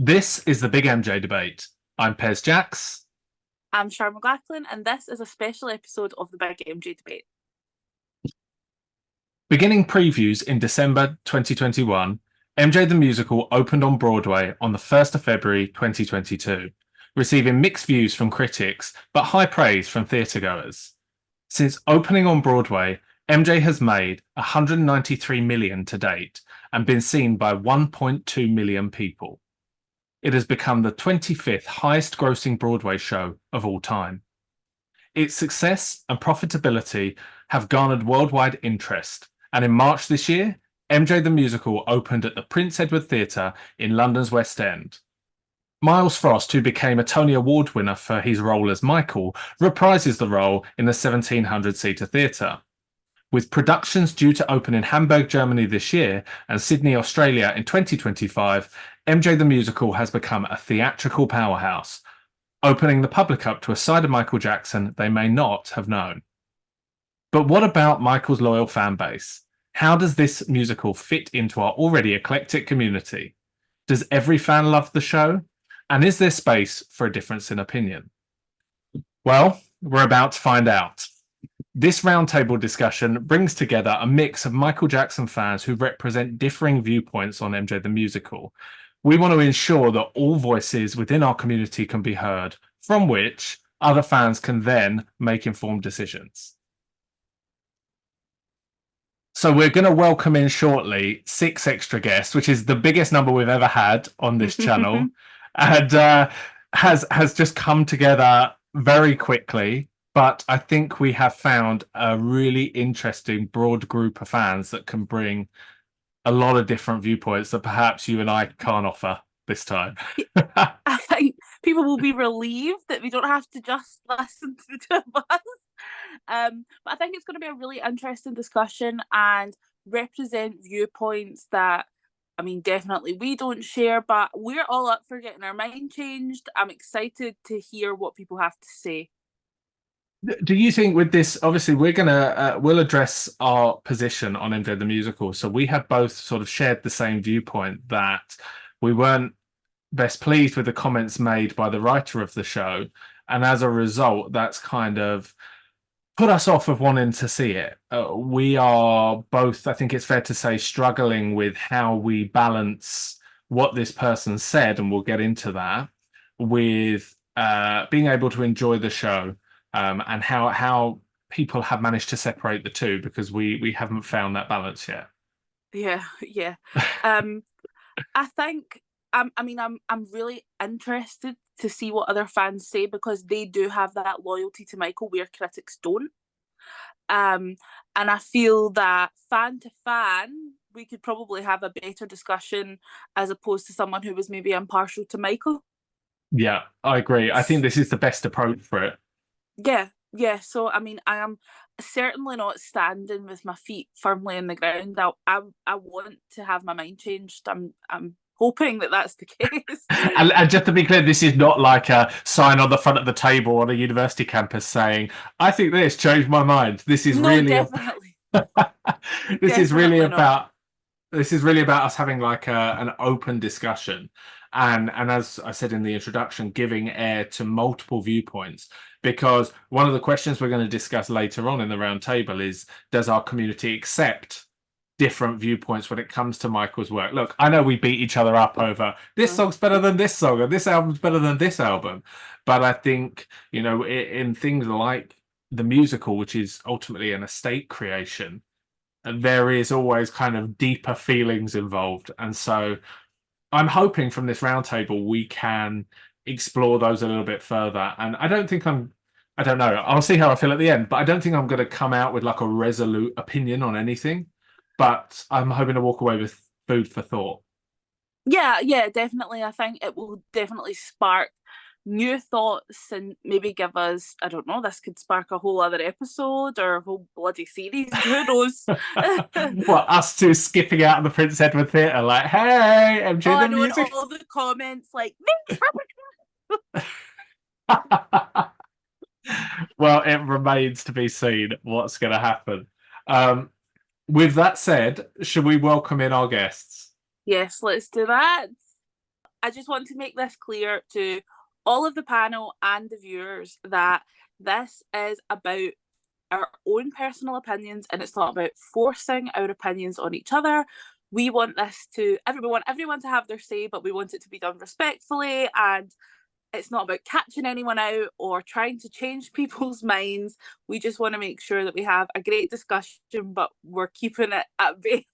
This is the Big MJ Debate. I'm Pez Jacks. I'm Sharon McLachlan, and this is a special episode of the Big MJ Debate. Beginning previews in December 2021, MJ the Musical opened on Broadway on the 1st of February 2022, receiving mixed views from critics but high praise from theatregoers. Since opening on Broadway, MJ has made $193 million to date and been seen by 1.2 million people. It has become the 25th highest grossing Broadway show of all time. Its success and profitability have garnered worldwide interest, and in March this year, MJ the Musical opened at the Prince Edward Theatre in London's West End. Miles Frost, who became a Tony Award winner for his role as Michael, reprises the role in the 1,700-seater theatre. With productions due to open in Hamburg, Germany this year and Sydney, Australia in 2025, MJ the Musical has become a theatrical powerhouse, opening the public up to a side of Michael Jackson they may not have known. But what about Michael's loyal fan base? How does this musical fit into our already eclectic community? Does every fan love the show? And is there space for a difference in opinion? Well, we're about to find out. This roundtable discussion brings together a mix of Michael Jackson fans who represent differing viewpoints on MJ the Musical. We want to ensure that all voices within our community can be heard, from which other fans can then make informed decisions. So we're going to welcome in shortly 6 extra guests, which is the biggest number we've ever had on this channel, and has just come together very quickly. But I think we have found a really interesting broad group of fans that can bring a lot of different viewpoints that perhaps you and I can't offer this time. I think people will be relieved that we don't have to just listen to the two of us. But I think it's going to be a really interesting discussion and represent viewpoints that, I mean, definitely we don't share, but we're all up for getting our mind changed. I'm excited to hear what people have to say. Do you think with this, obviously we'll address our position on MJ the Musical. So we have both sort of shared the same viewpoint that we weren't best pleased with the comments made by the writer of the show. And as a result, that's kind of put us off of wanting to see it. We are both, I think it's fair to say, struggling with how we balance what this person said, and we'll get into that, with being able to enjoy the show. And how people have managed to separate the two, because we haven't found that balance yet. Yeah. I think I'm really interested to see what other fans say, because they do have that loyalty to Michael where critics don't. And I feel that fan to fan, we could probably have a better discussion as opposed to someone who was maybe impartial to Michael. Yeah, I agree. I think this is the best approach for it. Yeah. So I mean, I am certainly not standing with my feet firmly in the ground. I want to have my mind changed. I'm hoping that that's the case. And just to be clear, this is not like a sign on the front of the table on a university campus saying, "I think this changed my mind." This is No, really definitely. this is really Definitely not. about this is really about us having like an open discussion, and as I said in the introduction, giving air to multiple viewpoints. Because one of the questions we're going to discuss later on in the round table is, does our community accept different viewpoints when it comes to Michael's work? Look, I know we beat each other up over this song's better than this song, and this album's better than this album. But I think, you know, in things like the musical, which is ultimately an estate creation, there is always kind of deeper feelings involved. And so I'm hoping from this roundtable we can explore those a little bit further. And I don't know, I'll see how I feel at the end, but I don't think I'm going to come out with like a resolute opinion on anything. But I'm hoping to walk away with food for thought. Yeah, definitely. I think it will definitely spark new thoughts and maybe give us, I don't know, this could spark a whole other episode or a whole bloody series. Who knows? Well, us two skipping out of the Prince Edward Theatre, like, hey, MJ Oh, I the know, and music. all the comments like, Well, it remains to be seen what's going to happen. With that said, should we welcome in our guests? yes, let's do that. I just want to make this clear to all of the panel and the viewers that this is about our own personal opinions and it's not about forcing our opinions on each other. We want this to everyone to have their say, but we want it to be done respectfully, and it's not about catching anyone out or trying to change people's minds. We just want to make sure that we have a great discussion, but we're keeping it at bay.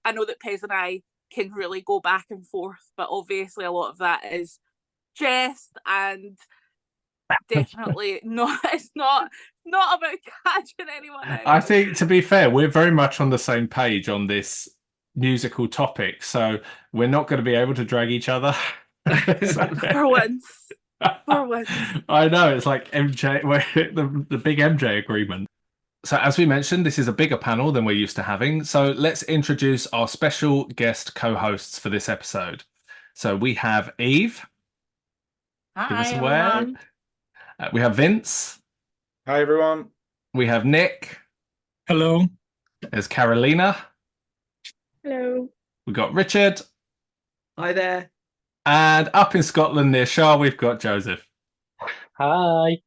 I know that Pez and I can really go back and forth, but obviously a lot of that is jest and definitely not. It's not about catching anyone out. I think, to be fair, we're very much on the same page on this musical topic, so we're not going to be able to drag each other. For once. For once. I know, it's like MJ, the big MJ agreement. So, as we mentioned, this is a bigger panel than we're used to having. So, let's introduce our special guest co-hosts for this episode. So, we have Eve. Give us Hi, a wave. everyone. We have Vince. Hi, everyone. We have Nick. Hello. There's Carolina. Hello. We've got Richard. Hi there. And up in Scotland near Shah, we've got Joseph. Hi.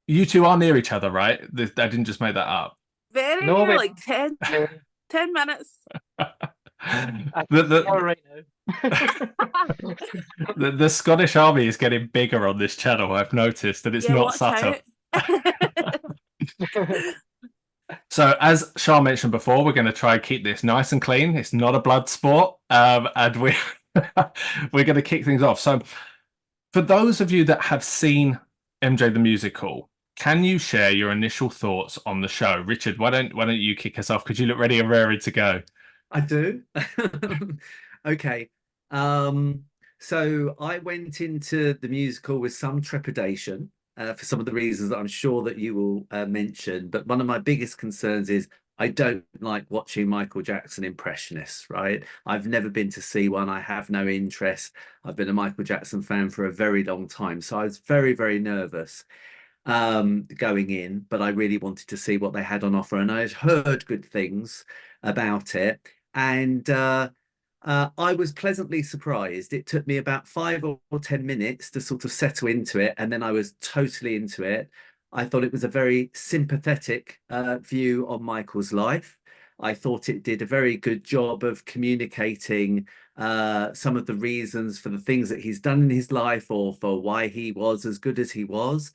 You two are near each other, right? I didn't just make that up. Very No, near, but- like 10 minutes. The, All right now. the Scottish army is getting bigger on this channel, I've noticed, and it's Yeah, not watch subtle. out. So, as Shah mentioned before, we're going to try and keep this nice and clean. It's not a blood sport, and we're going to kick things off. So, for those of you that have seen MJ the Musical, can you share your initial thoughts on the show? Richard, why don't you kick us off? Because you look ready and raring to go. I do. Okay. So I went into the musical with some trepidation for some of the reasons that I'm sure that you will mention. But one of my biggest concerns is I don't like watching Michael Jackson impressionists, right? I've never been to see one. I have no interest. I've been a Michael Jackson fan for a very long time. So I was very, very nervous going in, but I really wanted to see what they had on offer. And I had heard good things about it. And I was pleasantly surprised. It took me about 5 or 10 minutes to sort of settle into it, and then I was totally into it. I thought it was a very sympathetic view on Michael's life. I thought it did a very good job of communicating some of the reasons for the things that he's done in his life or for why he was as good as he was.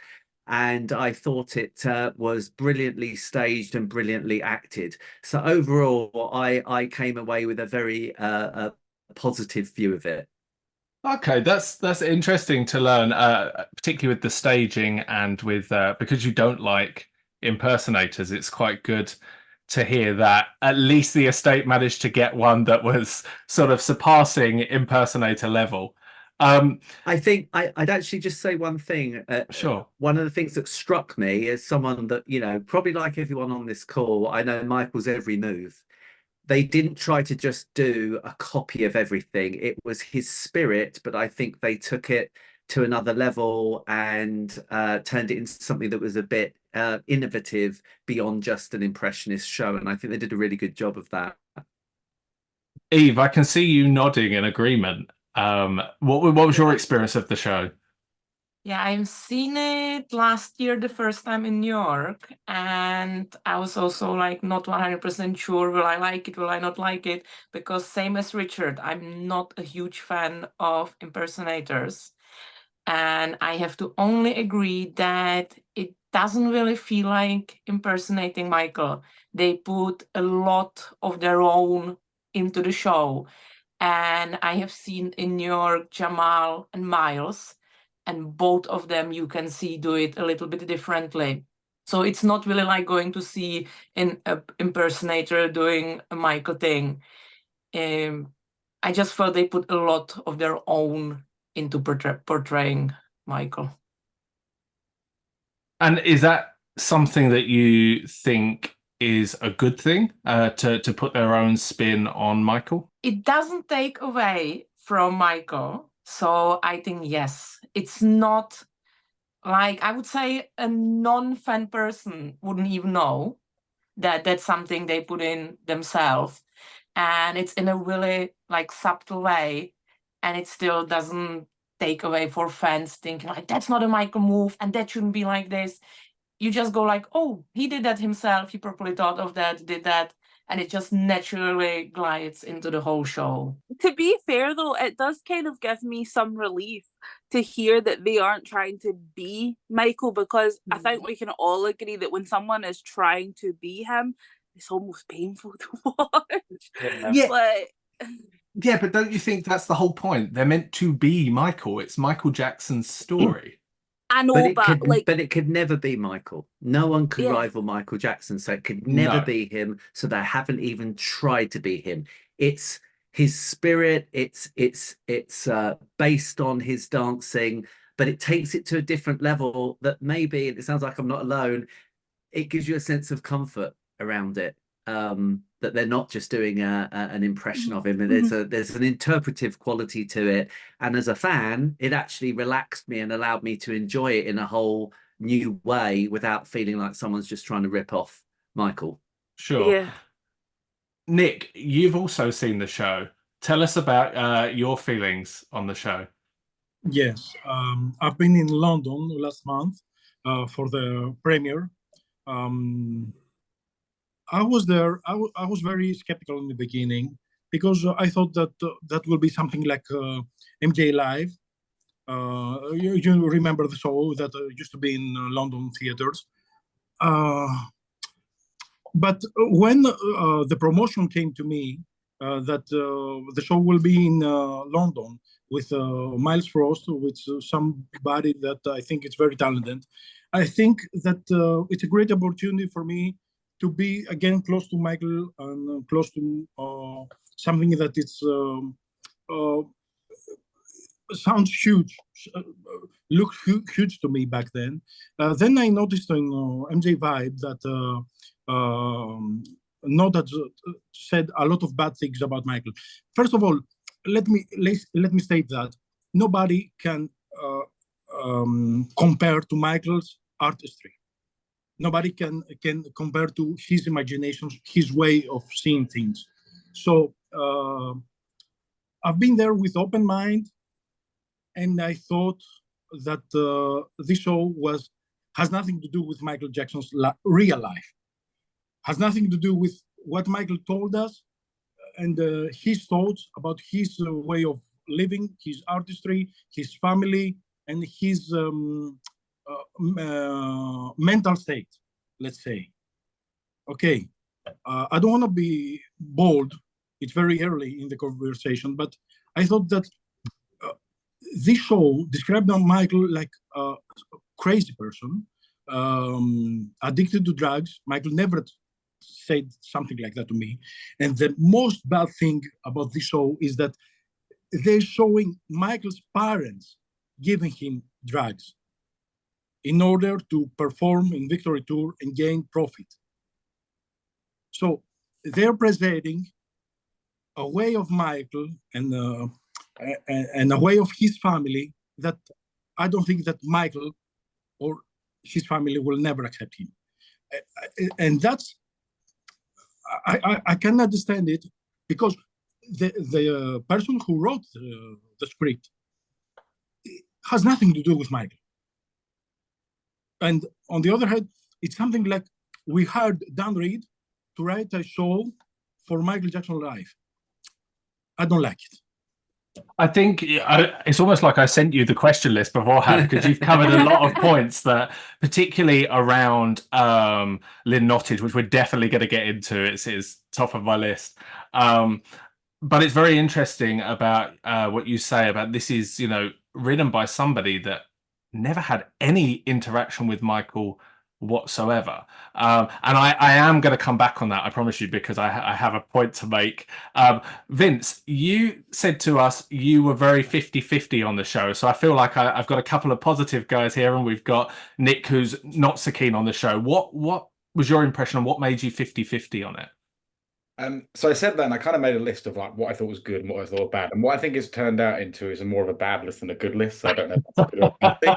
And I thought it was brilliantly staged and brilliantly acted. So overall, I came away with a very positive view of it. Okay, that's interesting to learn, particularly with the staging and with because you don't like impersonators. It's quite good to hear that at least the estate managed to get one that was sort of surpassing impersonator level. I think I'd actually just say one thing. Sure. One of the things that struck me as someone that, you know, probably like everyone on this call, I know Michael's every move. They didn't try to just do a copy of everything. It was his spirit, but I think they took it to another level and turned it into something that was a bit innovative beyond just an impressionist show. And I think they did a really good job of that. Eve, I can see you nodding in agreement. What was your experience of the show? Yeah, I've seen it last year the first time in New York, and I was also like not 100% sure, will I like it, will I not like it, because same as Richard, I'm not a huge fan of impersonators. And I have to only agree that it doesn't really feel like impersonating Michael. They put a lot of their own into the show. And I have seen in New York Jamal and Miles, and both of them you can see do it a little bit differently. So it's not really like going to see an impersonator doing a Michael thing. I just felt they put a lot of their own into portraying Michael. And is that something that you think is a good thing, to put their own spin on Michael? It doesn't take away from Michael. So I think, yes, it's not like, I would say a non-fan person wouldn't even know that that's something they put in themselves. And it's in a really like subtle way. and it still doesn't take away for fans thinking like that's not a Michael move and that shouldn't be like this. You just go like, oh, he did that himself, he probably thought of that, did that, and it just naturally glides into the whole show. To be fair though, it does kind of give me some relief to hear that they aren't trying to be Michael, because I think we can all agree that when someone is trying to be him, it's almost painful to watch. Yeah. But Yeah, but don't you think that's the whole point? They're meant to be Michael. It's Michael Jackson's story. I know, but it could never be Michael. No one could Yeah. rival Michael Jackson, so it could never No. be him. So they haven't even tried to be him. It's his spirit. It's based on his dancing, but it takes it to a different level. That maybe, and it sounds like I'm not alone, it gives you a sense of comfort around it. That they're not just doing an impression of him. There's an interpretive quality to it, and as a fan, it actually relaxed me and allowed me to enjoy it in a whole new way without feeling like someone's just trying to rip off Michael. Sure. Yeah. Nick, you've also seen the show. Tell us about your feelings on the show. Yes, I've been in London last month for the premiere. I was there. I was very skeptical in the beginning because I thought that that will be something like MJ Live. You remember the show that used to be in London theaters. But when the promotion came to me that the show will be in London with Miles Frost, with somebody that I think is very talented, I think that it's a great opportunity for me to be again close to Michael and close to something that it's sounds huge, looked huge to me back then. Then I noticed in MJ Vibe that Noted said a lot of bad things about Michael. First of all, let me state that nobody can compare to Michael's artistry. Nobody can compare to his imagination, his way of seeing things. So I've been there with open mind, and I thought that this show has nothing to do with Michael Jackson's real life. Has nothing to do with what Michael told us and his thoughts about his way of living, his artistry, his family, and his mental state, let's say. Okay, I don't want to be bold. It's very early in the conversation, but I thought that this show described Michael like a crazy person, addicted to drugs. Michael never said something like that to me. And the most bad thing about this show is that they're showing Michael's parents giving him drugs in order to perform in Victory Tour and gain profit. So they're presenting a way of Michael and a way of his family that I don't think that Michael or his family will never accept him. And that's, I can understand it because the person who wrote the script has nothing to do with Michael. And on the other hand, it's something like we hired Dan Reed to write a show for Michael Jackson Live. I don't like it. I think it's almost like I sent you the question list beforehand because you've covered a lot of points that, particularly around Lynn Nottage, which we're definitely going to get into. It's top of my list. But it's very interesting about what you say about this is, written by somebody that never had any interaction with Michael whatsoever. And I am going to come back on that, I promise you, because I have a point to make. Vince, you said to us you were very 50-50 on the show. So I feel like I've got a couple of positive guys here, and we've got Nick, who's not so keen on the show. What was your impression, and what made you 50-50 on it? So I said that, and I kind of made a list of like what I thought was good and what I thought was bad. And what I think it's turned out into is more of a bad list than a good list. So I don't know if that's a good or bad thing.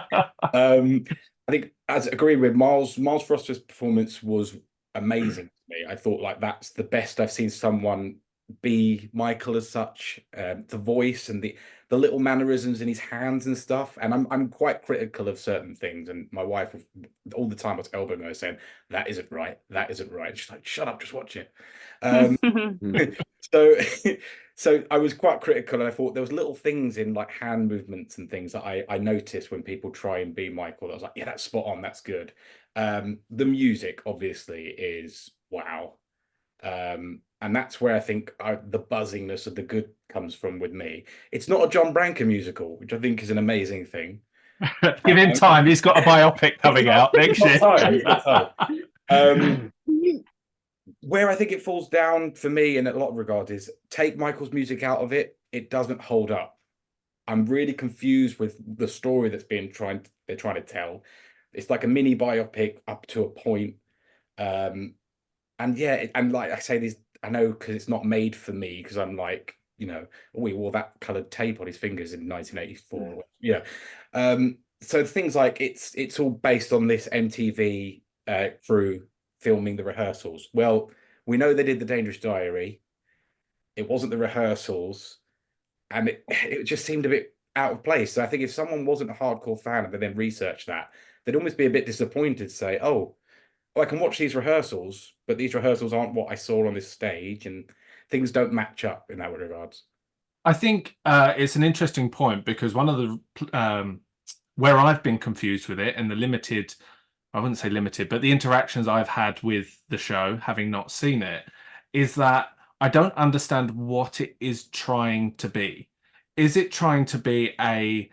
I think, as agreed with Miles Foster's performance was amazing to me. I thought like that's the best I've seen someone be Michael as such, the voice and the little mannerisms in his hands and stuff. And I'm quite critical of certain things. And my wife all the time was elbowing her saying, "That isn't right. That isn't right." She's like, "Shut up, just watch it." So so I was quite critical, and I thought there was little things in like hand movements and things that I noticed when people try and be Michael. I was like, yeah, that's spot on, that's good. The music obviously is wow. And that's where I think the buzziness of the good comes from with me. It's not a John Branca musical, which I think is an amazing thing. Give him time. He's got a biopic coming out next year. He's got time. Where I think it falls down for me in a lot of regards is take Michael's music out of it, it doesn't hold up. I'm really confused with the story that's they're trying to tell. It's like a mini biopic up to a point. And yeah, and like I say, these I know because it's not made for me, because I'm like, you know, oh, he wore that coloured tape on his fingers in 1984. Yeah. So things like it's all based on this MTV crew filming the rehearsals. Well, we know they did The Dangerous Diary. It wasn't the rehearsals, and it just seemed a bit out of place. So I think if someone wasn't a hardcore fan and they then researched that, they'd almost be a bit disappointed to say, oh, well, I can watch these rehearsals, but these rehearsals aren't what I saw on this stage, and things don't match up in that regards. I think it's an interesting point, because one of the where I've been confused with it, and the limited, I wouldn't say limited, but the interactions I've had with the show, having not seen it, is that I don't understand what it is trying to be. Is it trying to be a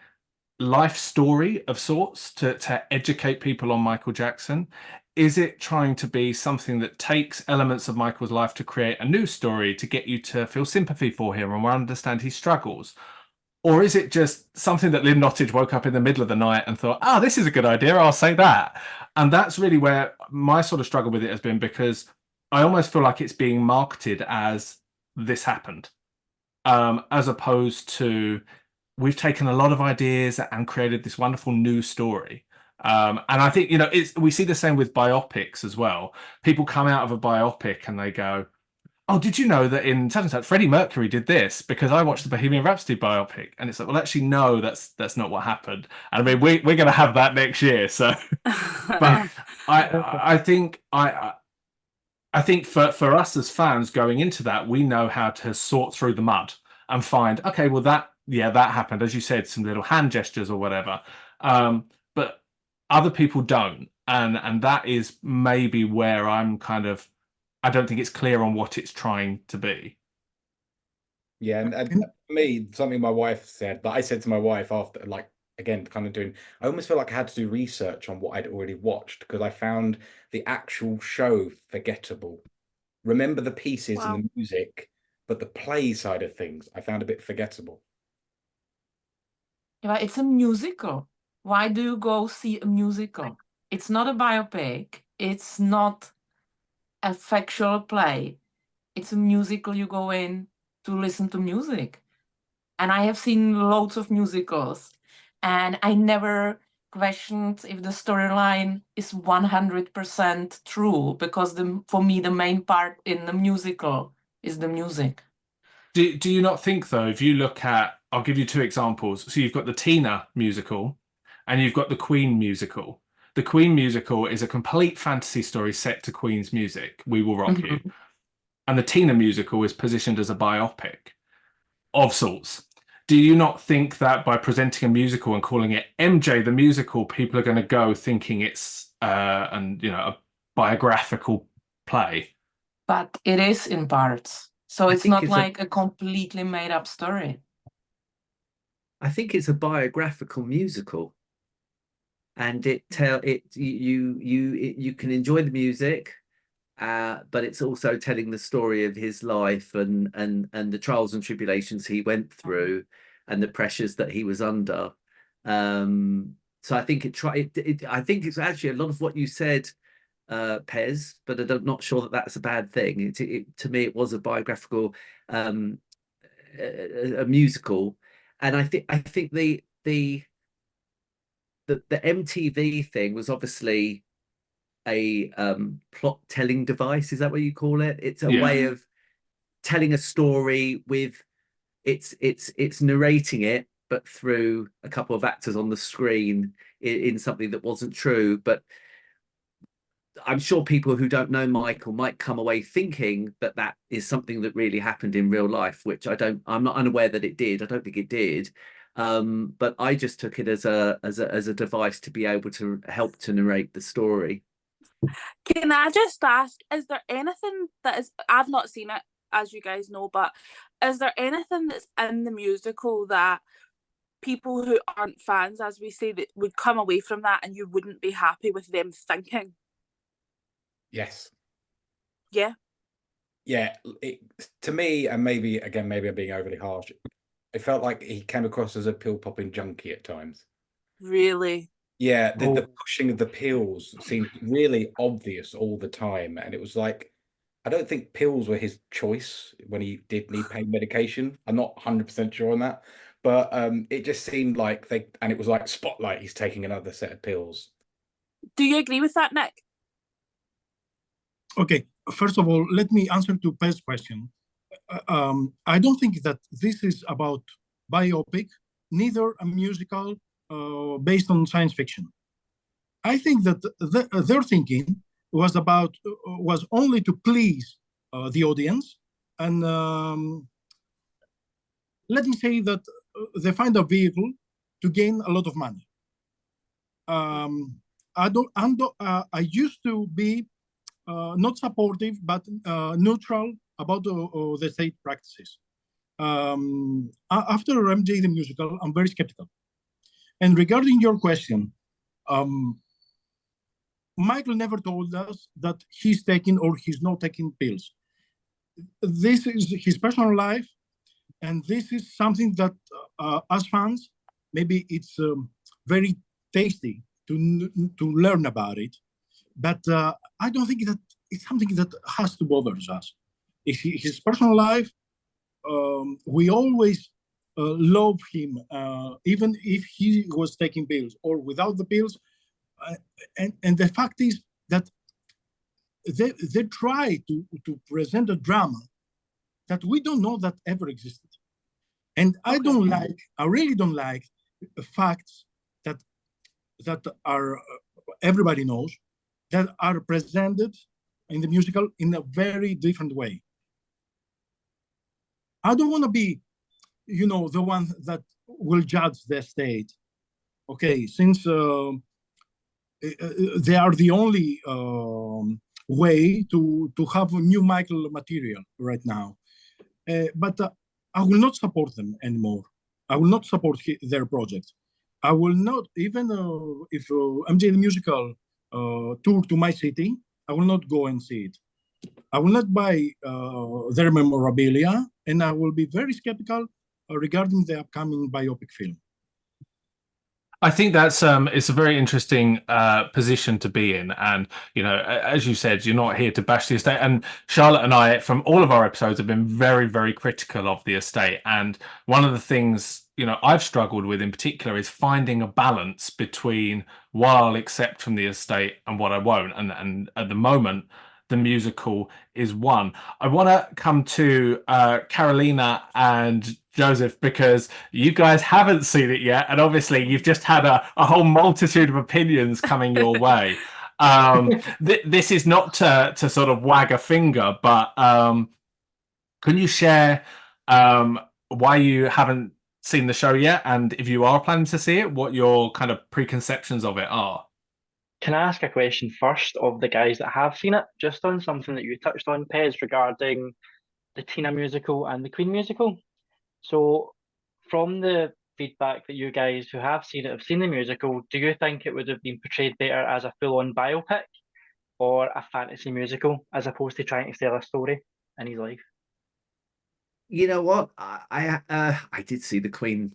life story of sorts to educate people on Michael Jackson? Is it trying to be something that takes elements of Michael's life to create a new story to get you to feel sympathy for him and understand his struggles? Or is it just something that Lynn Nottage woke up in the middle of the night and thought, oh, this is a good idea, I'll say that? And that's really where my sort of struggle with it has been, because I almost feel like it's being marketed as this happened, as opposed to we've taken a lot of ideas and created this wonderful new story. And I think, you know, we see the same with biopics as well. People come out of a biopic and they go, oh, did you know that in such and such, Freddie Mercury did this because I watched the Bohemian Rhapsody biopic? And it's like, well, actually, no, that's not what happened. And I mean, we're going to have that next year. So, but I think for us as fans going into that, we know how to sort through the mud and find, okay, well, that happened, as you said, some little hand gestures or whatever. But other people don't, and that is maybe where I'm kind of, I don't think it's clear on what it's trying to be. Yeah, and for me, something my wife said, that I said to my wife after, like, again, kind of doing, I almost feel like I had to do research on what I'd already watched, because I found the actual show forgettable. Remember the pieces and the music, but the play side of things, I found a bit forgettable. Yeah, it's a musical. Why do you go see a musical? It's not a biopic. It's not a factual play. It's a musical. You go in to listen to music. And I have seen loads of musicals, and I never questioned if the storyline is 100% true, because for me, the main part in the musical is the music. Do you not think, though, if you look at, I'll give you two examples. So you've got the Tina musical and you've got the Queen musical. The Queen musical is a complete fantasy story set to Queen's music, We Will Rock You. And the Tina musical is positioned as a biopic of sorts. Do you not think that by presenting a musical and calling it MJ the Musical, people are going to go thinking it's a biographical play? But it is in parts. So it's not like a completely made up story. I think it's a biographical musical, and you can enjoy the music, but it's also telling the story of his life and the trials and tribulations he went through and the pressures that he was under. So I think I think it's actually a lot of what you said, Pez, but I'm not sure that that's a bad thing. To me, it was a biographical, a musical, and I think the MTV thing was obviously a plot telling device. Is that what you call it? It's a way of telling a story with it's narrating it, but through a couple of actors on the screen in something that wasn't true. But I'm sure people who don't know Michael might come away thinking that that is something that really happened in real life, which I'm not unaware that it did. I don't think it did. But I just took it as a device to be able to help to narrate the story. Can I just ask, is there anything that is, I've not seen it, as you guys know, but is there anything that's in the musical that people who aren't fans, as we say, that would come away from that and you wouldn't be happy with them thinking? Yes. Yeah. Yeah. To me, and maybe I'm being overly harsh, it felt like he came across as a pill popping junkie at times. Really? Yeah, the pushing of the pills seemed really obvious all the time, and it was like, I don't think pills were his choice when he did need pain medication. I'm not 100% sure on that, but it just seemed like and it was like spotlight, he's taking another set of pills. Do you agree with that, Nick? Okay, first of all, let me answer to Pez's question. I don't think that this is about biopic, neither a musical based on science fiction. I think that their thinking was only to please the audience, and let me say that they find a vehicle to gain a lot of money. I used to be not supportive, but neutral about the state practices. After MJ the musical, I'm very skeptical. And regarding your question, Michael never told us that he's taking or he's not taking pills. This is his personal life, and this is something that, as fans, maybe it's very tasty to learn about it. But I don't think that it's something that has to bother us. His personal life, we always love him, even if he was taking pills or without the pills. And the fact is that they try to present a drama that we don't know that ever existed. And I really don't like facts that are everybody knows, that are presented in the musical in a very different way. I don't want to be, the one that will judge the state. Okay, since they are the only way to have new Michael material right now. But I will not support them anymore. I will not support their project. I will not, even if MJ the musical tour to my city, I will not go and see it. I will not buy their memorabilia, and I will be very skeptical regarding the upcoming biopic film. I think that's it's a very interesting position to be in, and as you said, you're not here to bash the estate. And Charlotte and I, from all of our episodes, have been very, very critical of the estate. And one of the things I've struggled with in particular is finding a balance between what I'll accept from the estate and what I won't. And at the moment, the musical is one. I want to come to Carolina and Joseph, because you guys haven't seen it yet, and obviously you've just had a whole multitude of opinions coming your way. This is not to sort of wag a finger, but can you share why you haven't seen the show yet, and if you are planning to see it, what your kind of preconceptions of it are? Can I ask a question first of the guys that have seen it, just on something that you touched on, Pez, regarding the Tina musical and the Queen musical? So from the feedback that you guys who have seen it have seen the musical, do you think it would have been portrayed better as a full-on biopic or a fantasy musical, as opposed to trying to tell a story in his life? You know what? I did see the Queen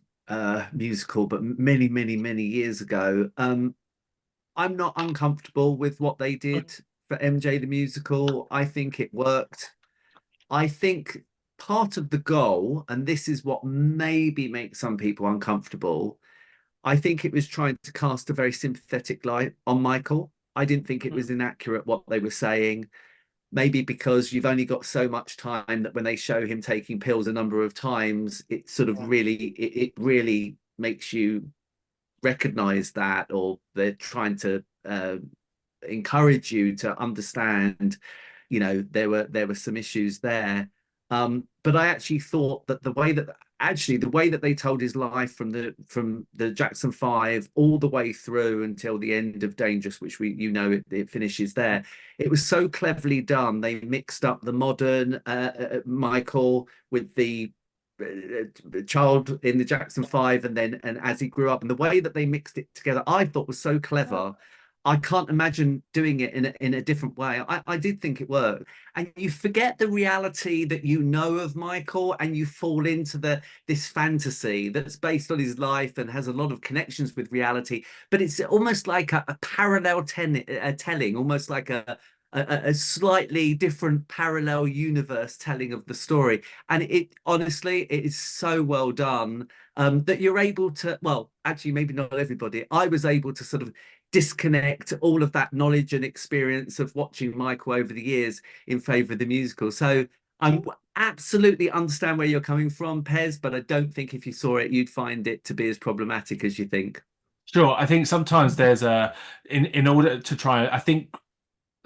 musical, but many, many, many years ago. I'm not uncomfortable with what they did for MJ the musical. I think it worked. I think part of the goal, and this is what maybe makes some people uncomfortable, I think it was trying to cast a very sympathetic light on Michael. I didn't think it was inaccurate what they were saying. maybe because you've only got so much time that when they show him taking pills a number of times, it sort of it really makes you recognize that, or they're trying to encourage you to understand, you know, there were some issues there. But I actually thought that the way that they told his life from the Jackson 5 all the way through until the end of Dangerous, which it finishes there, it was so cleverly done. They mixed up the modern Michael with the child in the Jackson 5, and as he grew up, and the way that they mixed it together, I thought was so clever. I can't imagine doing it in a different way. I did think it worked. And you forget the reality that you know of Michael, and you fall into this fantasy that's based on his life and has a lot of connections with reality. But it's almost like a parallel telling, almost like a slightly different parallel universe telling of the story. And it honestly, it is so well done that you're able to, well, actually, maybe not everybody. I was able to sort of disconnect all of that knowledge and experience of watching Michael over the years in favor of the musical. So I absolutely understand where you're coming from, Pez, but I don't think if you saw it, you'd find it to be as problematic as you think. Sure. I think sometimes there's in order to try, I think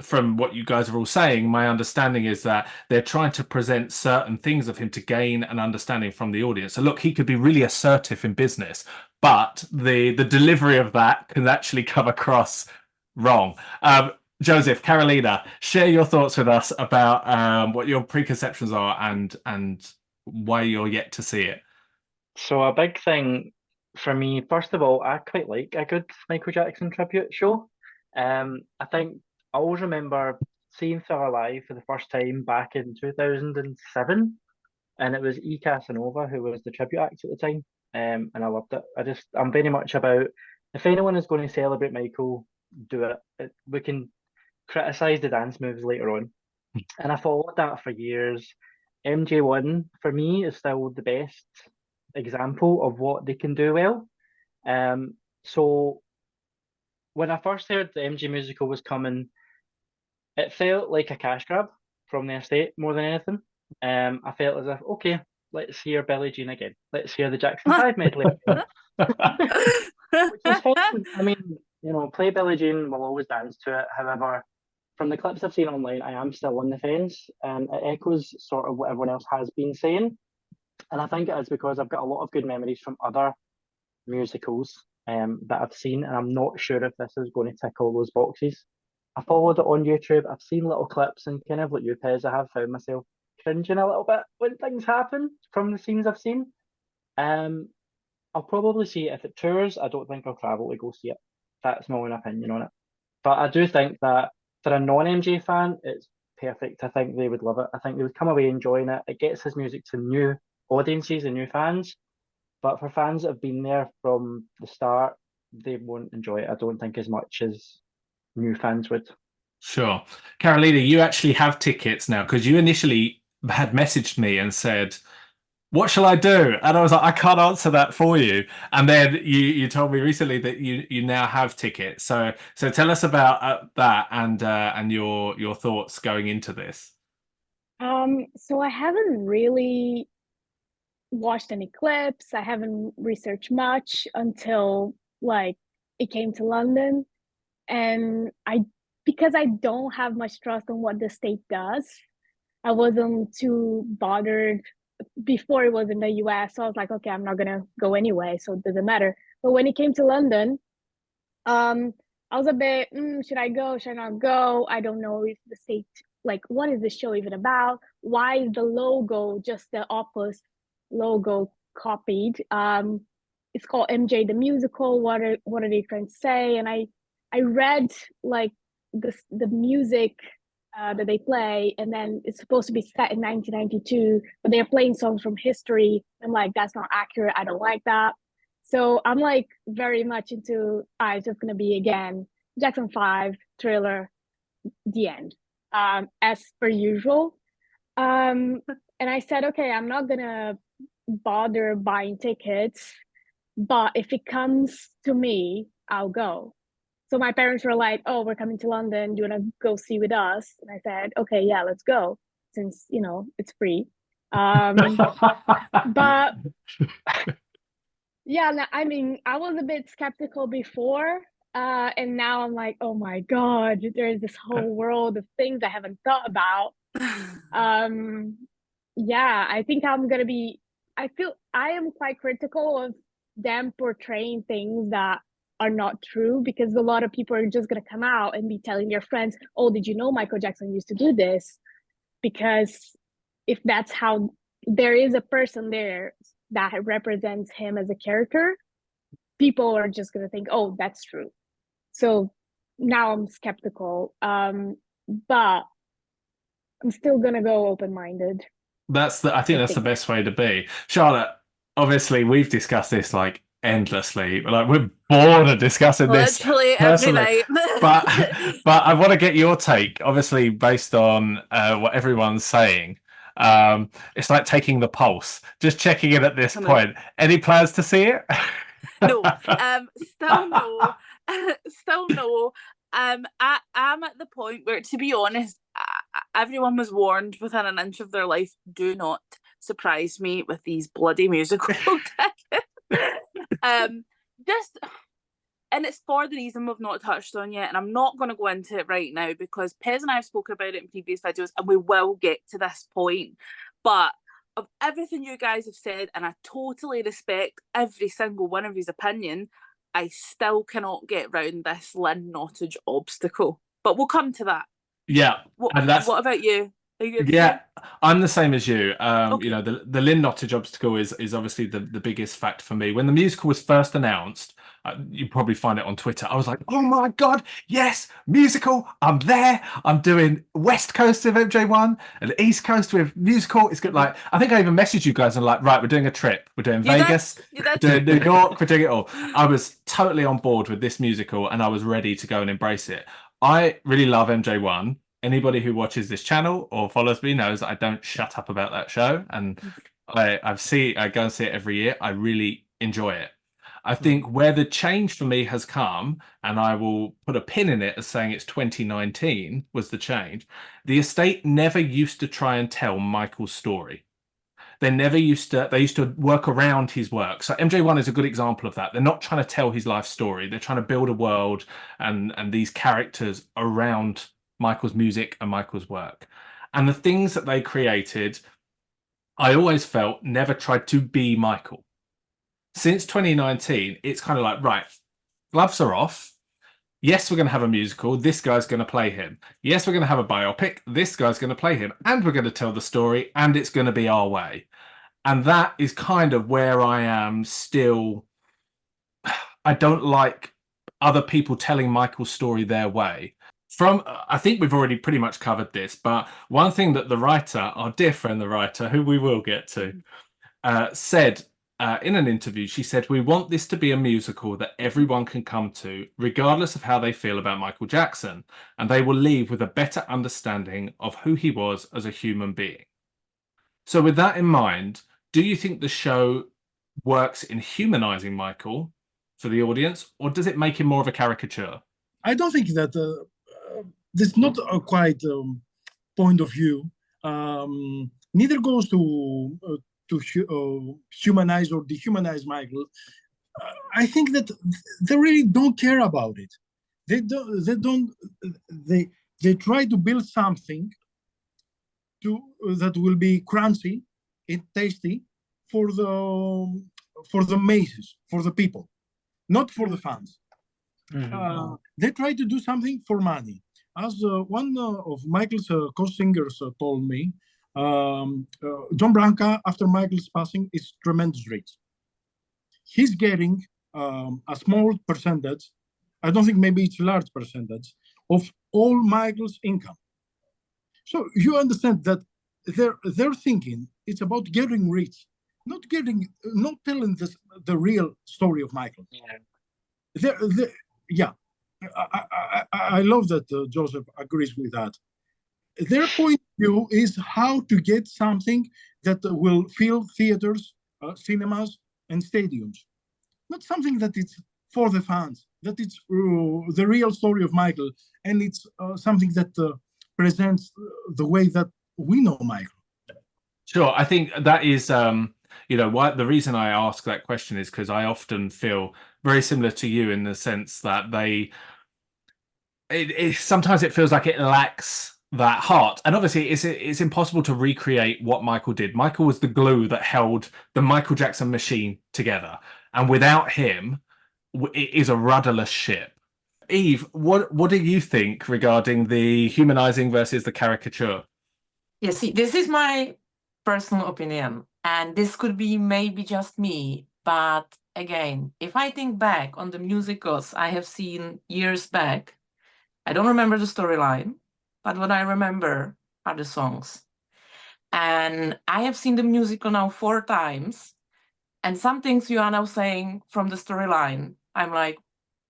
from what you guys are all saying, my understanding is that they're trying to present certain things of him to gain an understanding from the audience. So look, he could be really assertive in business, but the delivery of that can actually come across wrong. Joseph, Carolina, share your thoughts with us about what your preconceptions are and why you're yet to see it. So a big thing for me, first of all, I quite like a good Michael Jackson tribute show. I think I always remember seeing Thriller Live for the first time back in 2007, and it was E. Casanova who was the tribute act at the time, and I loved it. I'm very much about, if anyone is going to celebrate Michael, do it. We can criticize the dance moves later on, and I followed that for years. MJ1 for me is still the best example of what they can do well. So when I first heard the MJ musical was coming, it felt like a cash grab from the estate more than anything. I felt as if, okay, let's hear Billie Jean again. Let's hear the Jackson 5 medley again. Which is fine. I mean, you know, play Billie Jean, we'll always dance to it. However, from the clips I've seen online, I am still on the fence, and it echoes sort of what everyone else has been saying. And I think it is because I've got a lot of good memories from other musicals that I've seen, and I'm not sure if this is going to tick all those boxes. I followed it on YouTube. I've seen little clips, and kind of like you, Pez, I have found myself cringing a little bit when things happen from the scenes I've seen. I'll probably see it if it tours. I don't think I'll travel to go see it. That's my own opinion on it. But I do think that for a non-MJ fan, it's perfect. I think they would love it. I think they would come away enjoying it. It gets his music to new audiences and new fans. But for fans that have been there from the start, they won't enjoy it, I don't think, as much as new fans would. Sure. Carolina, you actually have tickets now, because you initially had messaged me and said, what shall I do? And I was like, I can't answer that for you. And then you told me recently that you now have tickets. So tell us about that and your thoughts going into this. So I haven't really watched any clips. I haven't researched much until like it came to London, and because I don't have much trust on what the state does, I wasn't too bothered before it was in the US. So I was like, okay, I'm not gonna go anyway, so it doesn't matter. But when it came to London, I was a bit, should I go? Should I not go? I don't know if the state, like, what is the show even about? Why is the logo just the Opus logo copied? It's called MJ the Musical. What are they trying to say? And I read like the music that they play, and then it's supposed to be set in 1992, but they're playing songs from history. I'm like, that's not accurate. I don't like that. So I'm like very much into, it's just gonna be again Jackson 5 Thriller, the end, as per usual. And I said, okay, I'm not gonna bother buying tickets, but if it comes to me, I'll go. So my parents were like, "Oh, we're coming to London. Do you want to go see with us?" And I said, "Okay, yeah, let's go, since it's free." But yeah, I mean, I was a bit skeptical before, and now I'm like, oh my God, there's this whole world of things I haven't thought about. Yeah, I think I feel I am quite critical of them portraying things that are not true, because a lot of people are just going to come out and be telling their friends, oh, did you know Michael Jackson used to do this? Because if that's how, there is a person there that represents him as a character, people are just going to think, oh, that's true. So now I'm skeptical, but I'm still going to go open-minded. I think that's the best way to be. Charlotte, obviously we've discussed this like endlessly. Like we're bored of discussing this literally every night. but I want to get your take, obviously based on what everyone's saying. It's like taking the pulse, just checking in at this point. Any plans to see it? No, still no, still no. I'm at the point where, to be honest, everyone was warned within an inch of their life, do not surprise me with these bloody musical tickets. Just, and it's for the reason we've not touched on yet, and I'm not going to go into it right now because Pez and I have spoken about it in previous videos, and we will get to this point. But of everything you guys have said, and I totally respect every single one of his opinion, I still cannot get round this Lynn Nottage obstacle. But we'll come to that. Yeah. What about you? Yeah, I'm the same as you. Okay. You know, the Lynn Nottage obstacle is obviously the biggest factor for me. When the musical was first announced, you probably find it on Twitter. I was like, oh my God, yes, musical. I'm there. I'm doing West Coast with MJ1 and East Coast with musical. It's good. Like, I think I even messaged you guys and like, right, we're doing a trip. We're doing Vegas. We're doing New York. We're doing it all. I was totally on board with this musical and I was ready to go and embrace it. I really love MJ1. Anybody who watches this channel or follows me knows I don't shut up about that show, and I go and see it every year. I really enjoy it. I think where the change for me has come, and I will put a pin in it as saying it's 2019 was the change. The estate never used to try and tell Michael's story. They used to work around his work. So MJ1 is a good example of that. They're not trying to tell his life story. They're trying to build a world and these characters around Michael's music and Michael's work. And the things that they created, I always felt never tried to be Michael. Since 2019, it's kind of like, right, gloves are off. Yes, we're going to have a musical. This guy's going to play him. Yes, we're going to have a biopic. This guy's going to play him. And we're going to tell the story, and it's going to be our way. And that is kind of where I am still. I don't like other people telling Michael's story their way. I think we've already pretty much covered this, but one thing that the writer, our dear friend, the writer, who we will get to, said in an interview, she said, we want this to be a musical that everyone can come to, regardless of how they feel about Michael Jackson, and they will leave with a better understanding of who he was as a human being. So with that in mind, do you think the show works in humanizing Michael for the audience, or does it make him more of a caricature? I don't think that there's not a quite point of view. Neither goes to humanize or dehumanize Michael. I think that they really don't care about it. They try to build something that will be crunchy and tasty for the masses, for the people, not for the fans. They try to do something for money. As one of Michael's co-singers told me, John Branca, after Michael's passing, is tremendous rich. He's getting a small percentage, I don't think maybe it's a large percentage, of all Michael's income. So you understand that they're thinking it's about getting rich, not telling the real story of Michael. Yeah. I love that Joseph agrees with that. Their point of view is how to get something that will fill theaters, cinemas, and stadiums. Not something that is for the fans. that it's the real story of Michael, and it's something that presents the way that we know Michael. Sure, I think that is, why the reason I ask that question is because I often feel very similar to you in the sense that sometimes it feels like it lacks that heart, and obviously it's impossible to recreate what Michael did. Michael was the glue that held the Michael Jackson machine together, and without him, it is a rudderless ship. Eve, what do you think regarding the humanizing versus the caricature? Yeah, see, this is my personal opinion, and this could be maybe just me, but again, if I think back on the musicals I have seen years back, I don't remember the storyline, but what I remember are the songs. And I have seen the musical now 4 times, and some things you are now saying from the storyline, I'm like,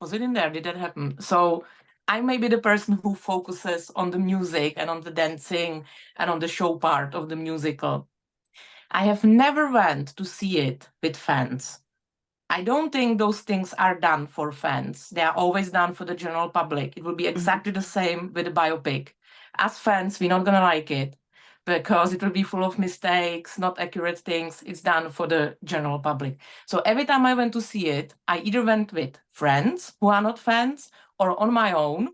was it in there? Did that happen? So I may be the person who focuses on the music and on the dancing and on the show part of the musical. I have never went to see it with fans. I don't think those things are done for fans. They are always done for the general public. It will be exactly the same with a biopic. As fans, we're not going to like it because it will be full of mistakes, not accurate things. It's done for the general public. So every time I went to see it, I either went with friends who are not fans or on my own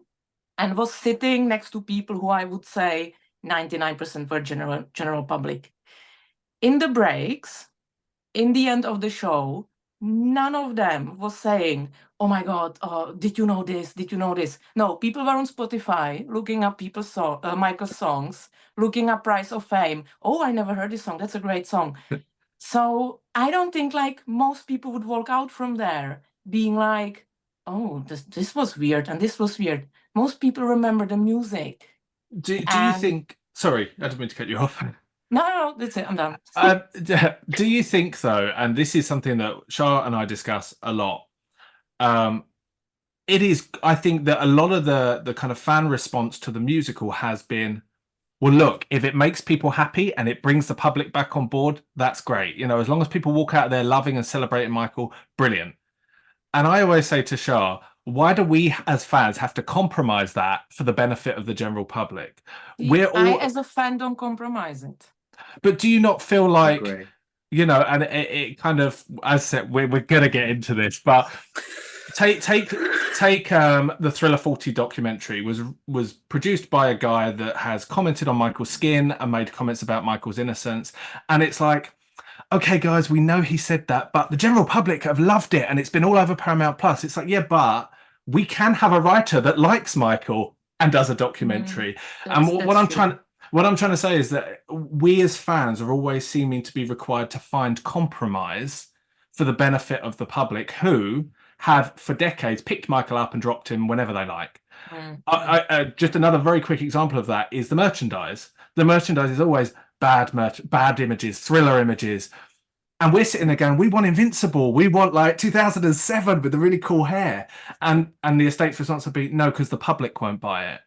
and was sitting next to people who I would say 99% were general public. In the breaks, in the end of the show, none of them was saying, oh my God, did you know this? Did you know this? No, people were on Spotify looking up Michael's songs, looking up Price of Fame. Oh, I never heard this song. That's a great song. So I don't think like most people would walk out from there being like, oh, this was weird and this was weird. Most people remember the music. Do you think... Sorry, I didn't mean to cut you off. No, that's it. I'm done. Do you think, though, and this is something that Shah and I discuss a lot, it is, I think that a lot of the kind of fan response to the musical has been, well, look, if it makes people happy and it brings the public back on board, that's great. As long as people walk out there loving and celebrating Michael, brilliant. And I always say to Shah, why do we as fans have to compromise that for the benefit of the general public? I, as a fan, don't compromise it. But do you not feel like, Agree. and it kind of, as I said, we're going to get into this, but take the Thriller 40 documentary was produced by a guy that has commented on Michael's skin and made comments about Michael's innocence. And it's like, okay, guys, we know he said that, but the general public have loved it and it's been all over Paramount Plus. It's like, yeah, but we can have a writer that likes Michael and does a documentary. And what I'm trying to say is that we as fans are always seeming to be required to find compromise for the benefit of the public who have for decades picked Michael up and dropped him whenever they like. Just another very quick example of that is the merchandise. The merchandise is always bad images, thriller images. And we're sitting there going, we want Invincible. We want like 2007 with the really cool hair. And the estate's response would be, no, because the public won't buy it.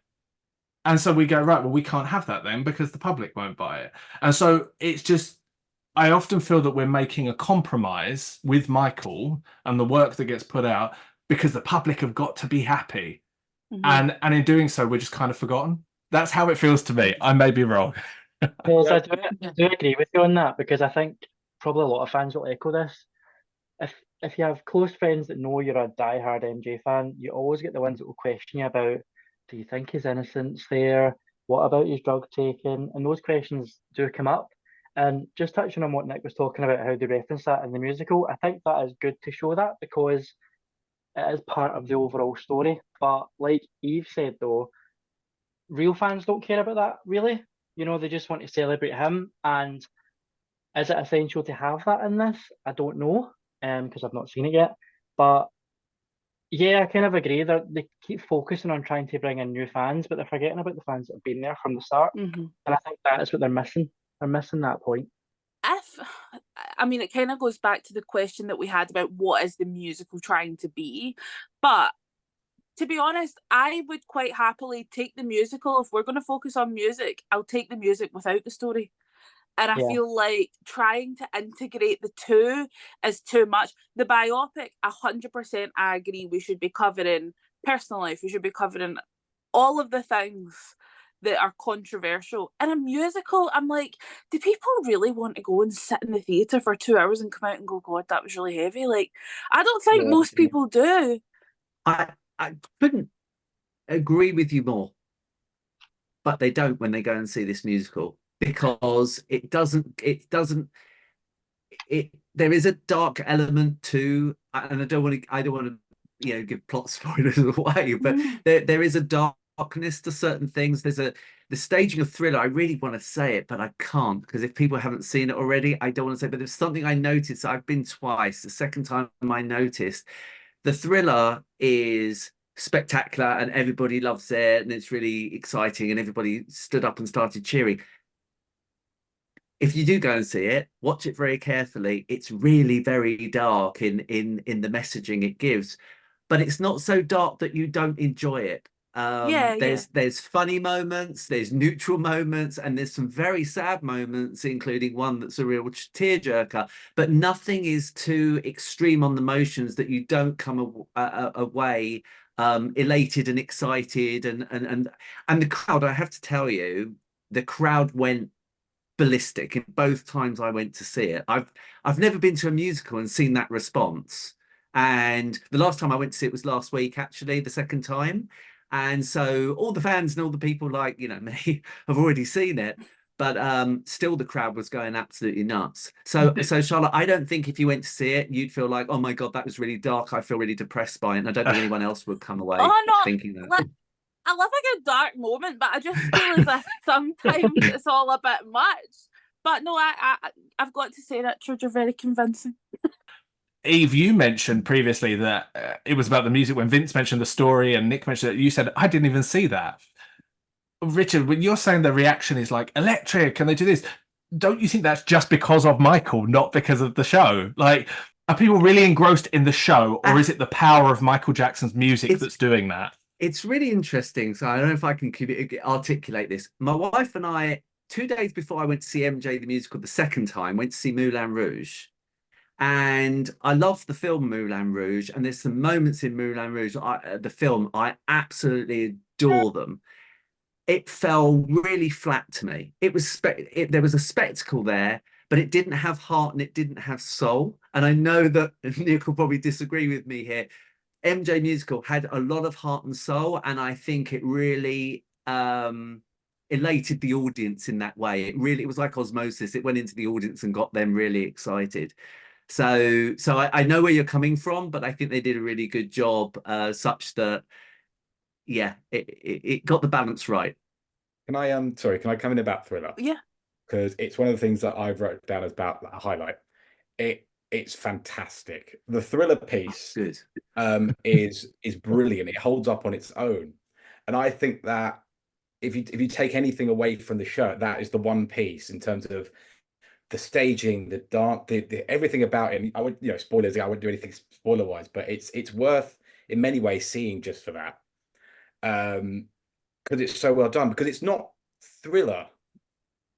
And so we go, right, well, we can't have that then because the public won't buy it. And so it's just, I often feel that we're making a compromise with Michael and the work that gets put out because the public have got to be happy. Mm-hmm. And in doing so, we're just kind of forgotten. That's how it feels to me. I may be wrong. Well, I do agree with you on that because I think probably a lot of fans will echo this. If you have close friends that know you're a diehard MJ fan, you always get the ones that will question you about, do you think his innocence there? What about his drug taking? And those questions do come up. And just touching on what Nick was talking about, how they reference that in the musical, I think that is good to show that because it is part of the overall story. But like Eve said, though, real fans don't care about that, really. They just want to celebrate him. And is it essential to have that in this? I don't know, because I've not seen it yet. But yeah, I kind of agree that they keep focusing on trying to bring in new fans, but they're forgetting about the fans that have been there from the start. Mm-hmm. And I think that is what they're missing. They're missing that point. It kind of goes back to the question that we had about what is the musical trying to be. But to be honest, I would quite happily take the musical. If we're going to focus on music, I'll take the music without the story. And I Yeah. feel like trying to integrate the two is too much. The biopic, 100% I agree, we should be covering personal life, we should be covering all of the things that are controversial. In a musical, I'm like, do people really want to go and sit in the theatre for 2 hours and come out and go, God, that was really heavy? Like, I don't think Yeah. most people do. I couldn't agree with you more, but they don't when they go and see this musical, because there is a dark element to, and I don't want to give plot spoilers away, but there is a darkness to certain things. The staging of Thriller, I really want to say it, but I can't, because if people haven't seen it already, I don't want to say. But there's something I noticed. I've been twice. The second time I noticed, the Thriller is spectacular and everybody loves it and it's really exciting and everybody stood up and started cheering. If you do go and see it, watch it very carefully. It's really very dark in the messaging it gives, but it's not so dark that you don't enjoy it. There's funny moments, there's neutral moments, and there's some very sad moments, including one that's a real tearjerker. But nothing is too extreme on the motions that you don't come away elated and excited. And the crowd, I have to tell you, the crowd went ballistic in both times I went to see it. I've never been to a musical and seen that response. And the last time I went to see it was last week, actually, the second time. And so all the fans and all the people like, me have already seen it. But still the crowd was going absolutely nuts. So Charlotte, I don't think if you went to see it, you'd feel like, oh my God, that was really dark. I feel really depressed by it. And I don't think anyone else would come away thinking that. I love a good dark moment, but I just feel as if sometimes it's all a bit much. But no, I've got to say that you're very convincing. Eve, you mentioned previously that it was about the music when Vince mentioned the story and Nick mentioned it. You said, I didn't even see that. Richard, when you're saying the reaction is like electric and they do this, don't you think that's just because of Michael, not because of the show? Like, are people really engrossed in the show, or is it the power of Michael Jackson's music that's doing that? It's really interesting. So I don't know if I can articulate this. My wife and I, 2 days before I went to see MJ the musical the second time, went to see Moulin Rouge. And I love the film Moulin Rouge. And there's some moments in Moulin Rouge, the film, I absolutely adore them. It fell really flat to me. There was a spectacle there, but it didn't have heart and it didn't have soul. And I know that Nick will probably disagree with me here. MJ musical had a lot of heart and soul, and I think it really elated the audience in that way. It was like osmosis. It went into the audience and got them really excited. So I know where you're coming from, but I think they did a really good job, such that it got the balance right. Can I come in about Thriller? Yeah. Because it's one of the things that I've wrote down as about a highlight. It's fantastic. The Thriller piece is brilliant. It holds up on its own. And I think that if you take anything away from the show, that is the one piece in terms of the staging, the dance, the everything about it. I would, spoilers, I wouldn't do anything spoiler wise, but it's worth in many ways seeing just for that. Because it's so well done, because it's not Thriller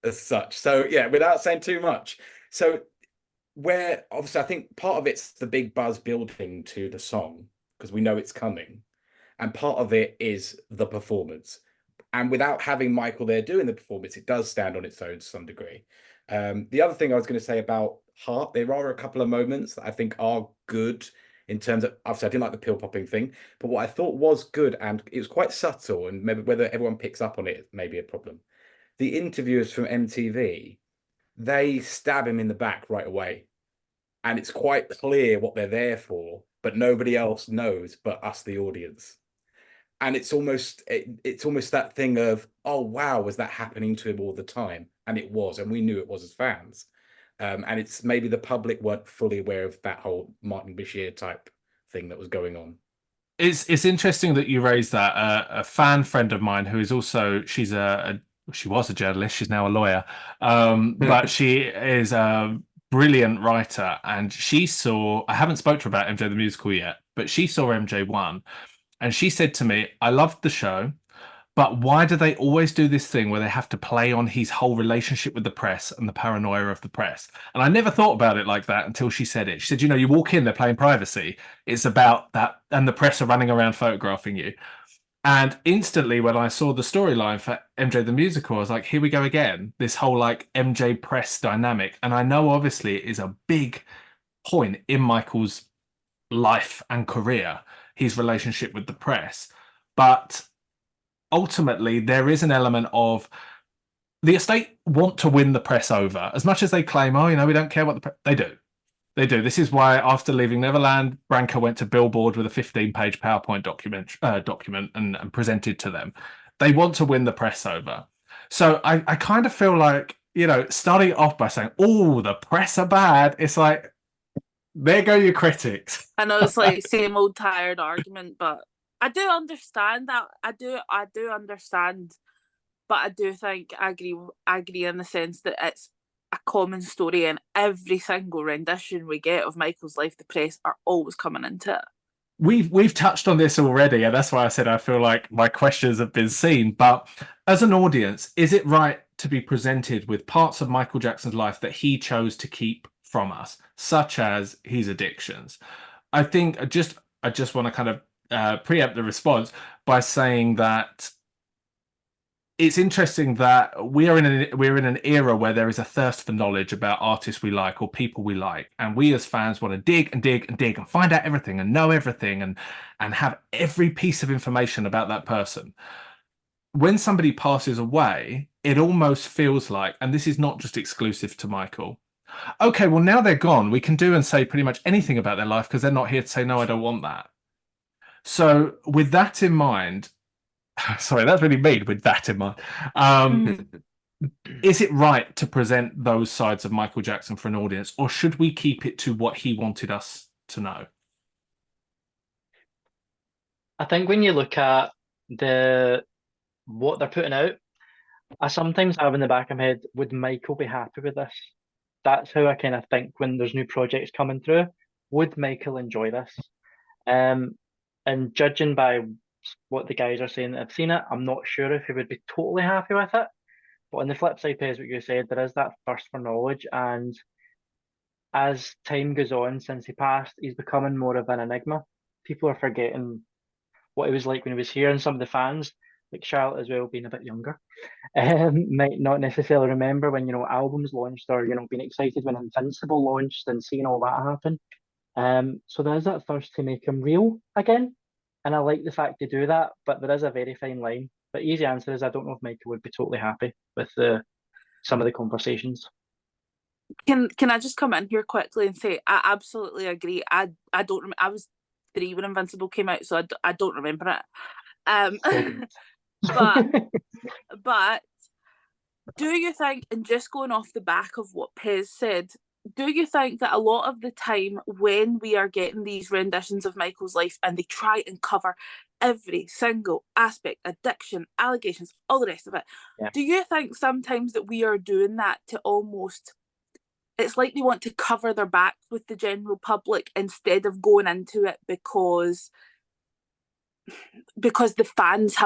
as such. So yeah, without saying too much. So where obviously I think part of it's the big buzz building to the song, because we know it's coming. And part of it is the performance. And without having Michael there doing the performance, it does stand on its own to some degree. The other thing I was going to say about Heart, there are a couple of moments that I think are good in terms of, obviously I didn't like the pill popping thing, but what I thought was good, and it was quite subtle, and maybe whether everyone picks up on it may be a problem. The interviewers from MTV, they stab him in the back right away. And it's quite clear what they're there for, but nobody else knows but us, the audience. And it's almost that thing of, oh wow, was that happening to him all the time? And it was, and we knew it was as fans. And it's maybe the public weren't fully aware of that whole Martin Bashir type thing that was going on. It's interesting that you raised that. A fan friend of mine who is also, she was a journalist, she's now a lawyer, but she is a brilliant writer, and I haven't spoke to her about MJ the musical yet, but she saw MJ1, and she said to me, I loved the show, But why do they always do this thing where they have to play on his whole relationship with the press and the paranoia of the press? And I never thought about it like that until she said it. She said, you know, you walk in, they're playing privacy. It's about that, and the press are running around photographing you. And instantly, when I saw the storyline for MJ the Musical, I was like, here we go again. This whole like MJ press dynamic. And I know obviously it is a big point in Michael's life and career, his relationship with the press. But ultimately, there is an element of the estate want to win the press over. As much as they claim, oh, you know, we don't care what the press, they do. They do. This is why after leaving Neverland, Branca went to Billboard with a 15-page PowerPoint document and presented to them. They want to win the press over. So I kind of feel like, you know, starting off by saying, oh, the press are bad. It's like, there go your critics. I know it's like same old tired argument, but I do understand that. I do understand, but I do think I agree in the sense that it's a common story, and every single rendition we get of Michael's life, the press are always coming into it. We've touched on this already, and that's why I said I feel like my questions have been seen. But as an audience, is it right to be presented with parts of Michael Jackson's life that he chose to keep from us, such as his addictions? I think I just want to kind of preempt the response by saying that it's interesting that we're in an era where there is a thirst for knowledge about artists we like or people we like, and we as fans want to dig and dig and dig and find out everything and know everything and have every piece of information about that person. When somebody passes away, it almost feels like, and this is not just exclusive to Michael, okay, well, now they're gone, we can do and say pretty much anything about their life because they're not here to say, no, I don't want that. So with that in mind, sorry, that's really mean, with that in mind. Is it right to present those sides of Michael Jackson for an audience, or should we keep it to what he wanted us to know? I think when you look at what they're putting out, I sometimes have in the back of my head, would Michael be happy with this? That's how I kind of think when there's new projects coming through. Would Michael enjoy this? And judging by what the guys are saying that have seen it, I'm not sure if he would be totally happy with it. But on the flip side, as what you said, there is that thirst for knowledge, and as time goes on since he passed, he's becoming more of an enigma. People are forgetting what he was like when he was here, and some of the fans, like Charlotte as well, being a bit younger, might not necessarily remember when, you know, albums launched, or, you know, being excited when Invincible launched and seeing all that happen. So there is that thirst to make him real again, and I like the fact they do that, but there is a very fine line. But easy answer is I don't know if Michael would be totally happy with some of the conversations. Can I just come in here quickly and say I absolutely agree. I don't remember. I was 3 when Invincible came out, so I don't remember it. But do you think, and just going off the back of what Pez said, do you think that a lot of the time when we are getting these renditions of Michael's life and they try and cover every single aspect, addiction, allegations, all the rest of it, do you think sometimes that we are doing that to almost, it's like they want to cover their back with the general public instead of going into it because the fans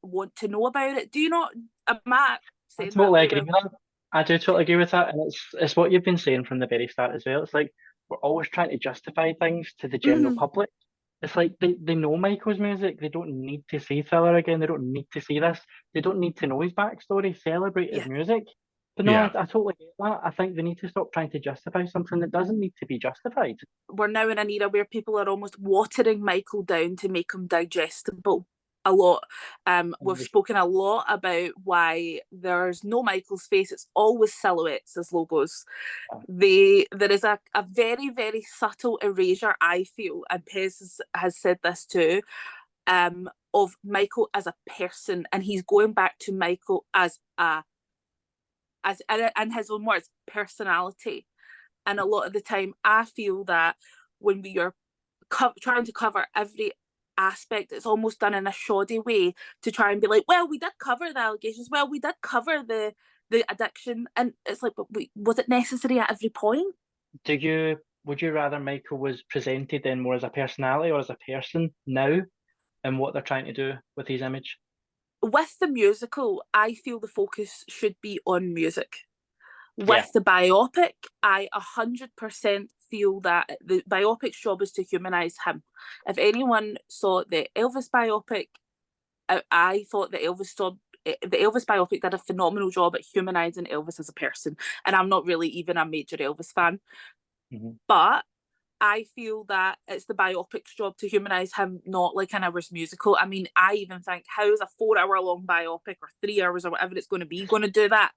want to know about it? Do you not? I totally agree with that. I do totally agree with that, and it's what you've been saying from the very start as well. It's like we're always trying to justify things to the general public. It's like they know Michael's music. They don't need to see Thriller again. They don't need to see this. They don't need to know his backstory. Celebrate his music. But no, I totally get that. I think they need to stop trying to justify something that doesn't need to be justified. We're now in an era where people are almost watering Michael down to make him digestible a lot. We've spoken a lot about why there's no Michael's face. It's always silhouettes as logos. There is a very, very subtle erasure, I feel, and Pez has said this too, of Michael as a person, and he's going back to Michael as in his own words, personality. And a lot of the time, I feel that when we are trying to cover every aspect, it's almost done in a shoddy way to try and be like, well, we did cover the allegations, well, we did cover the addiction, and it's like, but was it necessary at every point? Would you rather Michael was presented then more as a personality or as a person now, and what they're trying to do with his image? with the musical, I feel the focus should be on music. With Yeah. the biopic, I 100% feel that the biopic's job is to humanise him. If anyone saw the Elvis biopic, I thought the Elvis biopic did a phenomenal job at humanising Elvis as a person. And I'm not really even a major Elvis fan. But I feel that it's the biopic's job to humanise him, not like an hour's musical. I mean, I even think, how is a 4-hour-long biopic or 3 hours or whatever it's going to be going to do that?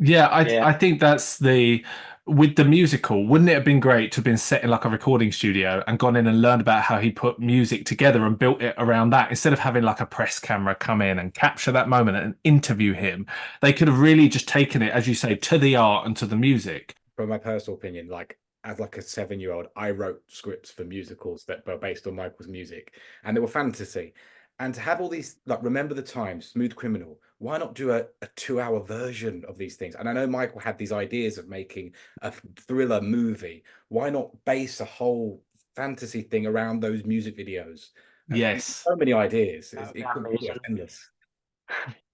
Yeah, Yeah. I think that's with the musical, wouldn't it have been great to have been set in like a recording studio and gone in and learned about how he put music together and built it around that, instead of having like a press camera come in and capture that moment and interview him? They could have really just taken it, as you say, to the art and to the music. From my personal opinion, like as like a 7-year-old, I wrote scripts for musicals that were based on Michael's music, and they were fantasy. And to have all these, like, Remember the Time, Smooth Criminal, why not do a 2-hour version of these things? And I know Michael had these ideas of making a thriller movie. Why not base a whole fantasy thing around those music videos? And Yes. so many ideas. That'd be It could be amazing. endless.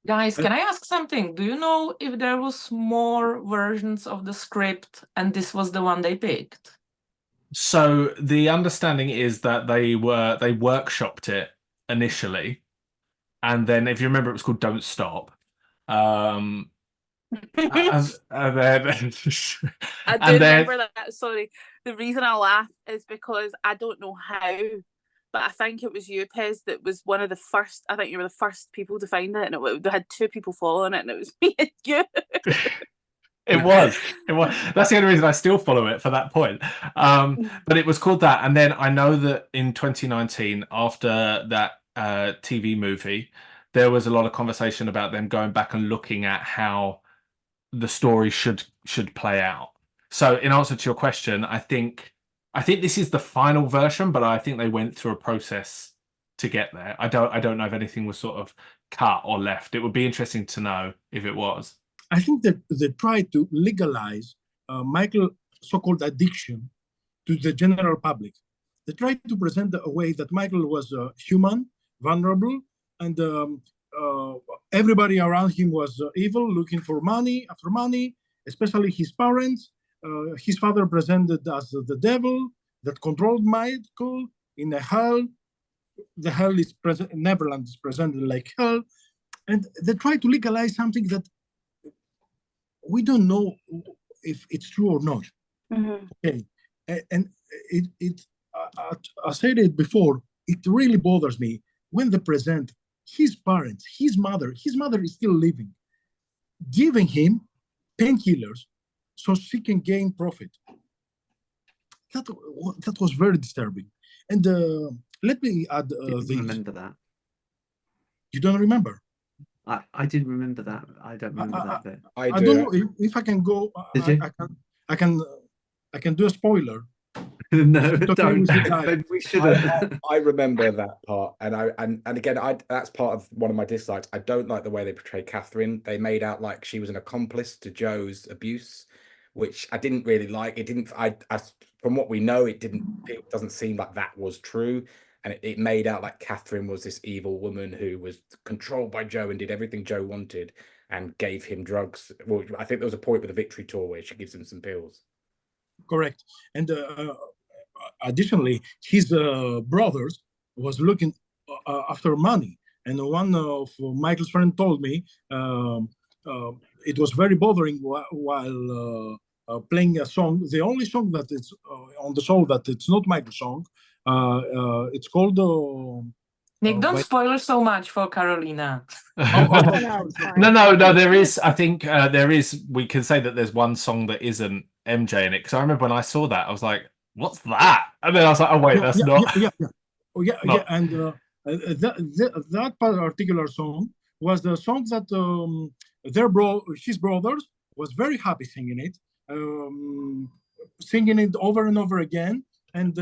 Guys, can I ask something? Do you know if there was more versions of the script and this was the one they picked? So the understanding is that they workshopped it initially, and then, if you remember, it was called Don't Stop. And then I do remember that. Sorry. The reason I laugh is because I don't know how, but I think it was you, Pez, that was one of the first. I think you were the first people to find it, and it had 2 people following it, and it was me and you. It was. That's the only reason I still follow it, for that point. But it was called that. And then I know that in 2019, after that TV movie, there was a lot of conversation about them going back and looking at how the story should play out. So in answer to your question, I think this is the final version, but I think they went through a process to get there. I don't know if anything was sort of cut or left. It would be interesting to know if it was. I think that they tried to legalize Michael's so-called addiction to the general public. They tried to present a way that Michael was human, vulnerable, and everybody around him was evil, looking for money after money, especially his parents. His father presented as the devil that controlled Michael in a hell. The hell is present, Neverland is presented like hell. And they try to legalize something that we don't know if it's true or not. Okay, and I said it before. It really bothers me when they present his parents, his mother is still living, giving him painkillers so she can gain profit. That was very disturbing. And let me add. Remember that? You don't remember? I didn't remember that. I don't remember that bit. I don't know if I can go. I can do a spoiler. No, don't. We shouldn't. I remember that part, and again, that's part of one of my dislikes. I don't like the way they portray Catherine. They made out like she was an accomplice to Joe's abuse, which I didn't really like. It didn't. From what we know, it doesn't seem like that was true. And it made out like Catherine was this evil woman who was controlled by Joe and did everything Joe wanted and gave him drugs. Well, I think there was a point with the Victory Tour where she gives him some pills. Correct. And additionally, his brothers was looking after money. And one of Michael's friends told me it was very bothering while playing a song. The only song that is on the show that it's not Michael's song. It's called Nick, don't spoil so much for Carolina. No, there is. I think there is. We can say that there's one song that isn't MJ in it, because I remember when I saw that, I was like, "What's that?" And then I was like, "Oh wait, that's not." Yeah. And that particular song was the song that his brothers was very happy singing it, singing it over and over again, and.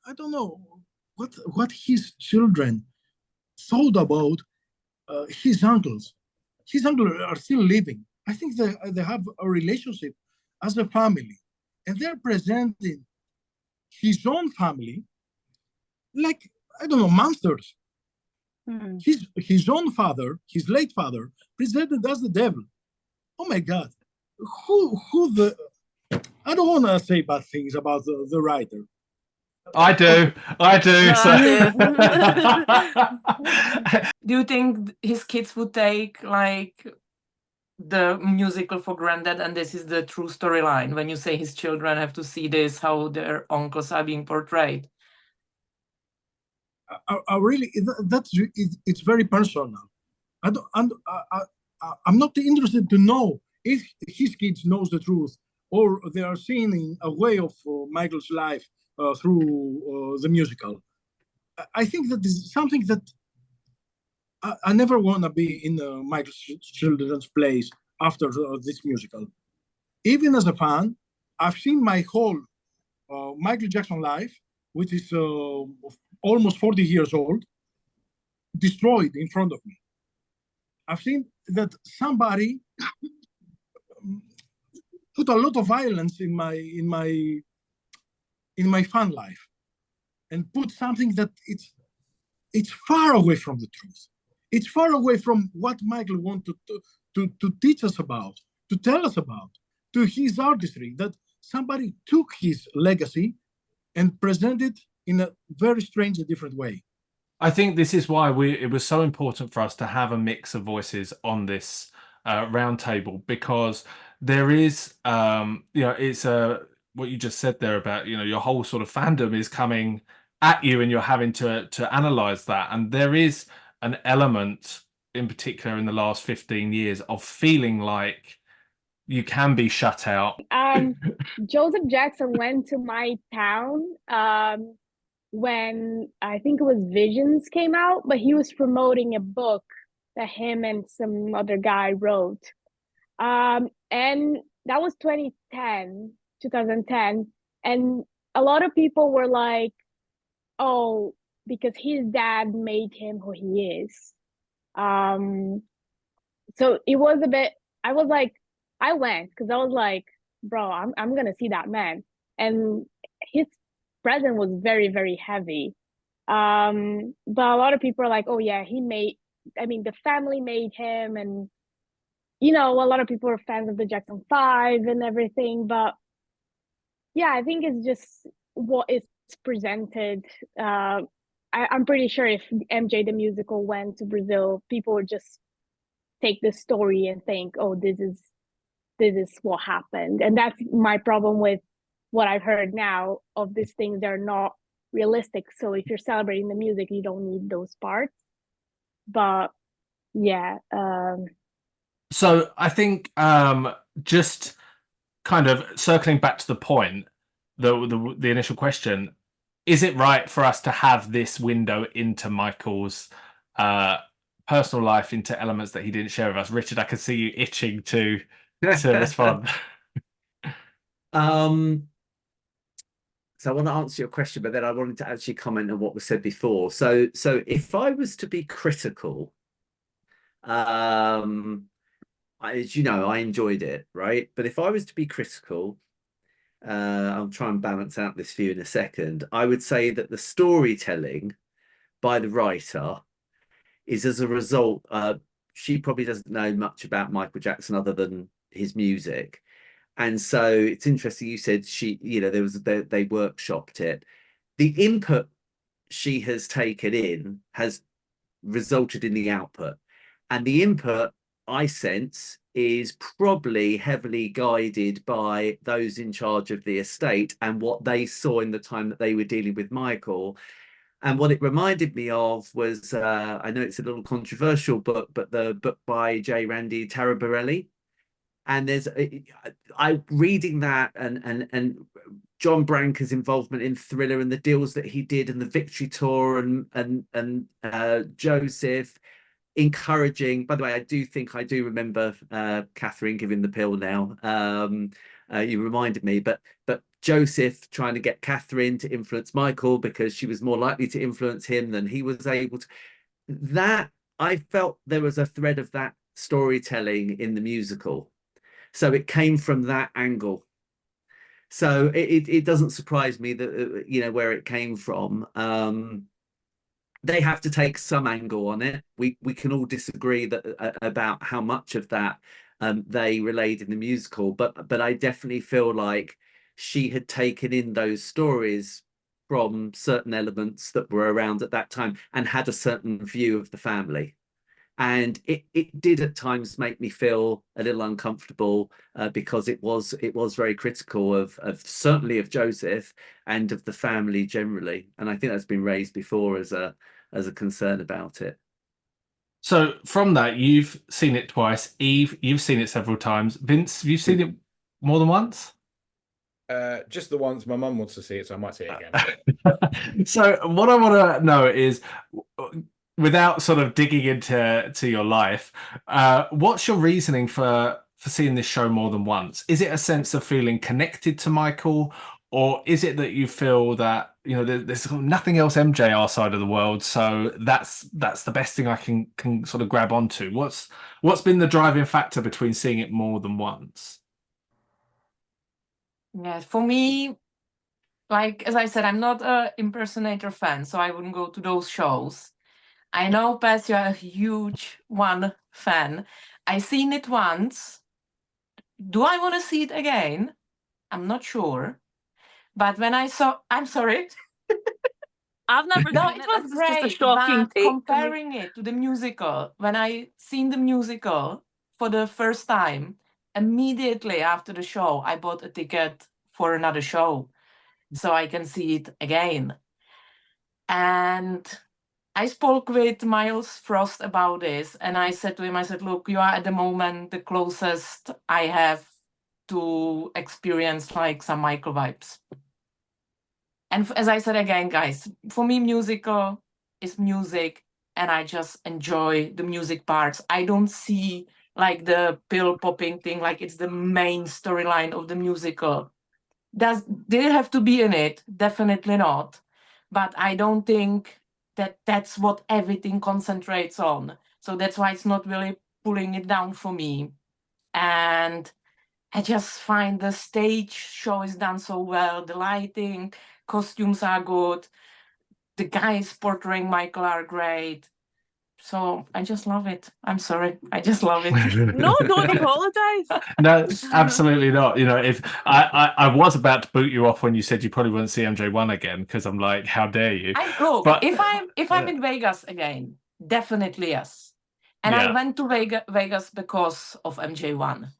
I don't know what his children thought about his uncles. His uncles are still living. I think they have a relationship as a family, and they're presenting his own family like, I don't know, monsters. Hmm. His own father, his late father, presented as the devil. Oh my God, who the? I don't want to say bad things about the writer. I do. I do. No, So. I do. Do you think his kids would take like the musical for granted and this is the true storyline when you say his children have to see this, how their uncles are being portrayed? I really, it's very personal. I'm not interested to know if his kids knows the truth or they are seeing a way of Michael's life through the musical. I think that is something that I never want to be in Michael's children's place after this musical. Even as a fan, I've seen my whole Michael Jackson life, which is almost 40 years old, destroyed in front of me. I've seen that somebody put a lot of violence in my fan life, and put something that it's far away from the truth. It's far away from what Michael wanted to teach us about, to tell us about, to his artistry. That somebody took his legacy and presented in a very strange and different way. I think this is why it was so important for us to have a mix of voices on this roundtable, because there is, it's what you just said there about, your whole sort of fandom is coming at you and you're having to analyze that. And there is an element in particular in the last 15 years of feeling like you can be shut out. Joseph Jackson went to my town when I think it was Visions came out, but he was promoting a book that him and some other guy wrote. And that was 2010. And a lot of people were like, oh, because his dad made him who he is. So it was a bit, I was like, I went because I was like, bro, I'm gonna see that man. And his presence was very, very heavy. But a lot of people are like, oh yeah, the family made him, and a lot of people are fans of the Jackson 5 and everything. But yeah, I think it's just what is presented. I'm pretty sure if MJ the musical went to Brazil, people would just take the story and think, oh, this is what happened. And that's my problem with what I've heard now of these things. They're not realistic. So if you're celebrating the music, you don't need those parts. But yeah. So I think just kind of circling back to the point, the initial question, is it right for us to have this window into Michael's personal life, into elements that he didn't share with us? Richard, I can see you itching to respond. So I want to answer your question, but then I wanted to actually comment on what was said before. So if I was to be critical, as you know, I enjoyed it, right? But if I was to be critical, I'll try and balance out this view in a second. I would say that the storytelling by the writer is as a result. She probably doesn't know much about Michael Jackson other than his music. And so it's interesting you said they workshopped it. The input she has taken in has resulted in the output. And the input, I sense, is probably heavily guided by those in charge of the estate and what they saw in the time that they were dealing with Michael. And what it reminded me of was, I know it's a little controversial, but the book by J. Randy Taraborelli. And I reading that and John Branca's involvement in Thriller and the deals that he did and the Victory Tour and Joseph encouraging. By the way, I do remember Catherine giving the pill now. You reminded me, but Joseph trying to get Catherine to influence Michael because she was more likely to influence him than he was able to. That I felt there was a thread of that storytelling in the musical. So it came from that angle. So it doesn't surprise me that where it came from. they have to take some angle on it. We can all disagree that about how much of that they relayed in the musical, but I definitely feel like she had taken in those stories from certain elements that were around at that time and had a certain view of the family. And it did at times make me feel a little uncomfortable because it was very critical of certainly of Joseph and of the family generally. And I think that's been raised before as a concern about it. So from that, you've seen it twice. Eve, you've seen it several times. Vince, have you seen it more than once? Just the once. My mum wants to see it, so I might see it again. So what I want to know is, without sort of digging into your life, what's your reasoning for seeing this show more than once? Is it a sense of feeling connected to Michael, or is it that you feel that, you know, there's nothing else MJ our side of the world, so that's the best thing I can sort of grab onto? What's been the driving factor between seeing it more than once? Yes, for me, like as I said, I'm not a impersonator fan, so I wouldn't go to those shows. I know, Pez, you're a huge one fan. I seen it once. Do I want to see it again? I'm not sure. But when I saw, I'm sorry. I've never No, seen it it. was This is just a great, shocking but take to me. comparing it to the musical, when I seen the musical for the first time, immediately after the show, I bought a ticket for another show so I can see it again. And I spoke with Miles Frost about this, and I said to him, I said, look, you are at the moment the closest I have to experience like some Michael vibes. And as I said again, guys, for me, musical is music, and I just enjoy the music parts. I don't see like the pill popping thing, like it's the main storyline of the musical. Did it have to be in it? Definitely not. But I don't think that that's what everything concentrates on. So that's why it's not really pulling it down for me. And I just find the stage show is done so well. The lighting, costumes are good. The guys portraying Michael are great. So I just love it. I'm sorry. I just love it. No, don't apologize. No, absolutely not. You know, if I was about to boot you off when you said you probably wouldn't see MJ1 again, because I'm like, how dare you? Look, But if I'm in Vegas again, definitely yes. And I yeah. went to Vegas because of MJ1.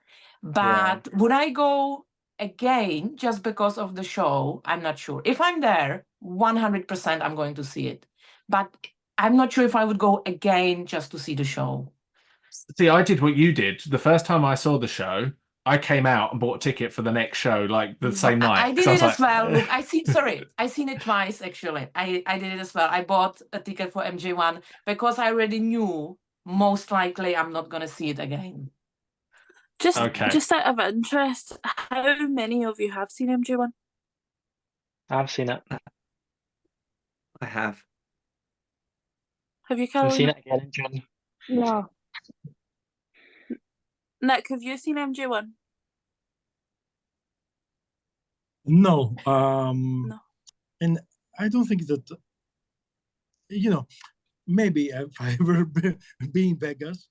But Yeah. would I go again just because of the show? I'm not sure. If I'm there, 100% I'm going to see it. But I'm not sure if I would go again just to see the show. See, I did what you did. The first time I saw the show, I came out and bought a ticket for the next show, like the same night. I 'cause did I it was as like, well. Look, I seen it twice actually. I did it as well. I bought a ticket for MJ1 because I already knew most likely I'm not gonna see it again. Okay. Just out of interest, how many of you have seen MJ1? I've seen it. I have. Have you, I'm seeing Carolina? it again in June. No. Nick, have you seen MJ1? No. No. And I don't think that, you know, maybe if I ever be in Vegas,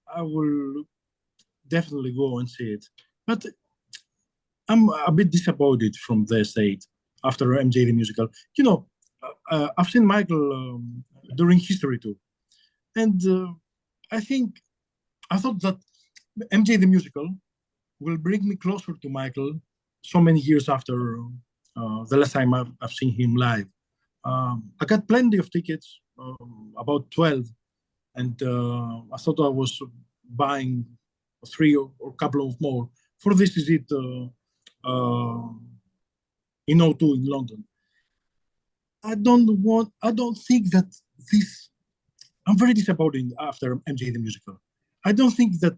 I will definitely go and see it. But I'm a bit disappointed from the state after MJ the musical. You know, I've seen Michael during history too, and I thought that MJ the musical will bring me closer to Michael so many years after the last time I've seen him live. I got plenty of tickets, about 12, and I thought I was buying 3 or a couple of more for This Is It in O2 in London. I don't think that this, I'm very disappointed after MJ the musical. I don't think that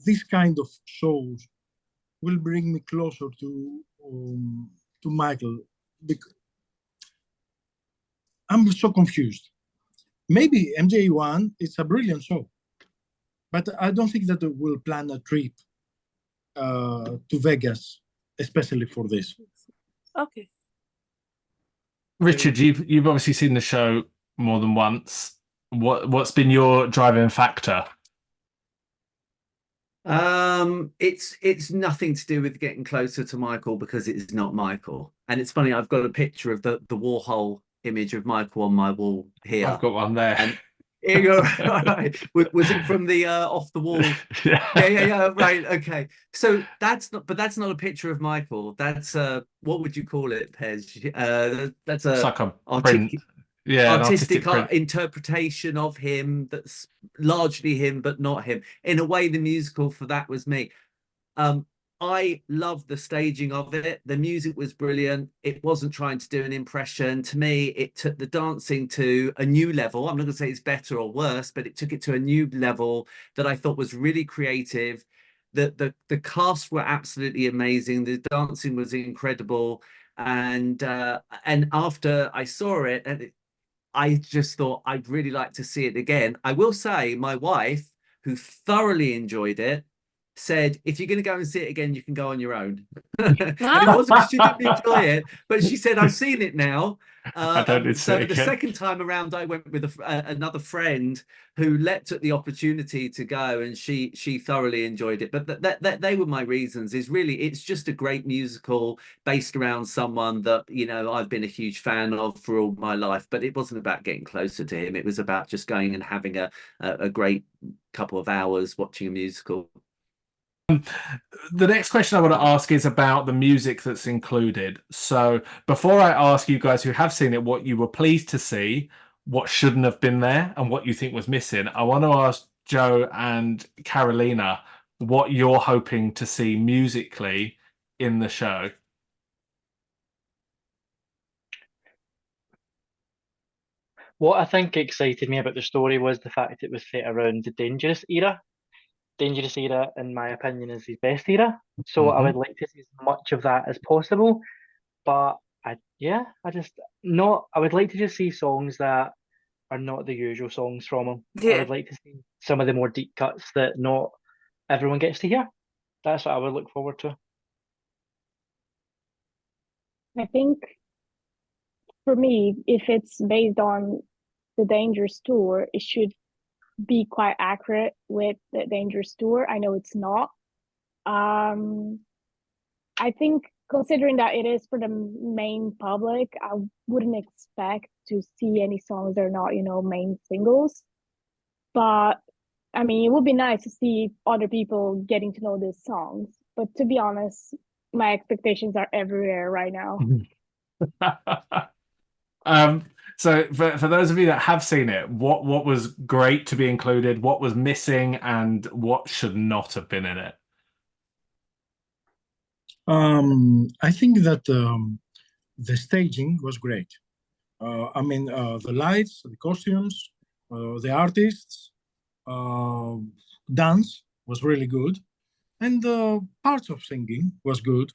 this kind of shows will bring me closer to Michael. Because I'm so confused. Maybe MJ1 is a brilliant show, but I don't think that it will plan a trip to Vegas, especially for this. Okay. Richard, you've obviously seen the show more than once. What's been your driving factor? It's nothing to do with getting closer to Michael because it's not Michael. And it's funny, I've got a picture of the Warhol image of Michael on my wall here. I've got one there. And here you go. Right. Was it from the off the wall? Yeah. Right. Okay. So that's not a picture of Michael. That's what would you call it, Pej? That's It's a like a print. Yeah, an artistic print. interpretation of him that's largely him but not him. In a way, the musical for that was me. I loved the staging of it. The music was brilliant. It wasn't trying to do an impression. To me, it took the dancing to a new level. I'm not going to say it's better or worse, but it took it to a new level that I thought was really creative. The cast were absolutely amazing. The dancing was incredible. And after I saw it, I just thought I'd really like to see it again. I will say my wife, who thoroughly enjoyed it, said, if you're going to go and see it again, you can go on your own. And it wasn't because she didn't enjoy it, but she said, I've seen it now. I don't need to So see it the again. second time around, I went with another friend who took the opportunity to go, and she thoroughly enjoyed it. But that they were my reasons. Is really, it's just a great musical based around someone that, you know, I've been a huge fan of for all my life. But it wasn't about getting closer to him. It was about just going and having a great couple of hours watching a musical. The next question I want to ask is about the music that's included. So before I ask you guys who have seen it what you were pleased to see, what shouldn't have been there, and what you think was missing, I want to ask Joe and Carolina what you're hoping to see musically in the show. What I think excited me about the story was the fact it was set around the Dangerous era. Dangerous era, in my opinion, is his best era. So I would like to see as much of that as possible. But I would like to just see songs that are not the usual songs from him. I would like to see some of the more deep cuts that not everyone gets to hear. That's what I would look forward to. I think for me, if it's based on the Dangerous tour, it should be quite accurate with the Dangerous tour. I know it's not. I think considering that it is for the main public, I wouldn't expect to see any songs that are not, you know, main singles. But I mean, it would be nice to see other people getting to know these songs. But to be honest, my expectations are everywhere right now. So for those of you that have seen it, what was great to be included, what was missing, and what should not have been in it? I think that the staging was great. The lights, the costumes, the artists, dance was really good, and the parts of singing was good.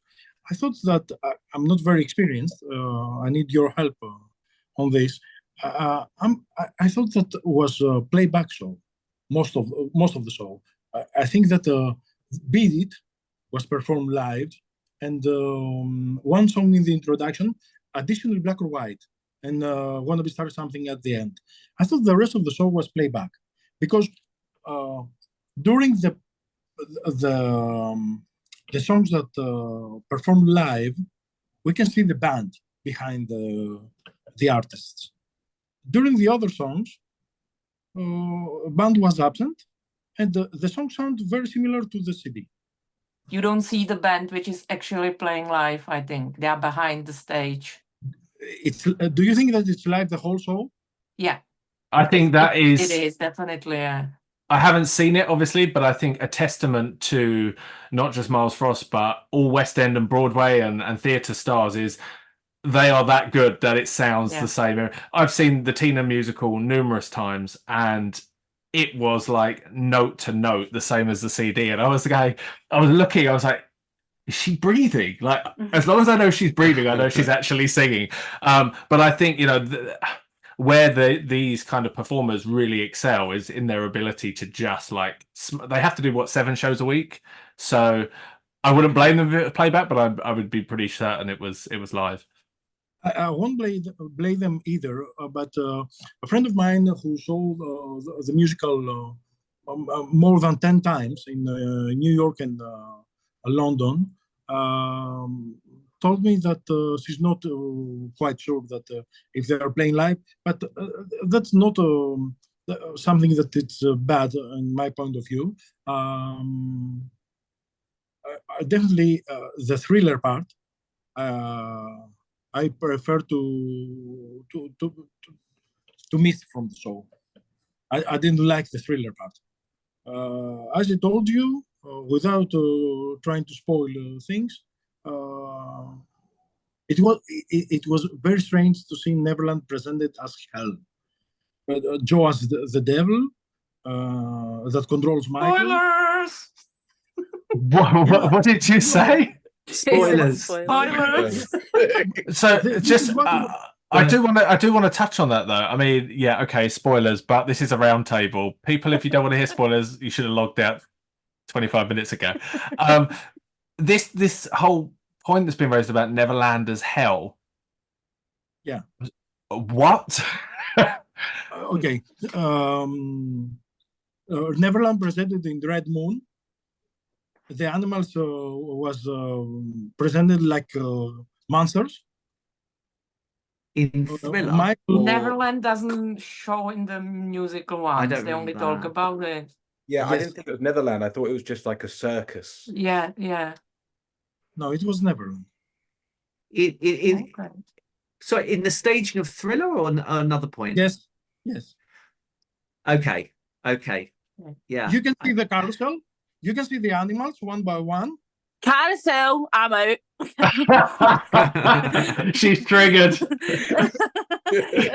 I thought that I'm not very experienced. I need your help on this. I thought that was a playback show, most of the show. I think that Beat It was performed live, and one song in the introduction, additionally black or white, and Wanna Be Started Something at the end. I thought the rest of the show was playback because during the songs that performed live, we can see the band behind the artists. During the other songs, band was absent, and the songs sound very similar to the CD. You don't see the band which is actually playing live, I think. They are behind the stage. Do you think that it's live the whole show? Yeah. I think that it is definitely. I haven't seen it, obviously, but I think a testament to not just Miles Frost, but all West End and Broadway and theatre stars is they are that good that it sounds the same. I've seen the Tina musical numerous times, and it was like note to note the same as the CD. And I was looking, I was like, is she breathing? Like, as long as I know she's breathing, I know she's actually singing. But I think, you know, where these kind of performers really excel is in their ability to just like, they have to do 7 shows a week. So I wouldn't blame them for playback, but I would be pretty certain it was live. I won't blame them either, but a friend of mine who saw the musical more than 10 times in New York and London told me that she's not quite sure that if they are playing live, but that's not something that it's bad in my point of view. Definitely the thriller part. I prefer to miss from the show. I didn't like the thriller part. As I told you, without trying to spoil things, it was very strange to see Neverland presented as hell. Joe as the devil that controls Michael. Spoilers! What did you say? Spoilers. Spoilers! So just Go I ahead. do want to touch on that though. I mean, yeah, okay, spoilers, but this is a round table. People, if you don't want to hear spoilers, you should have logged out 25 minutes ago. This whole point that's been raised about Neverland as hell. Yeah. What? Okay. Neverland presented in Red Moon. The animals was presented like monsters. In Thriller, Michael- Neverland doesn't show in the musical ones. don't They only remember talk that. about it. Yeah, I Yes. didn't think it was Netherland. I thought it was just like a circus. Yeah, yeah. No, it was Neverland. In Okay. so in the staging of Thriller or another point? Yes, yes. Okay. Yeah. You can see the carousel. You can see the animals one by one. Carousel, I'm out. She's triggered.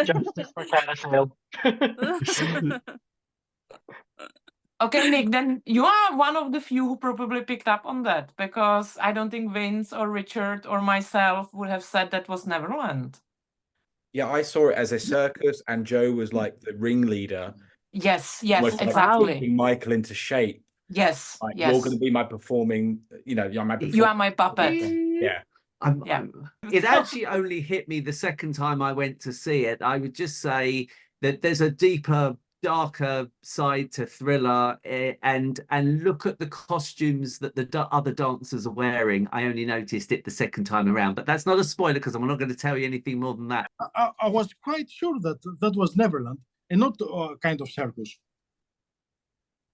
Justice for Carousel. Okay, Nick, then you are one of the few who probably picked up on that, because I don't think Vince or Richard or myself would have said that was Neverland. Yeah, I saw it as a circus, and Joe was like the ringleader. Yes, almost like exactly. whipping Michael into shape. Yes, Like, yes. you're going to be my performing, you're my You are my puppet. Yeah. Yeah. It actually only hit me the second time I went to see it. I would just say that there's a deeper, darker side to Thriller, and look at the costumes that the other dancers are wearing. I only noticed it the second time around, but that's not a spoiler because I'm not going to tell you anything more than that. I was quite sure that that was Neverland and not a kind of circus.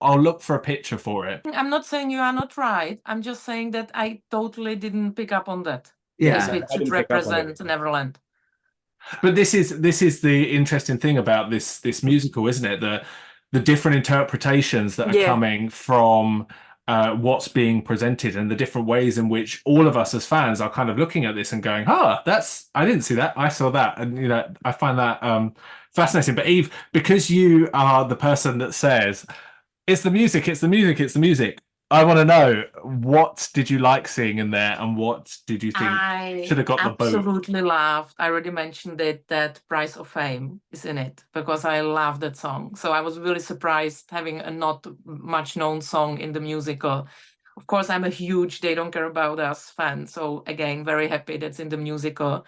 I'll look for a picture for it. I'm not saying you are not right. I'm just saying that I totally didn't pick up on that. Yeah. As it I should didn't pick up on it. represent Neverland. But this is the interesting thing about this musical, isn't it? The different interpretations that are Yeah. coming from what's being presented, and the different ways in which all of us as fans are kind of looking at this and going, that's, I didn't see that, I saw that. And I find that fascinating. But Eve, because you are the person that says it's the music, it's the music, it's the music, I want to know, what did you like seeing in there, and what did you think should have got the boot? I absolutely loved, I already mentioned it, that Price of Fame is in it, because I love that song. So I was really surprised having a not much known song in the musical. Of course, I'm a huge They Don't Care About Us fan. So again, very happy that's in the musical.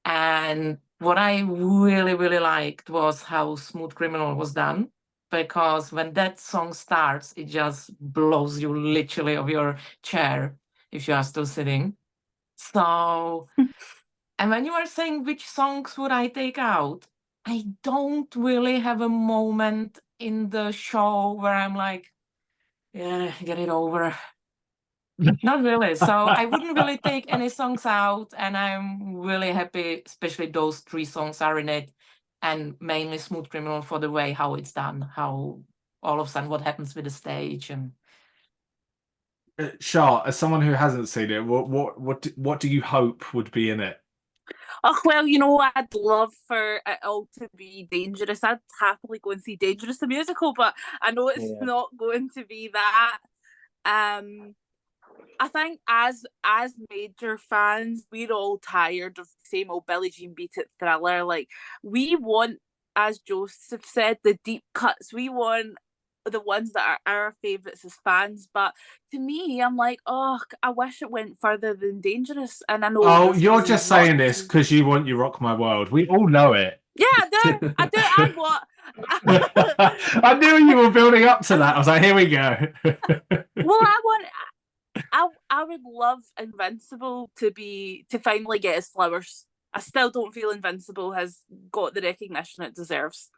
And what I really, really liked was how Smooth Criminal was done. Because when that song starts, it just blows you literally off your chair if you are still sitting. So, and when you are saying which songs would I take out, I don't really have a moment in the show where I'm like, yeah, get it over. Not really. So I wouldn't really take any songs out, and I'm really happy, especially those 3 songs are in it. And mainly Smooth Criminal for the way how it's done, how all of a sudden what happens with the stage. And Shah, as someone who hasn't seen it, what do you hope would be in it? Oh, well, I'd love for it all to be Dangerous. I'd happily go and see Dangerous the musical, but I know it's not going to be that. I think as major fans, we're all tired of the same old Billie Jean beat it Thriller. Like, we want, as Joseph said, the deep cuts. We want the ones that are our favourites as fans. But to me, I'm like, oh, I wish it went further than Dangerous. And I know Oh, there's you're reasons just not saying this to. because you want You Rock My World. We all know it. Yeah, I do, and what? I knew you were building up to that. I was like, here we go. Well, I would love Invincible to finally get its flowers. I still don't feel Invincible has got the recognition it deserves.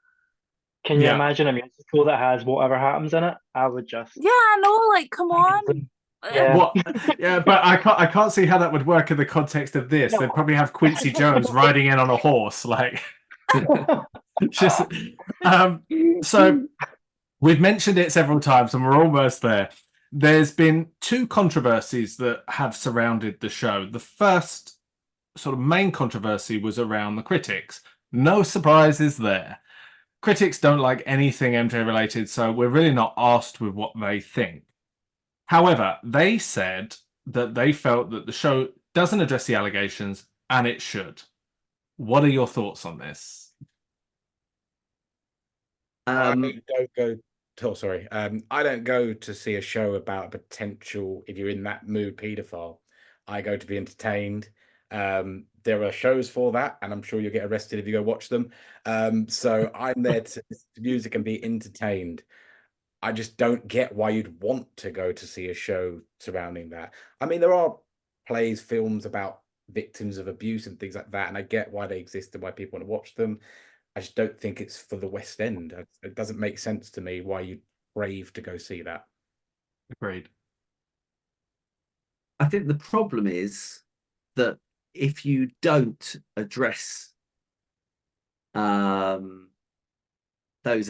Can you Yeah. imagine a musical that has Whatever Happens in it? I would just. Yeah, I know. Like, come on. Amazing. Yeah. What? Yeah, but I can't see how that would work in the context of this. No. They'd probably have Quincy Jones riding in on a horse, like just. So we've mentioned it several times, and we're almost there. There's been two controversies that have surrounded the show. The first sort of main controversy was around the critics. No surprises there. Critics don't like anything MJ related, so we're really not asked with what they think. However, they said that they felt that the show doesn't address the allegations, and it should. What are your thoughts on this? I don't go. Oh, sorry. I don't go to see a show about a potential, if you're in that mood, paedophile. I go to be entertained. There are shows for that, and I'm sure you'll get arrested if you go watch them. So I'm there to listen to music and be entertained. I just don't get why you'd want to go to see a show surrounding that. I mean, there are plays, films about victims of abuse and things like that, and I get why they exist and why people want to watch them. I just don't think it's for the West End. It doesn't make sense to me why you crave to go see that. Agreed. I think the problem is that if you don't address those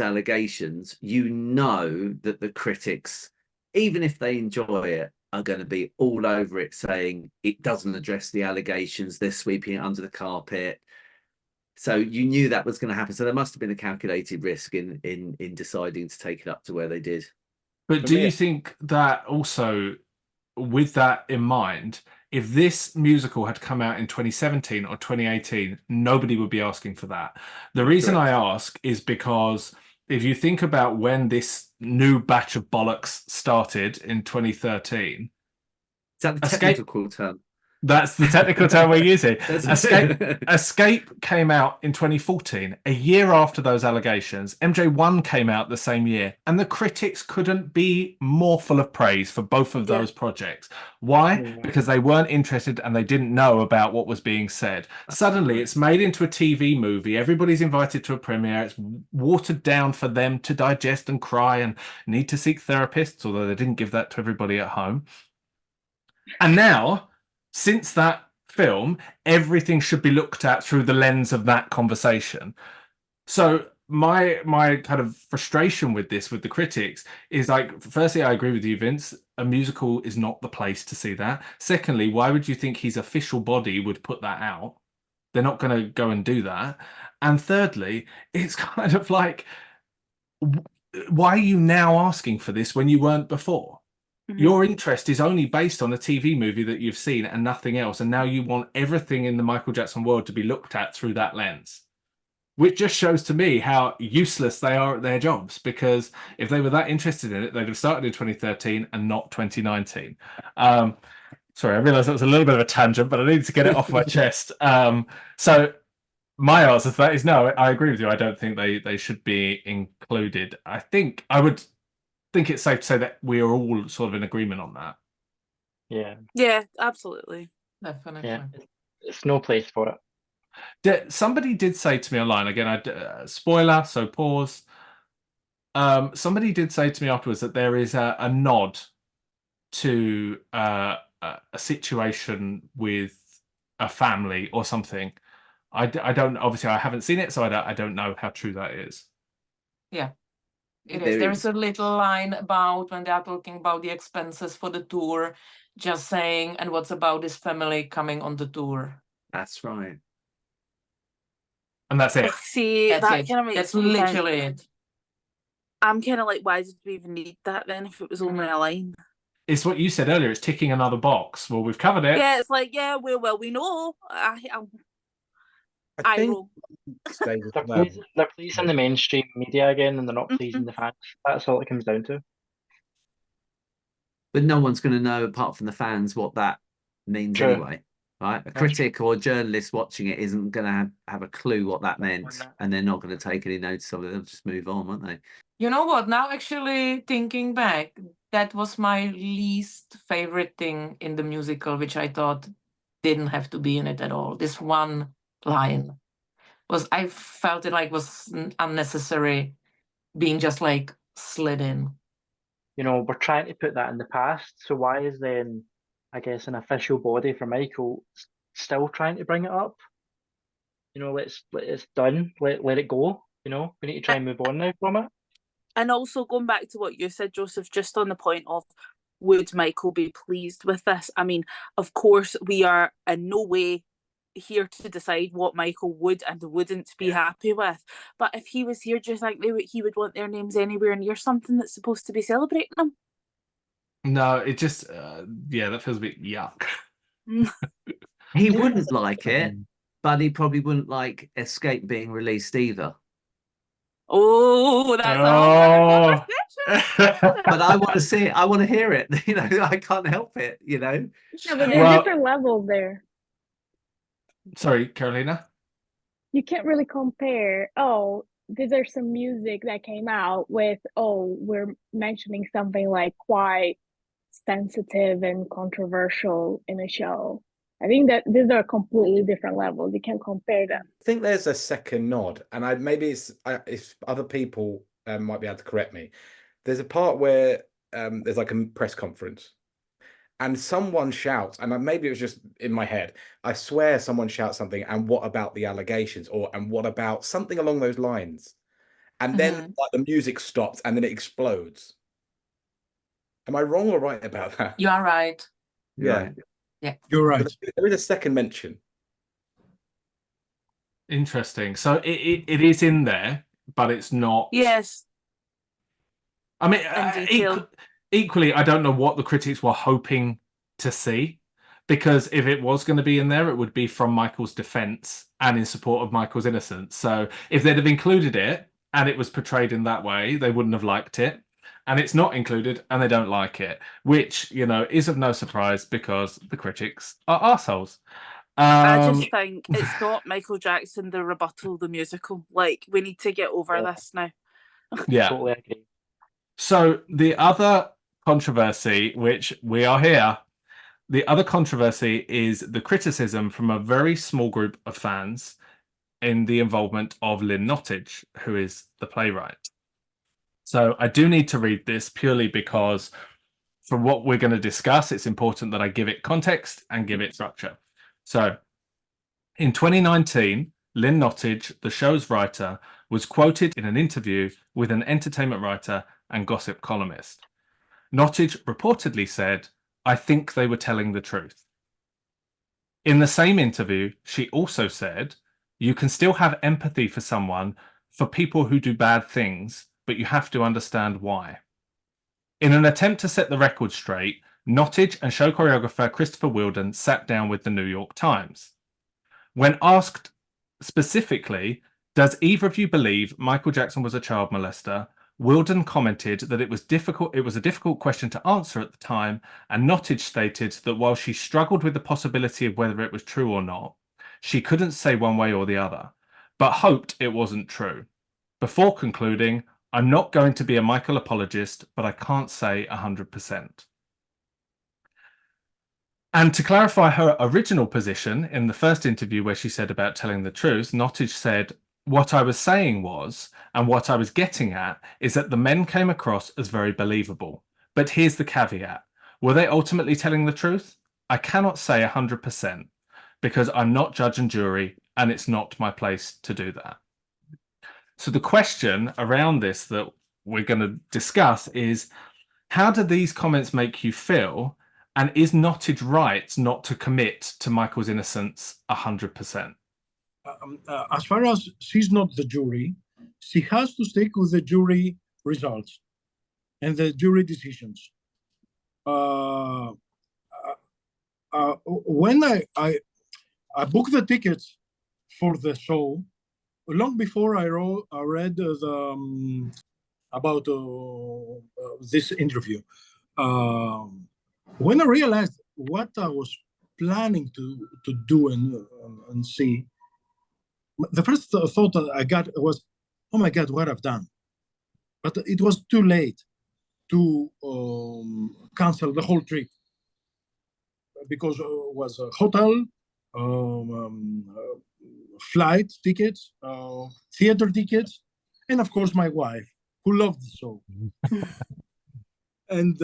allegations, you know that the critics, even if they enjoy it, are going to be all over it, saying it doesn't address the allegations, they're sweeping it under the carpet. So you knew that was going to happen. So there must have been a calculated risk in deciding to take it up to where they did. But do you think that also, with that in mind, if this musical had come out in 2017 or 2018, nobody would be asking for that. The reason Correct. I ask is because if you think about when this new batch of bollocks started in 2013, Is that the technical term? That's the technical term we're using. Escape came out in 2014, a year after those allegations. MJ1 came out the same year, and the critics couldn't be more full of praise for both of those projects. Why? Yeah. Because they weren't interested and they didn't know about what was being said. Suddenly, it's made into a TV movie. Everybody's invited to a premiere. It's watered down for them to digest and cry and need to seek therapists, although they didn't give that to everybody at home. And now, since that film, everything should be looked at through the lens of that conversation. So my kind of frustration with this, with the critics, is like, firstly, I agree with you, Vince. A musical is not the place to see that. Secondly, why would you think his official body would put that out? They're not going to go and do that. And thirdly, it's kind of like, why are you now asking for this when you weren't before? Your interest is only based on a TV movie that you've seen and nothing else. And now you want everything in the Michael Jackson world to be looked at through that lens, which just shows to me how useless they are at their jobs. Because if they were that interested in it, they'd have started in 2013 and not 2019. Sorry, I realised that was a little bit of a tangent, but I needed to get it off my chest. So my answer to that is no, I agree with you. I don't think they should be included. I think it's safe to say that we are all sort of in agreement on that. Yeah, absolutely. Definitely. Yeah, it's no place for it. Somebody did say to me online, again, spoiler, so pause. Somebody did say to me afterwards that there is a nod to a situation with a family or something. I don't, obviously I haven't seen it, so I don't know how true that is. Yeah. It is. There's a little line about when they are talking about the expenses for the tour, just saying, and what's about his family coming on the tour. That's right. And that's it. See, That's that it. kind of makes That's me think, literally it. I'm kind of like, why did we even need that then if it was only a line? It's what you said earlier. It's ticking another box. Well, we've covered it. Yeah, it's like, yeah, well, we know. I eye think roll. stays as They're, well. they're pleasing the mainstream media again, and they're not pleasing Mhm. the fans. That's all it comes down to. But no one's going to know, apart from the fans, what that means True. anyway, right? A That's critic or a journalist watching it isn't going to have a clue what that meant, and they're not going to take any notice of it. They'll just move on, won't they? You know what? Now, actually thinking back, that was my least favorite thing in the musical, which I thought didn't have to be in it at all. This one line I felt it like was unnecessary, being just like slid in. You know, we're trying to put that in the past. So why is then, I guess, an official body for Michael still trying to bring it up? You know, it's done. Let it go. You know, we need to try and move on now from it. And also going back to what you said, Joseph, just on the point of would Michael be pleased with this? I mean, of course, we are in no way here to decide what Michael would and wouldn't be happy with. But if he was here, do you think he would want their names anywhere near something that's supposed to be celebrating them? No, it just, yeah, that feels a bit yuck. He wouldn't like it, but he probably wouldn't like Escape being released either. Oh, that's a whole other conversation. But I want to see it. I want to hear it. You know, I can't help it. You know. Yeah, but there are different levels there. Sorry, Carolina. You can't really compare. Oh, these are some music that came out with. Oh, we're mentioning something like quite sensitive and controversial in a show. I think that these are completely different levels. You can't compare them. I think there's a second nod, and maybe it's if other people might be able to correct me. There's a part where there's like a press conference, and someone shouts, and maybe it was just in my head. I swear someone shouts something, and what about the allegations, and what about something along those lines, and then like the music stops, and then it explodes. Am I wrong or right about that? You are right. Yeah. Right. Yeah. You're right. There is a second mention. Interesting. So it is in there, but it's not. Yes. I mean, In detail. equally, I don't know what the critics were hoping to see, because if it was going to be in there, it would be from Michael's defense and in support of Michael's innocence. So if they'd have included it and it was portrayed in that way, they wouldn't have liked it. And it's not included and they don't like it, which, you know, is of no surprise because the critics are arseholes. I just think it's not Michael Jackson, the rebuttal, the musical. Like, we need to get over this now. Yeah. Totally agree. So the other controversy, which we are here, the other controversy is the criticism from a very small group of fans in the involvement of Lynn Nottage, who is the playwright. So I do need to read this purely because for what we're going to discuss, it's important that I give it context and give it structure. So in 2019, Lynn Nottage, the show's writer, was quoted in an interview with an entertainment writer and gossip columnist. Nottage reportedly said, "I think they were telling the truth." In the same interview, she also said, "You can still have empathy for someone, for people who do bad things, but you have to understand why." In an attempt to set the record straight, Nottage and show choreographer Christopher Wheeldon sat down with the New York Times. When asked specifically, "Does either of you believe Michael Jackson was a child molester?" Wheeldon commented that it was a difficult question to answer at the time, and Nottage stated that while she struggled with the possibility of whether it was true or not, she couldn't say one way or the other, but hoped it wasn't true. Before concluding, "I'm not going to be a Michael apologist, but I can't say 100%. And to clarify her original position in the first interview where she said about telling the truth, Nottage said, "What I was saying was, and what I was getting at, is that the men came across as very believable. But here's the caveat. Were they ultimately telling the truth? I cannot say 100%, because I'm not judge and jury, and it's not my place to do that." So the question around this that we're going to discuss is, how do these comments make you feel? And is Nottage right not to commit to Michael's innocence 100%? As far as she's not the jury, she has to stick with the jury results and the jury decisions. When I booked the tickets for the show long before I read about this interview. When I realized what I was planning to do and see, the first thought that I got was, "Oh my God, what I've done!" But it was too late to cancel the whole trip because it was a hotel, flight tickets, theater tickets, and of course my wife, who loved the show. And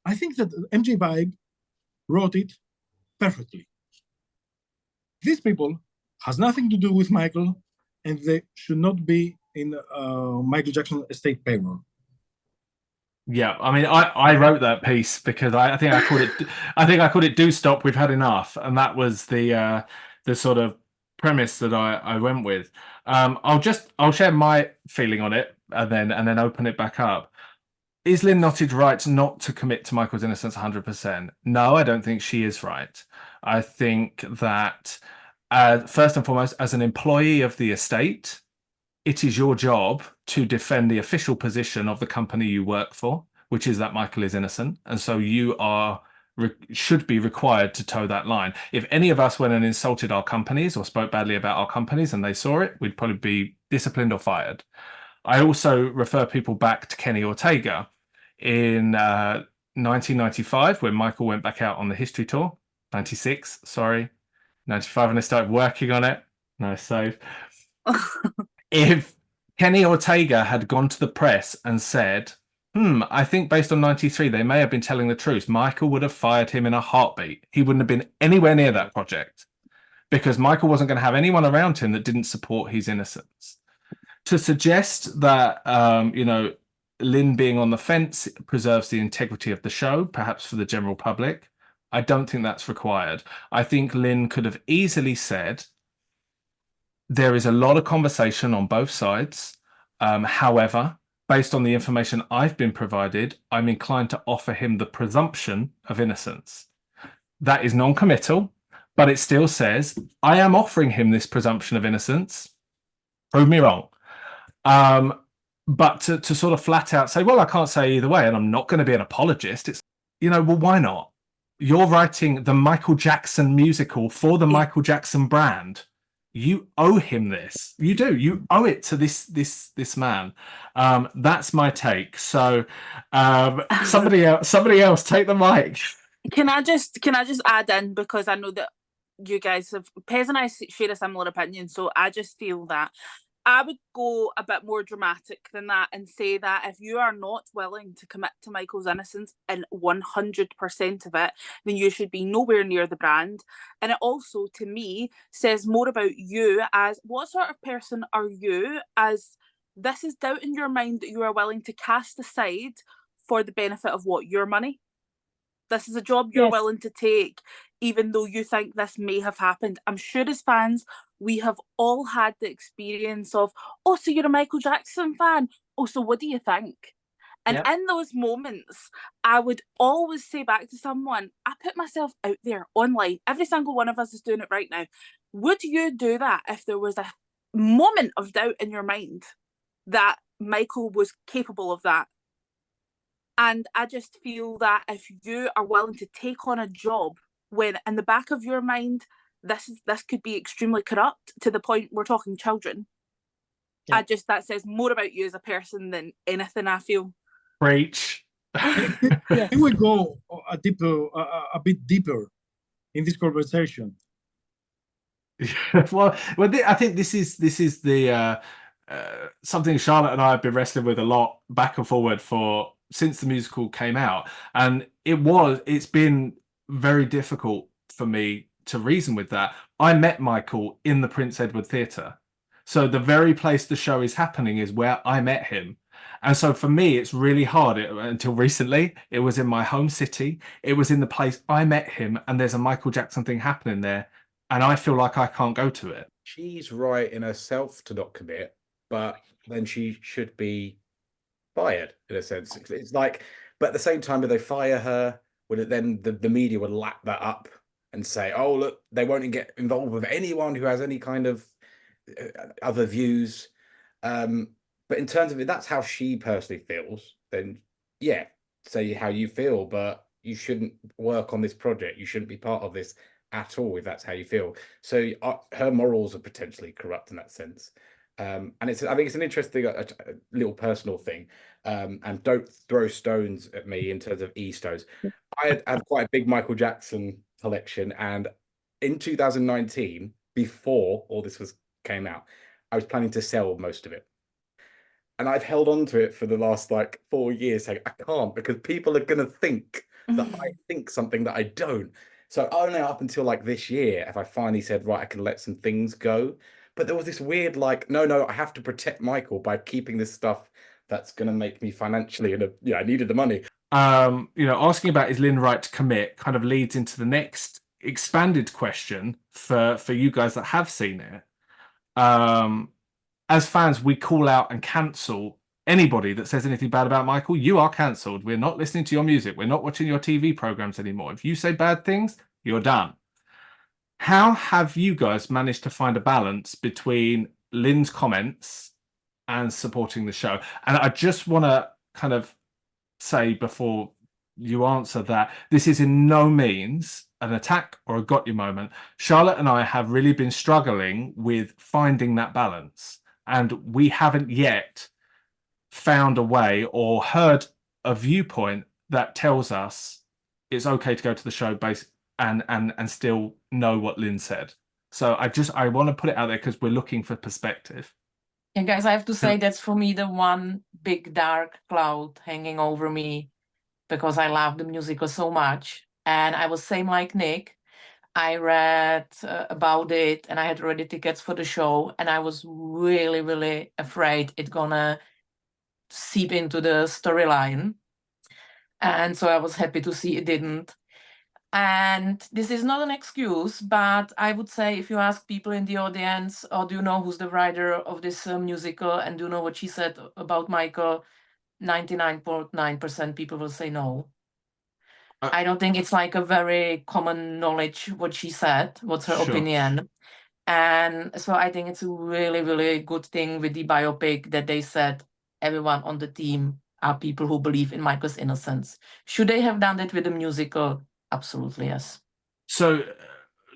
I think that MJ Vibe wrote it perfectly. These people has nothing to do with Michael, and they should not be in Michael Jackson estate payroll. Yeah, I mean, I wrote that piece because I think I called it "Do Stop, We've Had Enough," and that was the sort of premise that I went with. I'll share my feeling on it and then open it back up. Is Lynn Nottage right not to commit to Michael's innocence 100%? No, I don't think she is right. I think that first and foremost, as an employee of the estate, it is your job to defend the official position of the company you work for, which is that Michael is innocent. And so you should be required to toe that line. If any of us went and insulted our companies or spoke badly about our companies and they saw it, we'd probably be disciplined or fired. I also refer people back to Kenny Ortega in 1995 when Michael went back out on the history tour. 96, sorry. 95 when they started working on it. Nice save. If Kenny Ortega had gone to the press and said, I think based on 93, they may have been telling the truth, Michael would have fired him in a heartbeat. He wouldn't have been anywhere near that project because Michael wasn't going to have anyone around him that didn't support his innocence. To suggest that, Lynn being on the fence preserves the integrity of the show, perhaps for the general public, I don't think that's required. I think Lynn could have easily said, there is a lot of conversation on both sides. However, based on the information I've been provided, I'm inclined to offer him the presumption of innocence. That is non-committal, but it still says, I am offering him this presumption of innocence. Prove me wrong. But to sort of flat out say, well, I can't say either way, and I'm not going to be an apologist. It's, well, why not? You're writing the Michael Jackson musical for the Michael Jackson brand. You owe him this. You do. You owe it to this man. That's my take. So somebody else take the mic. Can I just add in, because I know that you guys have, Pez and I share a similar opinion, so I just feel that I would go a bit more dramatic than that and say that if you are not willing to commit to Michael's innocence in 100% of it, then you should be nowhere near the brand. And it also, to me, says more about you as what sort of person are you, as this is doubt in your mind that you are willing to cast aside for the benefit of what? Your money? This is a job you're willing to take, even though you think this may have happened. I'm sure as fans, we have all had the experience of, oh, so you're a Michael Jackson fan? Oh, so what do you think? And in those moments, I would always say back to someone, I put myself out there online. Every single one of us is doing it right now. Would you do that if there was a moment of doubt in your mind that Michael was capable of that? And I just feel that if you are willing to take on a job when in the back of your mind, this could be extremely corrupt to the point we're talking children. Yeah. That says more about you as a person than anything, I feel. Preach. Can we go a bit deeper in this conversation? well, I think this is the something Charlotte and I have been wrestling with a lot back and forward since the musical came out, and it's been very difficult for me to reason with that. I met Michael in the Prince Edward Theatre, so the very place the show is happening is where I met him. And so for me, it's really hard. Until recently, it was in my home city. It was in the place I met him, and there's a Michael Jackson thing happening there, and I feel like I can't go to it. She's right in herself to not commit, but then she should be fired in a sense. It's like, but at the same time, if they fire her, then the media would lap that up and say, oh, look, they won't get involved with anyone who has any kind of other views. But in terms of it, that's how she personally feels. Then, yeah, say how you feel, but you shouldn't work on this project. You shouldn't be part of this at all if that's how you feel. So her morals are potentially corrupt in that sense. And I think it's an interesting, a little personal thing. And don't throw stones at me in terms of stones. I have quite a big Michael Jackson collection, and in 2019, before all this came out, I was planning to sell most of it. And I've held on to it for the last like 4 years, saying I can't because people are going to think that I think something that I don't. So only up until like this year have I finally said, right, I can let some things go. But there was this weird like, no, I have to protect Michael by keeping this stuff that's going to make me financially, and I needed the money. Asking about is Lynn right to commit kind of leads into the next expanded question for you guys that have seen it. As fans, we call out and cancel anybody that says anything bad about Michael. You are cancelled. We're not listening to your music. We're not watching your TV programs anymore. If you say bad things, you're done. How have you guys managed to find a balance between Lynn's comments and supporting the show? And I just want to kind of say before you answer that this is in no means an attack or a got you moment. Charlotte and I have really been struggling with finding that balance, and we haven't yet found a way or heard a viewpoint that tells us it's okay to go to the show and still know what Lynn said. So I want to put it out there because we're looking for perspective. And guys, I have to say that's for me the one big dark cloud hanging over me, because I love the musical so much. And I was same like Nick. I read about it, and I had already tickets for the show, and I was really, really afraid it's gonna seep into the storyline. And so I was happy to see it didn't. And this is not an excuse, but I would say if you ask people in the audience, or do you know who's the writer of this musical, and do you know what she said about Michael, 99.9% people will say no. I don't think it's like a very common knowledge what she said, what's her opinion. And so I think it's a really, really good thing with the biopic that they said everyone on the team are people who believe in Michael's innocence. Should they have done that with the musical? Absolutely, yes. So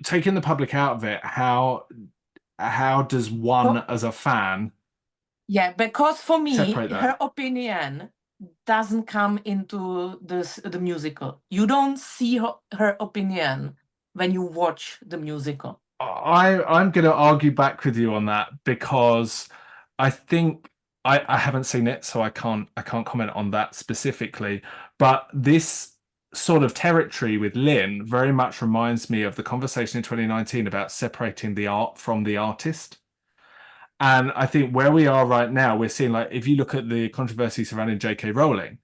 taking the public out of it, how does one as a fan? Yeah, because for me, separate that? her opinion doesn't come into the musical. You don't see her opinion when you watch the musical. I'm going to argue back with you on that, because I think I haven't seen it, so I can't comment on that specifically. But this sort of territory with Lynn very much reminds me of the conversation in 2019 about separating the art from the artist. And I think where we are right now, we're seeing, like, if you look at the controversy surrounding J.K. Rowling,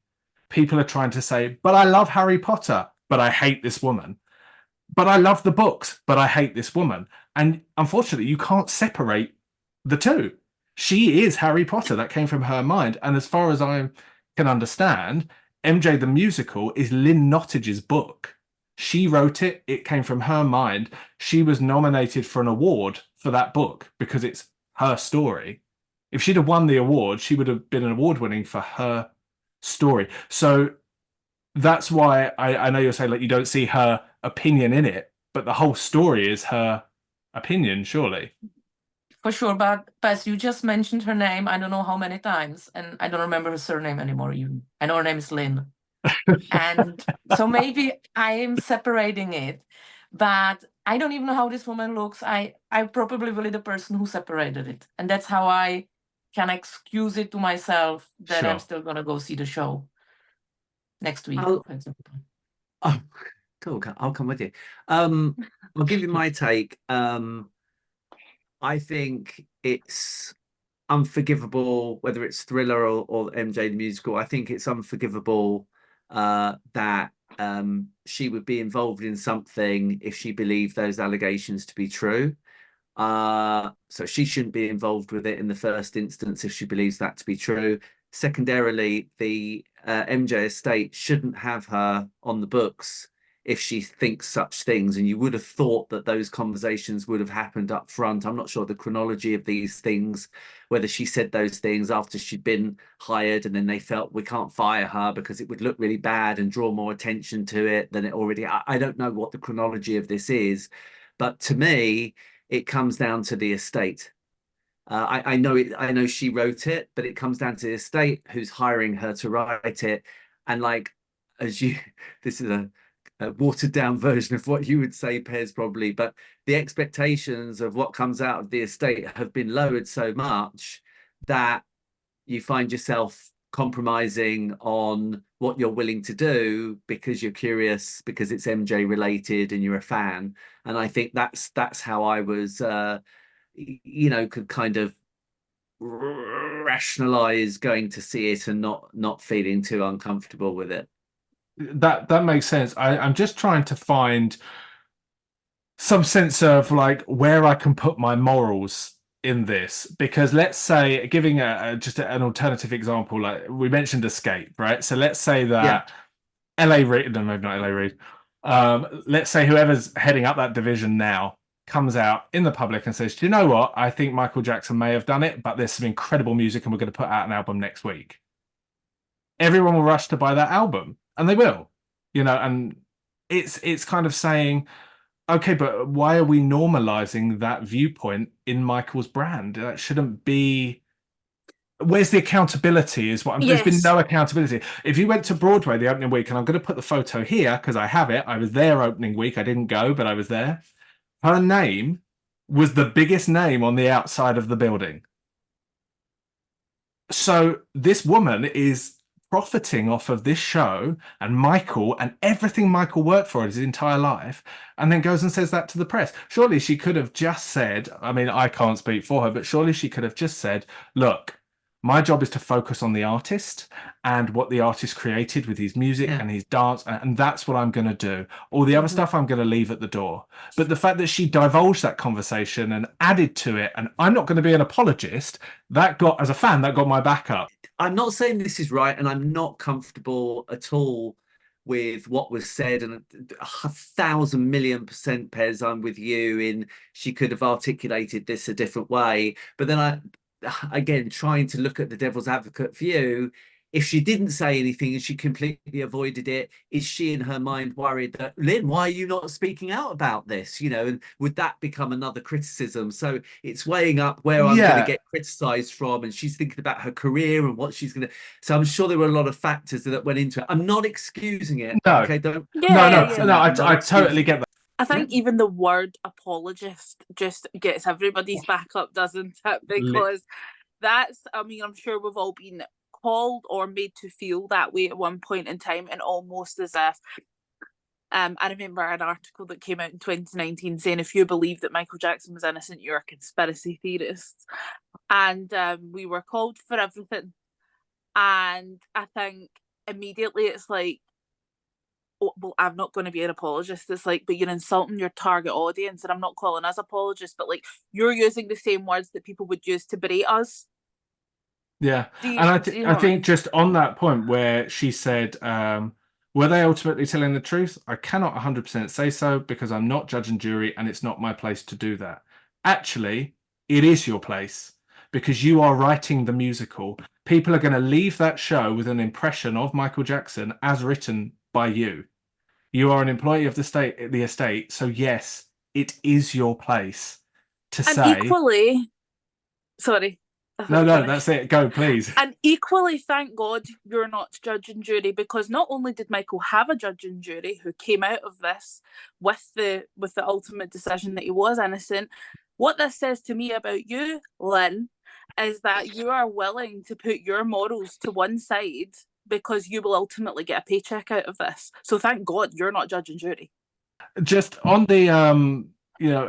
people are trying to say, but I love Harry Potter, but I hate this woman. But I love the books, but I hate this woman. And unfortunately, you can't separate the two. She is Harry Potter. That came from her mind. And as far as I can understand, MJ the Musical is Lynn Nottage's book. She wrote it. It came from her mind. She was nominated for an award for that book because it's her story. If she'd have won the award, she would have been an award winning for her story. So that's why I know you're saying, like, you don't see her opinion in it, but the whole story is her opinion, surely. For sure, but Paz, you just mentioned her name, I don't know how many times, and I don't remember her surname anymore even. I know her name is Lynn. And so maybe I am separating it, but I don't even know how this woman looks. I probably really the person who separated it. And that's how I can excuse it to myself that I'm still going to go see the show next week, for example. Oh, cool. I'll come with you. I'll give you my take. I think it's unforgivable, whether it's Thriller or MJ the Musical. I think it's unforgivable that she would be involved in something if she believed those allegations to be true. So she shouldn't be involved with it in the first instance if she believes that to be true. Secondarily, the MJ estate shouldn't have her on the books if she thinks such things, and you would have thought that those conversations would have happened up front. I'm not sure the chronology of these things, whether she said those things after she'd been hired and then they felt we can't fire her because it would look really bad and draw more attention to it than it already. I don't know what the chronology of this is, but to me it comes down to the estate. I know it. I know she wrote it, but it comes down to the estate who's hiring her to write it. And like, as you, this is a watered down version of what you would say, Pez, probably. But the expectations of what comes out of the estate have been lowered so much that you find yourself compromising on what you're willing to do because you're curious, because it's MJ related and you're a fan. And I think that's how I was. Could kind of rationalize going to see it and not feeling too uncomfortable with it. That makes sense. I'm just trying to find some sense of like where I can put my morals in this, because let's say, giving just an alternative example, like we mentioned Escape, right? So let's say that LA Reid, no, maybe not LA Reid. Let's say whoever's heading up that division now comes out in the public and says, do you know what? I think Michael Jackson may have done it, but there's some incredible music and we're going to put out an album next week. Everyone will rush to buy that album, and they will, and it's kind of saying, okay, but why are we normalizing that viewpoint in Michael's brand? That shouldn't be. Where's the accountability is what there's been no accountability. If you went to Broadway the opening week, and I'm going to put the photo here because I have it. I was there opening week. I didn't go, but I was there. Her name was the biggest name on the outside of the building. So this woman is profiting off of this show and Michael and everything Michael worked for his entire life, and then goes and says that to the press. Surely she could have just said, I mean, I can't speak for her, but surely she could have just said, look, my job is to focus on the artist and what the artist created with his music and his dance, and that's what I'm going to do. All the other stuff I'm going to leave at the door. But the fact that she divulged that conversation and added to it, and I'm not going to be an apologist, as a fan, that got my back up. I'm not saying this is right, and I'm not comfortable at all with what was said, and 1,000,000,000%, Pez, I'm with you in she could have articulated this a different way. But then again, trying to look at the devil's advocate view, if she didn't say anything and she completely avoided it, is she in her mind worried that, Lynn, why are you not speaking out about this? And would that become another criticism? So it's weighing up where I'm going to get criticized from, and she's thinking about her career and what she's going to. So I'm sure there were a lot of factors that went into it. I'm not excusing it. No. Okay, don't. I totally get that. I think even the word apologist just gets everybody's back up, doesn't it? Because I'm sure we've all been called or made to feel that way at one point in time, and almost as if I remember an article that came out in 2019 saying, if you believe that Michael Jackson was innocent, you're a conspiracy theorist. And we were called for everything. And I think immediately it's like, oh, well, I'm not going to be an apologist. It's like, but you're insulting your target audience, and I'm not calling us apologists, but like, you're using the same words that people would use to berate us. Yeah, and I think just on that point where she said, were they ultimately telling the truth? I cannot 100% say so because I'm not judge and jury, and it's not my place to do that. Actually, it is your place because you are writing the musical. People are going to leave that show with an impression of Michael Jackson as written by you. You are an employee of the estate, so yes, it is your place to say. And equally, sorry. No, that's it. Go, please. And equally, thank God you're not judge and jury, because not only did Michael have a judge and jury who came out of this with the ultimate decision that he was innocent. What this says to me about you, Lynn, is that you are willing to put your morals to one side because you will ultimately get a paycheck out of this. So thank God you're not judge and jury. Just on the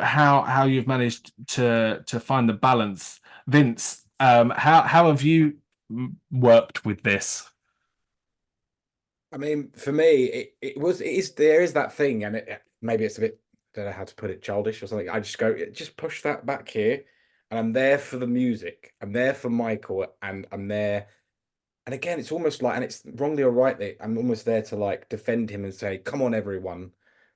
how you've managed to find the balance, Vince. How have you worked with this? I mean, for me, there is that thing, and maybe it's a bit, I don't know how to put it, childish or something. I just go, just push that back here, and I'm there for the music. I'm there for Michael, and I'm there. And again, it's almost like, and it's wrongly or rightly, I'm almost there to like defend him and say, come on, everyone.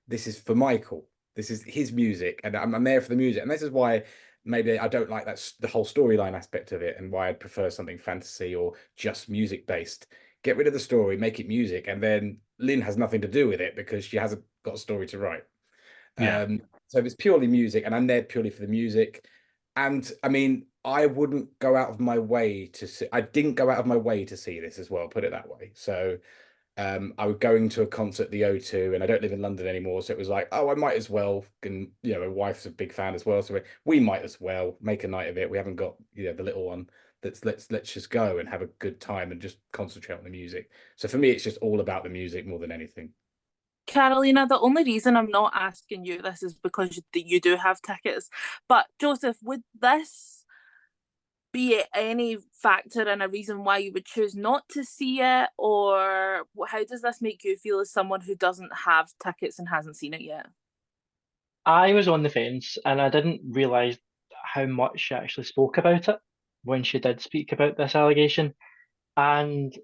this is for Michael. This is his music, and I'm there for the music. And this is why maybe I don't like the whole storyline aspect of it, and why I'd prefer something fantasy or just music based. Get rid of the story, make it music, and then Lynn has nothing to do with it because she hasn't got a story to write. Yeah. So if it's purely music, and I'm there purely for the music, and I mean, I wouldn't go out of my way to see. I didn't go out of my way to see this as well. Put it that way. So I was going to a concert at the O2, and I don't live in London anymore, so it was like, oh, I might as well. And my wife's a big fan as well, so we might as well make a night of it. We haven't got the little one. Let's just go and have a good time and just concentrate on the music. So for me, it's just all about the music more than anything. Carolina, the only reason I'm not asking you this is because you do have tickets. But Joseph, would this be any factor and a reason why you would choose not to see it? Or how does this make you feel as someone who doesn't have tickets and hasn't seen it yet? I was on the fence and I didn't realise how much she actually spoke about it when she did speak about this allegation. And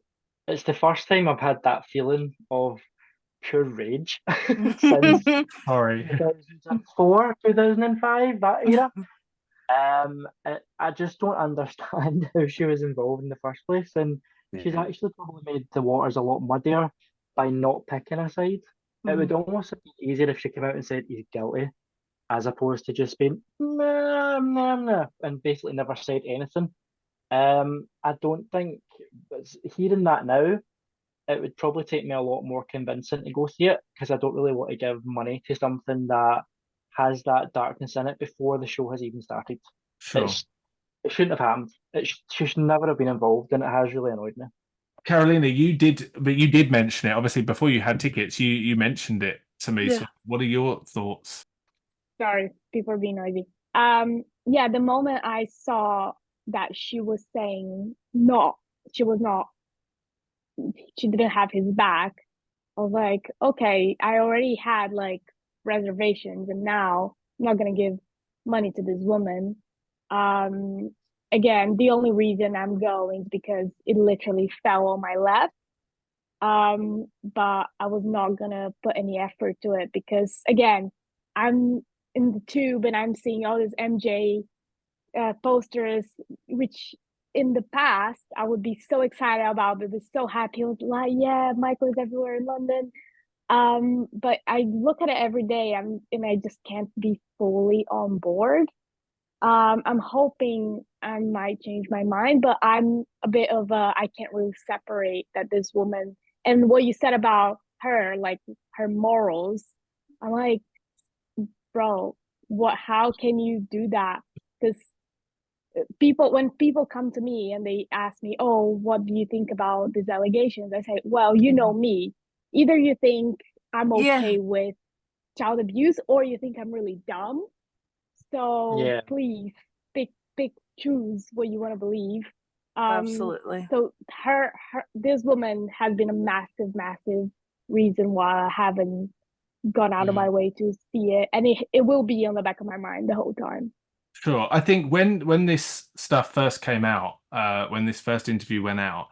it's the first time I've had that feeling of pure rage since Sorry. 2004, 2005, that era. I just don't understand how she was involved in the first place, and she's actually probably made the waters a lot muddier by not picking a side. It would almost have been easier if she came out and said he's guilty, as opposed to just being nah, nah, nah, and basically never said anything. I don't think hearing that now, it would probably take me a lot more convincing to go see it because I don't really want to give money to something that has that darkness in it before the show has even started. Sure. It shouldn't have happened. She should never have been involved, and it has really annoyed me. Carolina, you did mention it. Obviously, before you had tickets, you mentioned it to me. Yeah. So what are your thoughts? Sorry, people are being noisy. Yeah, the moment I saw that she was saying no, she didn't have his back, I was like, okay, I already had like reservations, and now I'm not gonna give money to this woman. Again, the only reason I'm going is because it literally fell on my lap. But I was not gonna put any effort to it because again, I'm in the tube and I'm seeing all these MJ posters, which in the past I would be so excited about, but was so happy. I was like, yeah, Michael is everywhere in London. But I look at it every day, and I just can't be fully on board. I'm hoping I might change my mind, but I'm a bit of a I can't really separate that this woman and what you said about her, like her morals. I'm like, bro, how can you do that? Because when people come to me and they ask me, oh, what do you think about these allegations? I say, well, you know me. Either you think I'm okay with child abuse or you think I'm really dumb. So please choose what you want to believe. Absolutely. So this woman has been a massive reason why I haven't gone out of my way to see it, and it will be on the back of my mind the whole time. Sure. I think when this stuff first came out, when this first interview went out,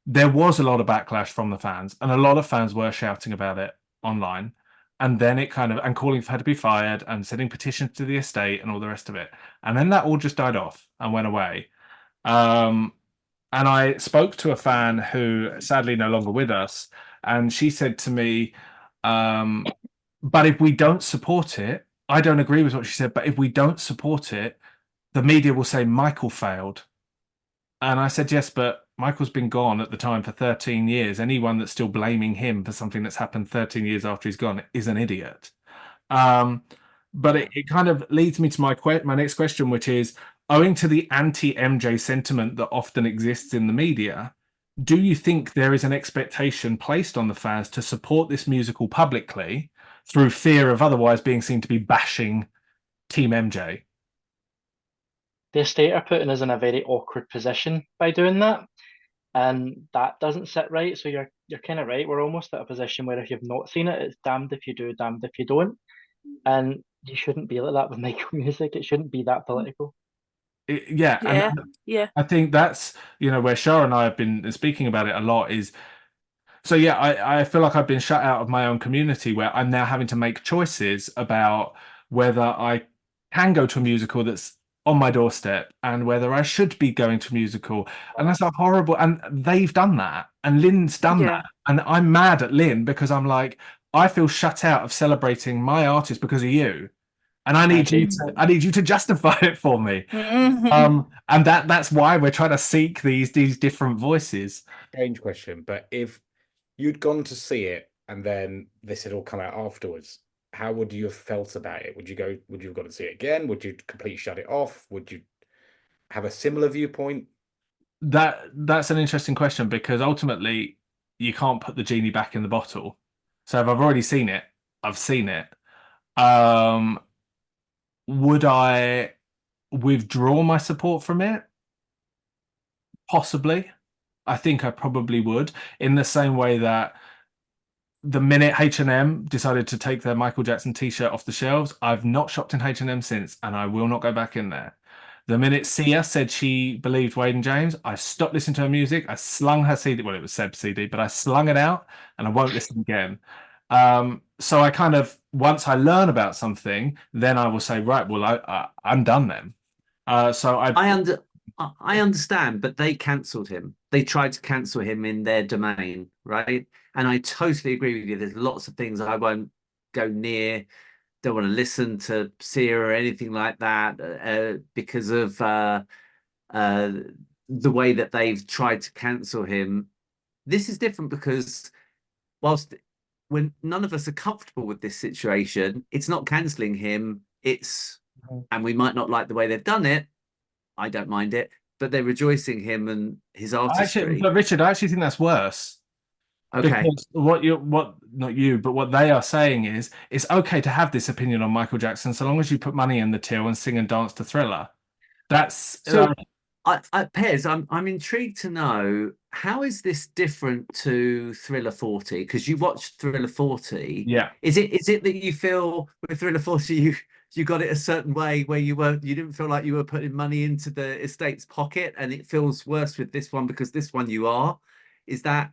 there was a lot of backlash from the fans, and a lot of fans were shouting about it online. And then it and calling for her to be fired and sending petitions to the estate and all the rest of it. And then that all just died off and went away. And I spoke to a fan who sadly no longer with us, and she said to me, but if we don't support it, I don't agree with what she said, but if we don't support it, the media will say Michael failed. And I said, yes, but Michael's been gone at the time for 13 years. Anyone that's still blaming him for something that's happened 13 years after he's gone is an idiot. But it kind of leads me to my next question, which is, owing to the anti-MJ sentiment that often exists in the media, do you think there is an expectation placed on the fans to support this musical publicly through fear of otherwise being seen to be bashing Team MJ? The estate are putting us in a very awkward position by doing that, and that doesn't sit right. So you're kind of right. We're almost at a position where if you've not seen it, it's damned if you do, damned if you don't. And you shouldn't be like that with Michael music. It shouldn't be that political. And I think that's where Shara and I have been speaking about it a lot. Is So yeah, I feel like I've been shut out of my own community where I'm now having to make choices about whether I can go to a musical that's on my doorstep and whether I should be going to a musical. And that's a horrible, and they've done that, and Lynn's done Yeah. that. And I'm mad at Lynn because I'm like, I feel shut out of celebrating my artist because of you. And I need you see. I need you to justify it for me. Mhm. And that's why we're trying to seek these different voices. Strange question, but if you'd gone to see it and then this had all come out afterwards, how would you have felt about it? Would you have gone to see it again? Would you completely shut it off? Would you have a similar viewpoint? That's an interesting question because ultimately you can't put the genie back in the bottle. So if I've already seen it, I've seen it. Um, would I withdraw my support from it? Possibly. I think I probably would, in the same way that the minute H&M decided to take their Michael Jackson t-shirt off the shelves, I've not shopped in H&M since, and I will not go back in there. The minute Sia said she believed Wade and James, I stopped listening to her music. I slung her CD. Well, it was Seb's CD, but I slung it out, and I won't listen again. So I kind of, once I learn about something, then I will say, right, well, I'm done then. So I understand, but they cancelled him. They tried to cancel him in their domain, right? And I totally agree with you. There's lots of things I won't go near, don't want to listen to Sia or anything like that because of the way that they've tried to cancel him. This is different because whilst when none of us are comfortable with this situation, it's not cancelling him. And we might not like the way they've done it. I don't mind it, but they're rejoicing him and his artistry. but Richard, I actually think that's worse. Okay. Because not you, but what they are saying is it's okay to have this opinion on Michael Jackson so long as you put money in the till and sing and dance to Thriller. That's So, Pez, I'm intrigued to know how is this different to Thriller 40? Because you watched Thriller 40. yeah. Is it that you feel with Thriller 40 you got it a certain way where you didn't feel like you were putting money into the estate's pocket, and it feels worse with this one because this one you are? Is that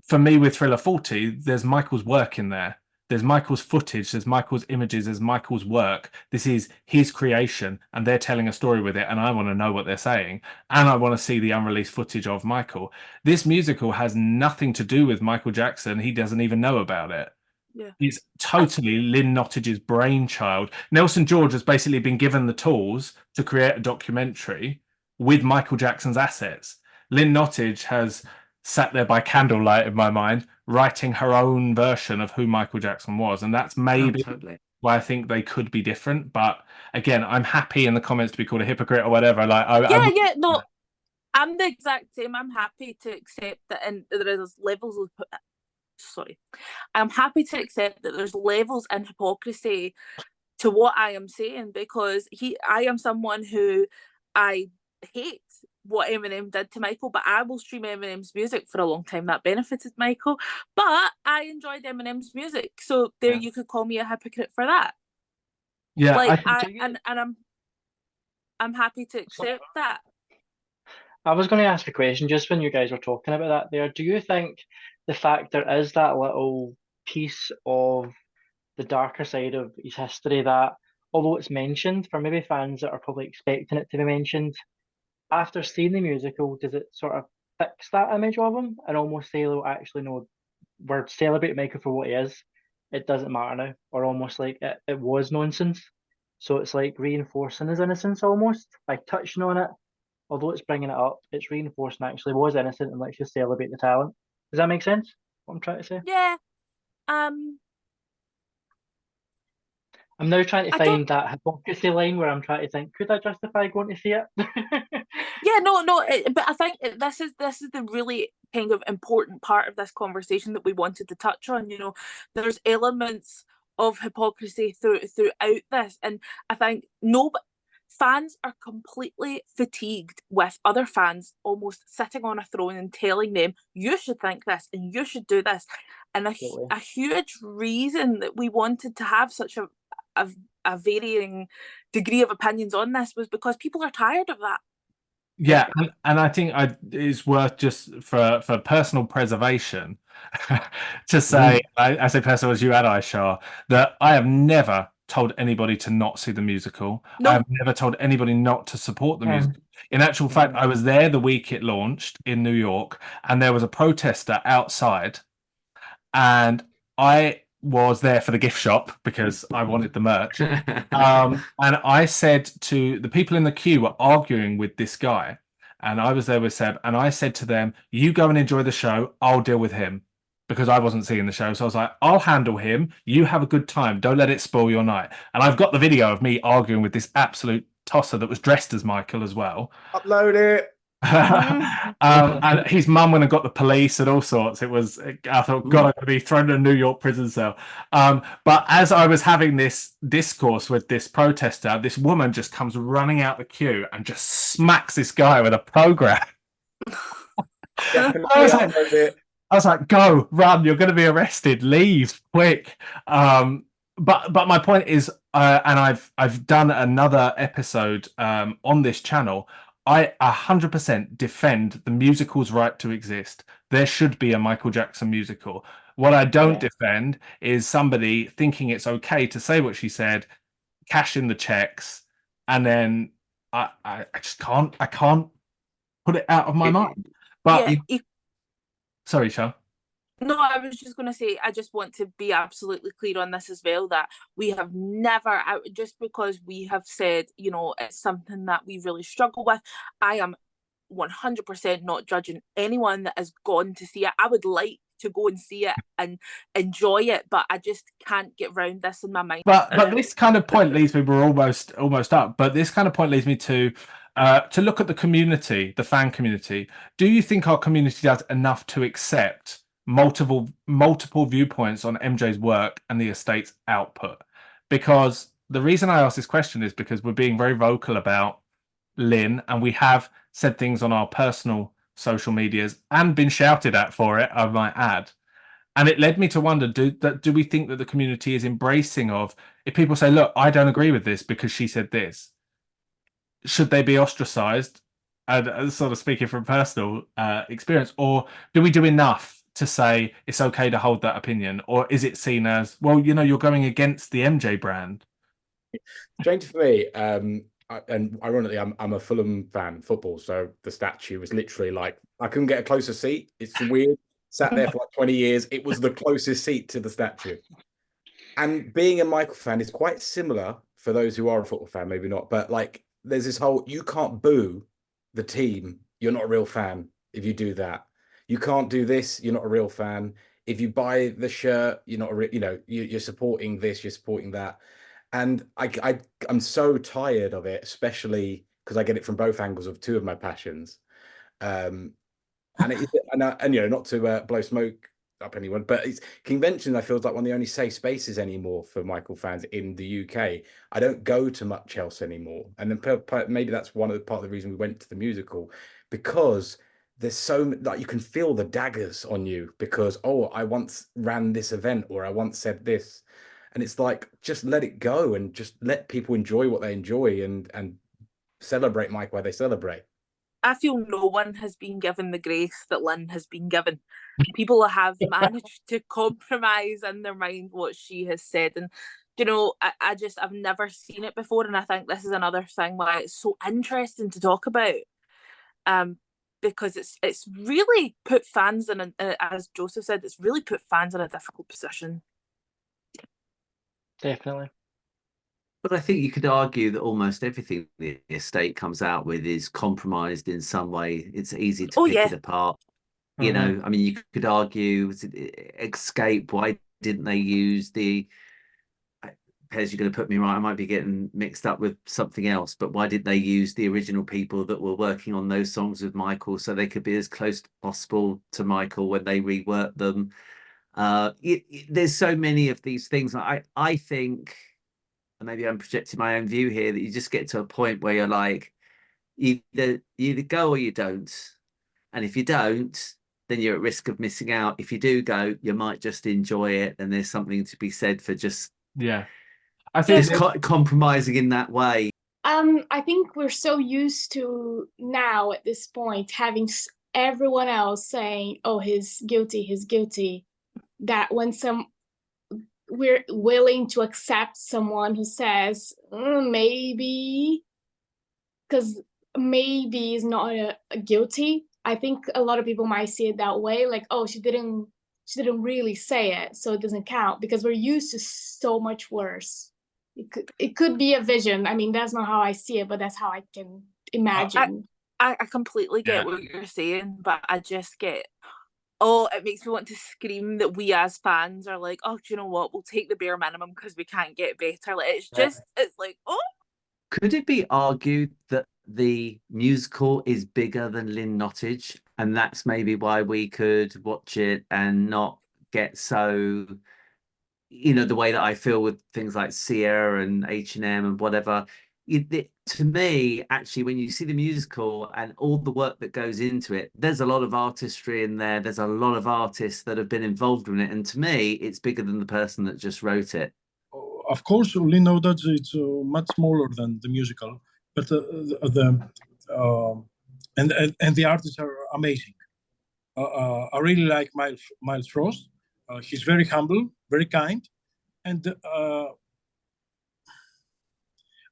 For me with Thriller 40, there's Michael's work in there. There's Michael's footage, there's Michael's images, there's Michael's work. This is his creation, and they're telling a story with it, and I want to know what they're saying. And I want to see the unreleased footage of Michael. This musical has nothing to do with Michael Jackson. He doesn't even know about it. Yeah. It's totally Lynn Nottage's brainchild. Nelson George has basically been given the tools to create a documentary with Michael Jackson's assets. Lynn Nottage has sat there by candlelight, in my mind, writing her own version of who Michael Jackson was. And that's maybe totally? why I think they could be different. But again, I'm happy in the comments to be called a hypocrite or whatever. No, I'm the exact same. I'm happy to accept that, and there's levels of. Sorry, I'm happy to accept that there's levels in hypocrisy to what I am saying, because I am someone who I hate what Eminem did to Michael, but I will stream Eminem's music for a long time. That benefited Michael, but I enjoyed Eminem's music, so there you could call me a hypocrite for that. Yeah, like I'm happy to accept that. I was going to ask a question just when you guys were talking about that there. Do you think the fact there is that little piece of the darker side of his history that, although it's mentioned, for maybe fans that are probably expecting it to be mentioned, after seeing the musical, does it sort of fix that image of him and almost say, "Oh, actually, no, we're celebrating Michael for what he is. It doesn't matter now," or almost like it was nonsense. So it's like reinforcing his innocence almost by touching on it. Although it's bringing it up, it's reinforcing actually was innocent, and let's just celebrate the talent. Does that make sense? What I'm trying to say? Yeah. I'm now trying to find that hypocrisy line where I'm trying to think, could I justify going to see it? Yeah, no, but I think this is the really kind of important part of this conversation that we wanted to touch on. You know, there's elements of hypocrisy throughout this, and I think fans are completely fatigued with other fans almost sitting on a throne and telling them, you should think this and you should do this. And a huge reason that we wanted to have such a varying degree of opinions on this was because people are tired of that. Yeah, and I think it's worth just for personal preservation to say, I say personal as you and I, Shah, that I have never told anybody to not see the musical. I have No. never told anybody not to support the musical. In actual fact, I was there the week it launched in New York, and there was a protester outside, and I was there for the gift shop because I wanted the merch. And I said to the people in the queue were arguing with this guy, and I was there with Seb, and I said to them, "You go and enjoy the show. I'll deal with him." Because I wasn't seeing the show. So I was like, I'll handle him. You have a good time. Don't let it spoil your night. And I've got the video of me arguing with this absolute tosser that was dressed as Michael as well. Upload it. And his mum went and got the police and all sorts. It was, I thought, God, I'm going to be thrown in a New York prison cell. But as I was having this discourse with this protester, this woman just comes running out the queue and just smacks this guy with a program. I was like, go, run, you're going to be arrested, leave, quick. But my point is, and I've done another episode on this channel, I 100% defend the musical's right to exist. There should be a Michael Jackson musical. What I don't defend is somebody thinking it's okay to say what she said, cash in the checks, and then I just can't put it out of my mind. But sorry, Sean. No, I was just going to say, I just want to be absolutely clear on this as well, that we have never, just because we have said, you know, it's something that we really struggle with, I am 100% not judging anyone that has gone to see it. I would like to go and see it and enjoy it, but I just can't get round this in my mind. But this kind of point leads me, we're almost up, but this kind of point leads me to look at the community, the fan community. Do you think our community does enough to accept multiple viewpoints on MJ's work and the estate's output? Because the reason I ask this question is because we're being very vocal about Lynn, and we have said things on our personal social medias and been shouted at for it, I might add. And it led me to wonder, do we think that the community is embracing of, if people say, look, I don't agree with this because she said this, should they be ostracized? And sort of speaking from personal experience, or do we do enough to say it's okay to hold that opinion? Or is it seen as, well, you know, you're going against the MJ brand? Strange for me, and ironically, I'm a Fulham fan, football, so the statue was literally like, I couldn't get a closer seat. It's weird. Sat there for like 20 years. It was the closest seat to the statue. And being a Michael fan is quite similar for those who are a football fan, maybe not, but like there's this whole, you can't boo the team. You're not a real fan if you do that. You can't do this. You're not a real fan. If you buy the shirt, you're not you're supporting this, you're supporting that. And I'm so tired of it, especially because I get it from both angles of two of my passions. And you know, not to blow smoke up anyone, but it's conventions. I feel like one of the only safe spaces anymore for Michael fans in the UK. I don't go to much else anymore, and then maybe that's part of the reason we went to the musical, because there's so like you can feel the daggers on you because, oh, I once ran this event or I once said this, and it's like, just let it go and just let people enjoy what they enjoy and celebrate Mike where they celebrate. I feel no one has been given the grace that Lynn has been given. People have managed to compromise in their mind what she has said. And, you know, I've never seen it before. And I think this is another thing why it's so interesting to talk about. Because it's really put fans in, as Joseph said, it's really put fans in a difficult position. Definitely. But I think you could argue that almost everything the estate comes out with is compromised in some way. It's easy to pick it apart. You know, I mean, you could argue, Escape, why didn't they use the... Pez, you're going to put me right, I might be getting mixed up with something else, but why did they use the original people that were working on those songs with Michael so they could be as close as possible to Michael when they reworked them? There's so many of these things. I think... and maybe I'm projecting my own view here, that you just get to a point where you're like, you either go or you don't. And if you don't, then you're at risk of missing out. If you do go, you might just enjoy it. And there's something to be said for just I think compromising in that way. I think we're so used to now at this point having everyone else saying, "Oh, he's guilty," that when we're willing to accept someone who says maybe, because maybe is not a guilty. I think a lot of people might see it that way, like, oh, she didn't really say it, so it doesn't count, because we're used to so much worse. It could be a vision. I mean, that's not how I see it, but that's how I can imagine. I completely get what you're saying, but I just get, oh, it makes me want to scream that we as fans are like, oh, do you know what? We'll take the bare minimum because we can't get better. Like, it's just, it's like, oh. Could it be argued that the musical is bigger than Lynn Nottage, and that's maybe why we could watch it and not get so, the way that I feel with things like Sia and H&M and whatever. To me, actually, when you see the musical and all the work that goes into it, there's a lot of artistry in there. There's a lot of artists that have been involved in it. And to me, it's bigger than the person that just wrote it. Of course, Lynn Nottage it's much smaller than the musical, but and the artists are amazing. I really like Miles Frost. He's very humble, very kind, and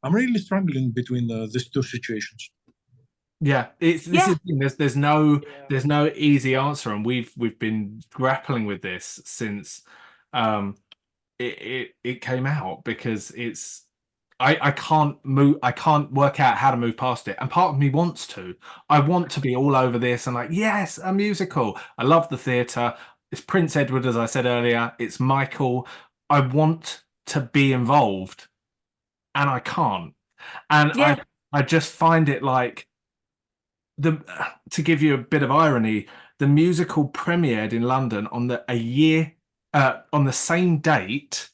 I'm really struggling between these two situations. Yeah, there's no easy answer, and we've been grappling with this since it came out, because I can't work out how to move past it, and part of me wants to. I want to be all over this and like, yes, a musical. I love the theatre. It's Prince Edward, as I said earlier. It's Michael. I want to be involved, and I can't. And I just find it like, to give you a bit of irony, the musical premiered in London on the same date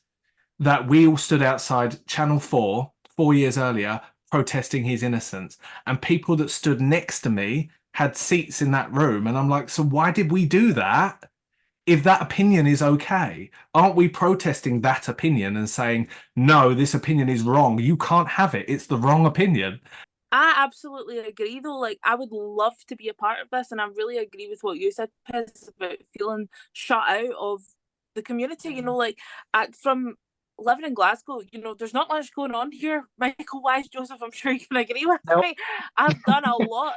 that we all stood outside Channel 4 years earlier protesting his innocence. And people that stood next to me had seats in that room. And I'm like, so why did we do that? If that opinion is okay, aren't we protesting that opinion and saying, no, this opinion is wrong. You can't have it. It's the wrong opinion. I absolutely agree, though. Like, I would love to be a part of this, and I really agree with what you said, Piz, about feeling shut out of the community. You know, like, from living in Glasgow, there's not much going on here. Michael Wise, Joseph, I'm sure you can agree with me. I've done a lot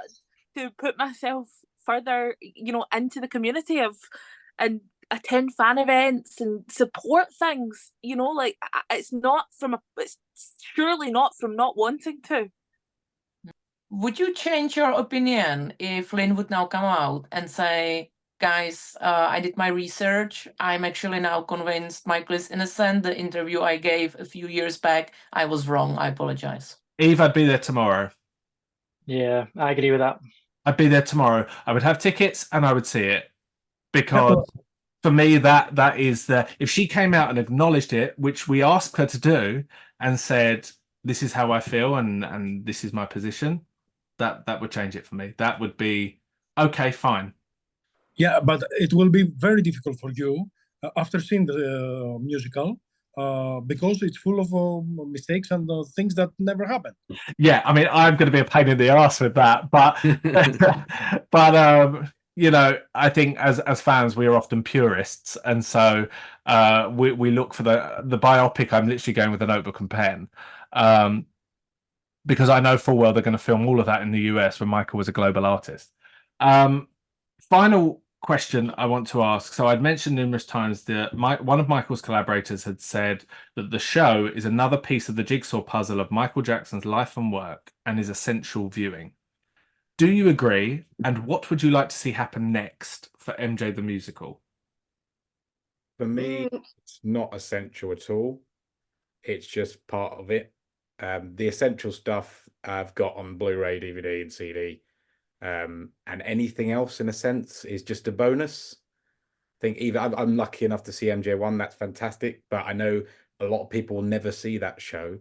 to put myself further, into the community and attend fan events and support things. Like, it's surely not from not wanting to. Would you change your opinion if Lynn would now come out and say, guys, I did my research. I'm actually now convinced Michael is innocent. The interview I gave a few years back, I was wrong. I apologize. Eve, I'd be there tomorrow. Yeah, I agree with that. I'd be there tomorrow. I would have tickets and I would see it, because for me, that is if she came out and acknowledged it, which we asked her to do, and said, this is how I feel and this is my position, that would change it for me. That would be okay, fine. Yeah, but it will be very difficult for you after seeing the musical, because it's full of mistakes and things that never happened. Yeah, I mean, I'm going to be a pain in the ass with that, but I think as fans, we are often purists, and so we look for the biopic. I'm literally going with a notebook and pen, because I know full well they're going to film all of that in the US when Michael was a global artist. Final question I want to ask. So I'd mentioned numerous times that one of Michael's collaborators had said that the show is another piece of the jigsaw puzzle of Michael Jackson's life and work and is essential viewing. Do you agree? And what would you like to see happen next for MJ the Musical? For me, it's not essential at all. It's just part of it. The essential stuff I've got on Blu-ray, DVD, and CD. And anything else, in a sense, is just a bonus. I think I'm lucky enough to see MJ1. That's fantastic, but I know a lot of people will never see that show.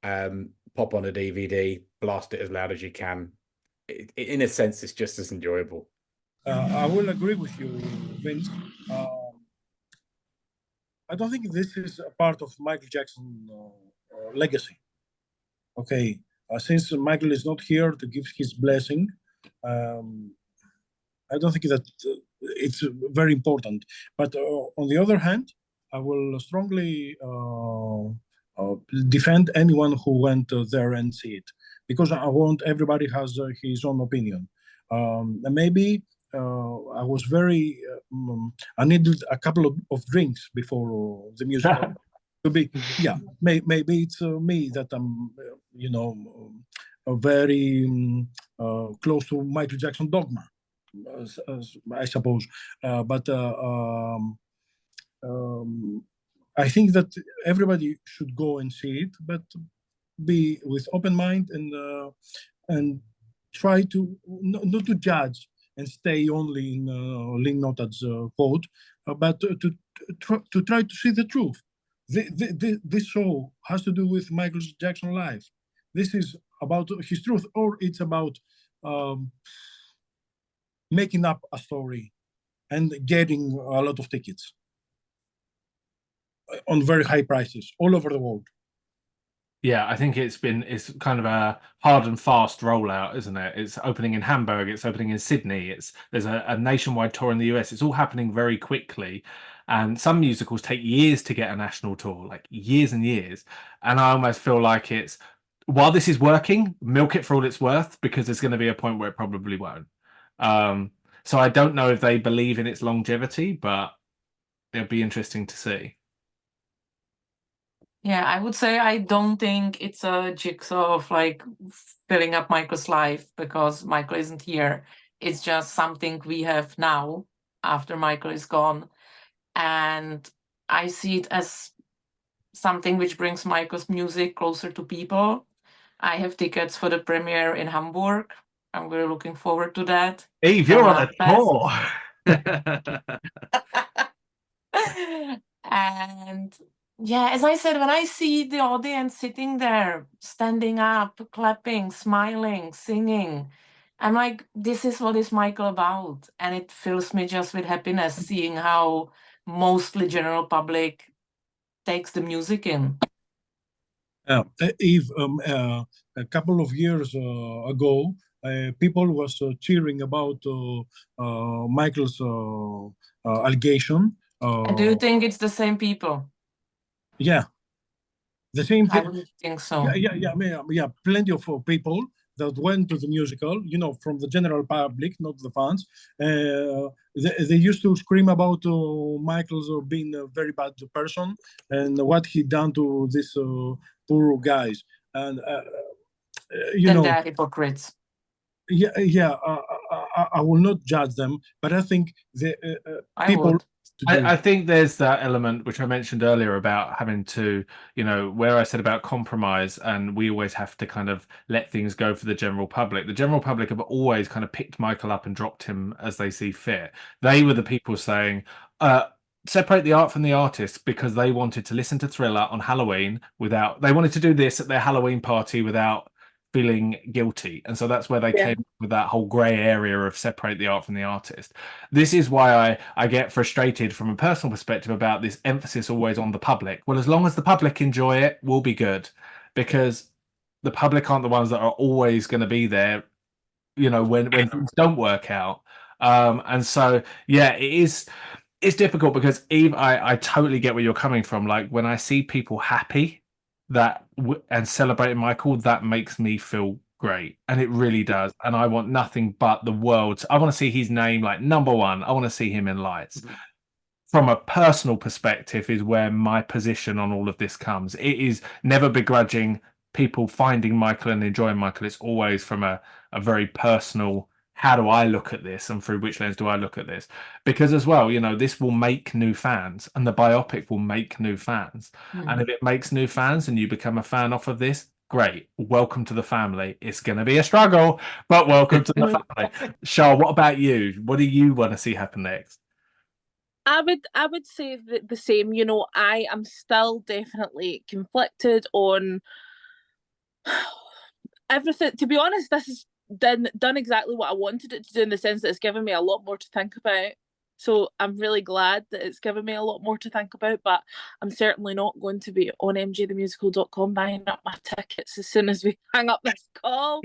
Pop on a DVD, blast it as loud as you can. In a sense, it's just as enjoyable. I will agree with you, Vince. I don't think this is a part of Michael Jackson's legacy. Okay, since Michael is not here to give his blessing, I don't think that it's very important. But on the other hand, I will strongly defend anyone who went there and see it, because I want everybody has his own opinion. And maybe I was very I needed a couple of drinks before the musical to be maybe it's me that I'm very close to Michael Jackson dogma, I suppose. But I think that everybody should go and see it, but be with open mind and try to not to judge and stay only in Lynn Notad's quote, but to try to see the truth. This show has to do with Michael Jackson's life. This is about his truth, or it's about making up a story and getting a lot of tickets on very high prices all over the world. Yeah, I think it's kind of a hard and fast rollout, isn't it? It's opening in Hamburg, it's opening in Sydney, there's a nationwide tour in the US. It's all happening very quickly. And some musicals take years to get a national tour, like years and years. And I almost feel like while this is working, milk it for all it's worth, because there's going to be a point where it probably won't. So I don't know if they believe in its longevity, but it'll be interesting to see. Yeah, I would say I don't think it's a jigsaw of like filling up Michael's life because Michael isn't here. It's just something we have now after Michael is gone. And I see it as something which brings Michael's music closer to people. I have tickets for the premiere in Hamburg. I'm really looking forward to that. Eve, you're on a tour. And yeah, as I said, when I see the audience sitting there, standing up, clapping, smiling, singing, I'm like, this is what is Michael about. And it fills me just with happiness seeing how mostly general public takes the music in. Eve, a couple of years ago, people was cheering about Michael's allegation. And do you think it's the same people? Yeah, the same I thing. don't think so. Yeah. Plenty of people that went to the musical, from the general public, not the fans. They used to scream about Michael's being a very bad person and what he done to these poor guys. And then they're hypocrites. I will not judge them, but I think the people. Would. I think there's that element which I mentioned earlier about having to, where I said about compromise, and we always have to kind of let things go for the general public. The general public have always kind of picked Michael up and dropped him as they see fit. They were the people saying, separate the art from the artist, because they wanted to listen to Thriller on Halloween they wanted to do this at their Halloween party without feeling guilty. And so that's where they came with that whole grey area of separate the art from the artist. This is why I get frustrated from a personal perspective about this emphasis always on the public. Well, as long as the public enjoy it, we'll be good, because the public aren't the ones that are always going to be there, when things don't work out. And so, yeah, it's difficult because Eve, I totally get where you're coming from. Like when I see people happy and celebrating Michael, that makes me feel great, and it really does. And I want nothing but the world. I want to see his name like number one. I want to see him in lights. Mm-hmm. From a personal perspective is where my position on all of this comes. It is never begrudging people finding Michael and enjoying Michael. It's always from a very personal, how do I look at this and through which lens do I look at this? Because as well, this will make new fans, and the biopic will make new fans. Mm. And if it makes new fans and you become a fan off of this, great. Welcome to the family. It's going to be a struggle, but welcome to the family. Shah, what about you? What do you want to see happen next? I would say the same. I am still definitely conflicted on everything. To be honest, this is done exactly what I wanted it to do, in the sense that it's given me a lot more to think about. So I'm really glad that it's given me a lot more to think about, but I'm certainly not going to be on mjthemusical.com buying up my tickets as soon as we hang up this call.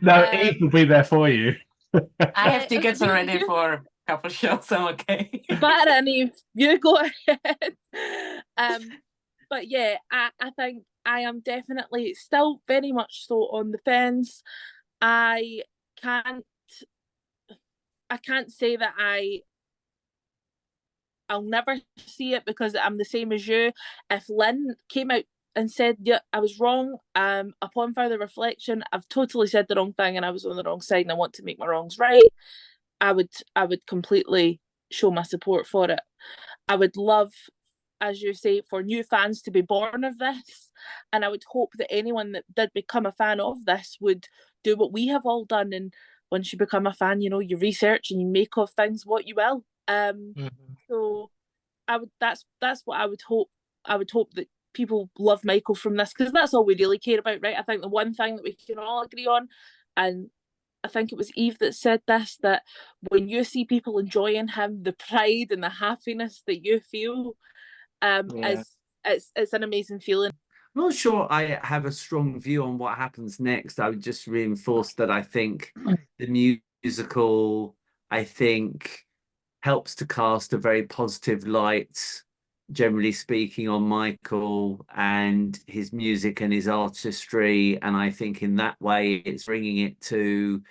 No, Eve will be there for you. I have tickets already for a couple shows. I'm okay. But Eve, you go ahead. But yeah, I think I am definitely still very much so on the fence. I can't say that I'll never see it, because I'm the same as you. If Lynn came out and said, yeah, I was wrong, upon further reflection, I've totally said the wrong thing and I was on the wrong side and I want to make my wrongs right, I would completely show my support for it. I would love, as you say, for new fans to be born of this. And I would hope that anyone that did become a fan of this would do what we have all done. And once you become a fan, you research and you make of things what you will. So that's what I would hope. I would hope that people love Michael from this, because that's all we really care about, right? I think the one thing that we can all agree on, and I think it was Eve that said this, that when you see people enjoying him, the pride and the happiness that you feel, is it's an amazing feeling. I'm not sure I have a strong view on what happens next. I would just reinforce that I think the musical, helps to cast a very positive light, generally speaking, on Michael and his music and his artistry. And I think in that way, it's bringing it to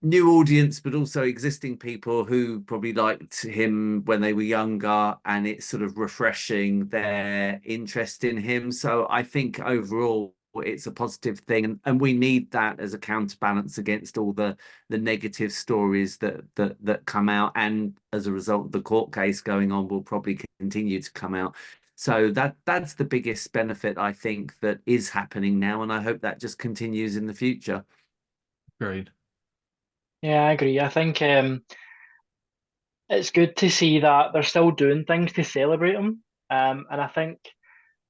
new audience, but also existing people who probably liked him when they were younger, and it's sort of refreshing their interest in him. So I think overall it's a positive thing, and we need that as a counterbalance against all the negative stories that come out, and as a result of the court case going on, will probably continue to come out. So that's the biggest benefit I think that is happening now, and I hope that just continues in the future. Agreed. Yeah, I agree. I think it's good to see that they're still doing things to celebrate him. And I think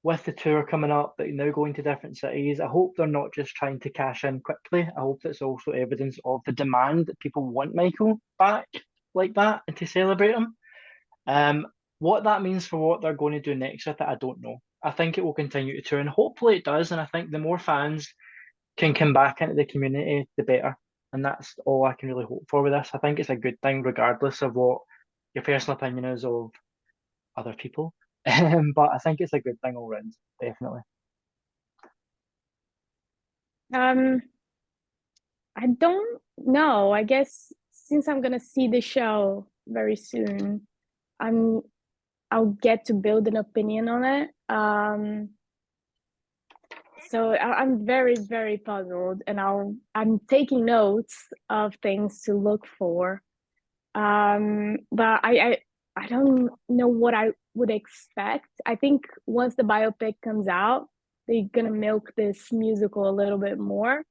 with the tour coming up, that now going to different cities, I hope they're not just trying to cash in quickly. I hope that's also evidence of the demand that people want Michael back like that and to celebrate him. What that means for what they're going to do next with it, I don't know. I think it will continue to tour, and hopefully it does. And I think the more fans can come back into the community, the better. And that's all I can really hope for with this. I think it's a good thing, regardless of what your personal opinion is of other people. But I think it's a good thing all round, definitely. I don't know. I guess since I'm gonna see the show very soon, I'll get to build an opinion on it. So I'm very, very puzzled, and I'm taking notes of things to look for. But I don't know what I would expect. I think once the biopic comes out, they're gonna milk this musical a little bit more.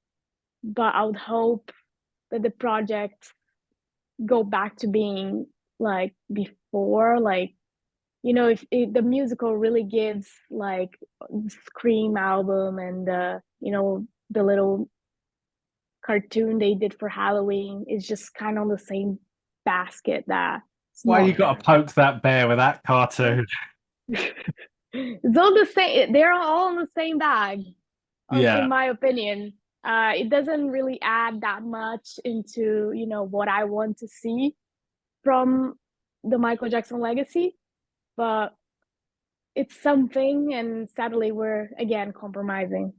But I would hope that the project go back to being like before, like if the musical really gives like Scream album and the little cartoon they did for Halloween is just kind of on the same basket. Why you got to poke that bear with that cartoon? It's all the same. They're all in the same bag, Yeah. in my opinion. It doesn't really add that much into what I want to see from the Michael Jackson legacy, but it's something, and sadly we're again compromising.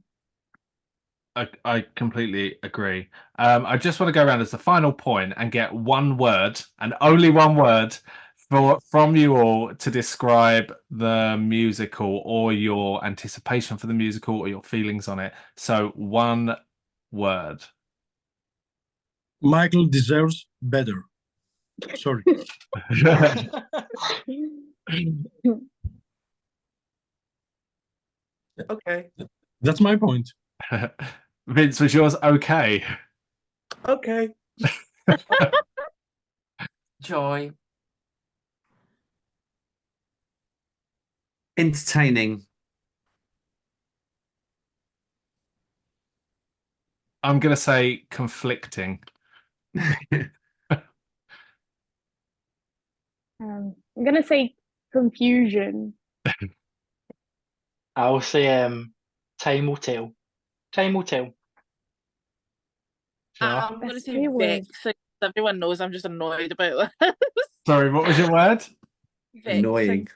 I completely agree. I just want to go around as the final point and get one word, and only one word, from you all to describe the musical, or your anticipation for the musical, or your feelings on it. So one word. Michael deserves better. Sorry. Okay. That's my point. Vince, was yours okay? Okay. Joy. Entertaining. I'm going to say conflicting. I'm gonna say confusion. I'll say time will tell. Time will tell. Sure. I'm going to That's say three words. vexing. Everyone knows I'm just annoyed about that. Sorry, what was your word? Annoying.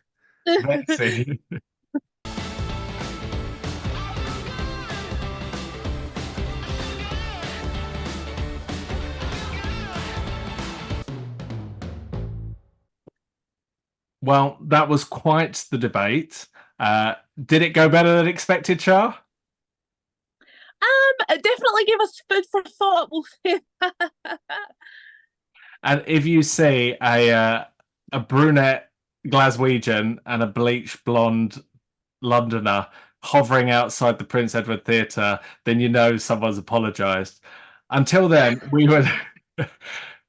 Vexing. Well, that was quite the debate. Did it go better than expected, Char? It definitely gave us food for thought. We'll say that. And if you see a brunette Glaswegian and a bleached blonde Londoner hovering outside the Prince Edward Theatre, then you know someone's apologised. Until then,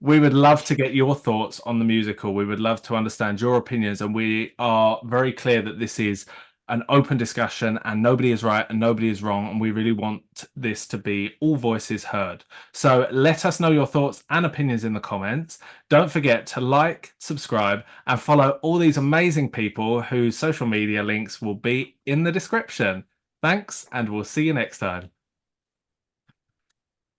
we would love to get your thoughts on the musical. We would love to understand your opinions, and we are very clear that this is an open discussion and nobody is right and nobody is wrong, and we really want this to be all voices heard. So let us know your thoughts and opinions in the comments. Don't forget to like, subscribe, and follow all these amazing people whose social media links will be in the description. Thanks, and we'll see you next time.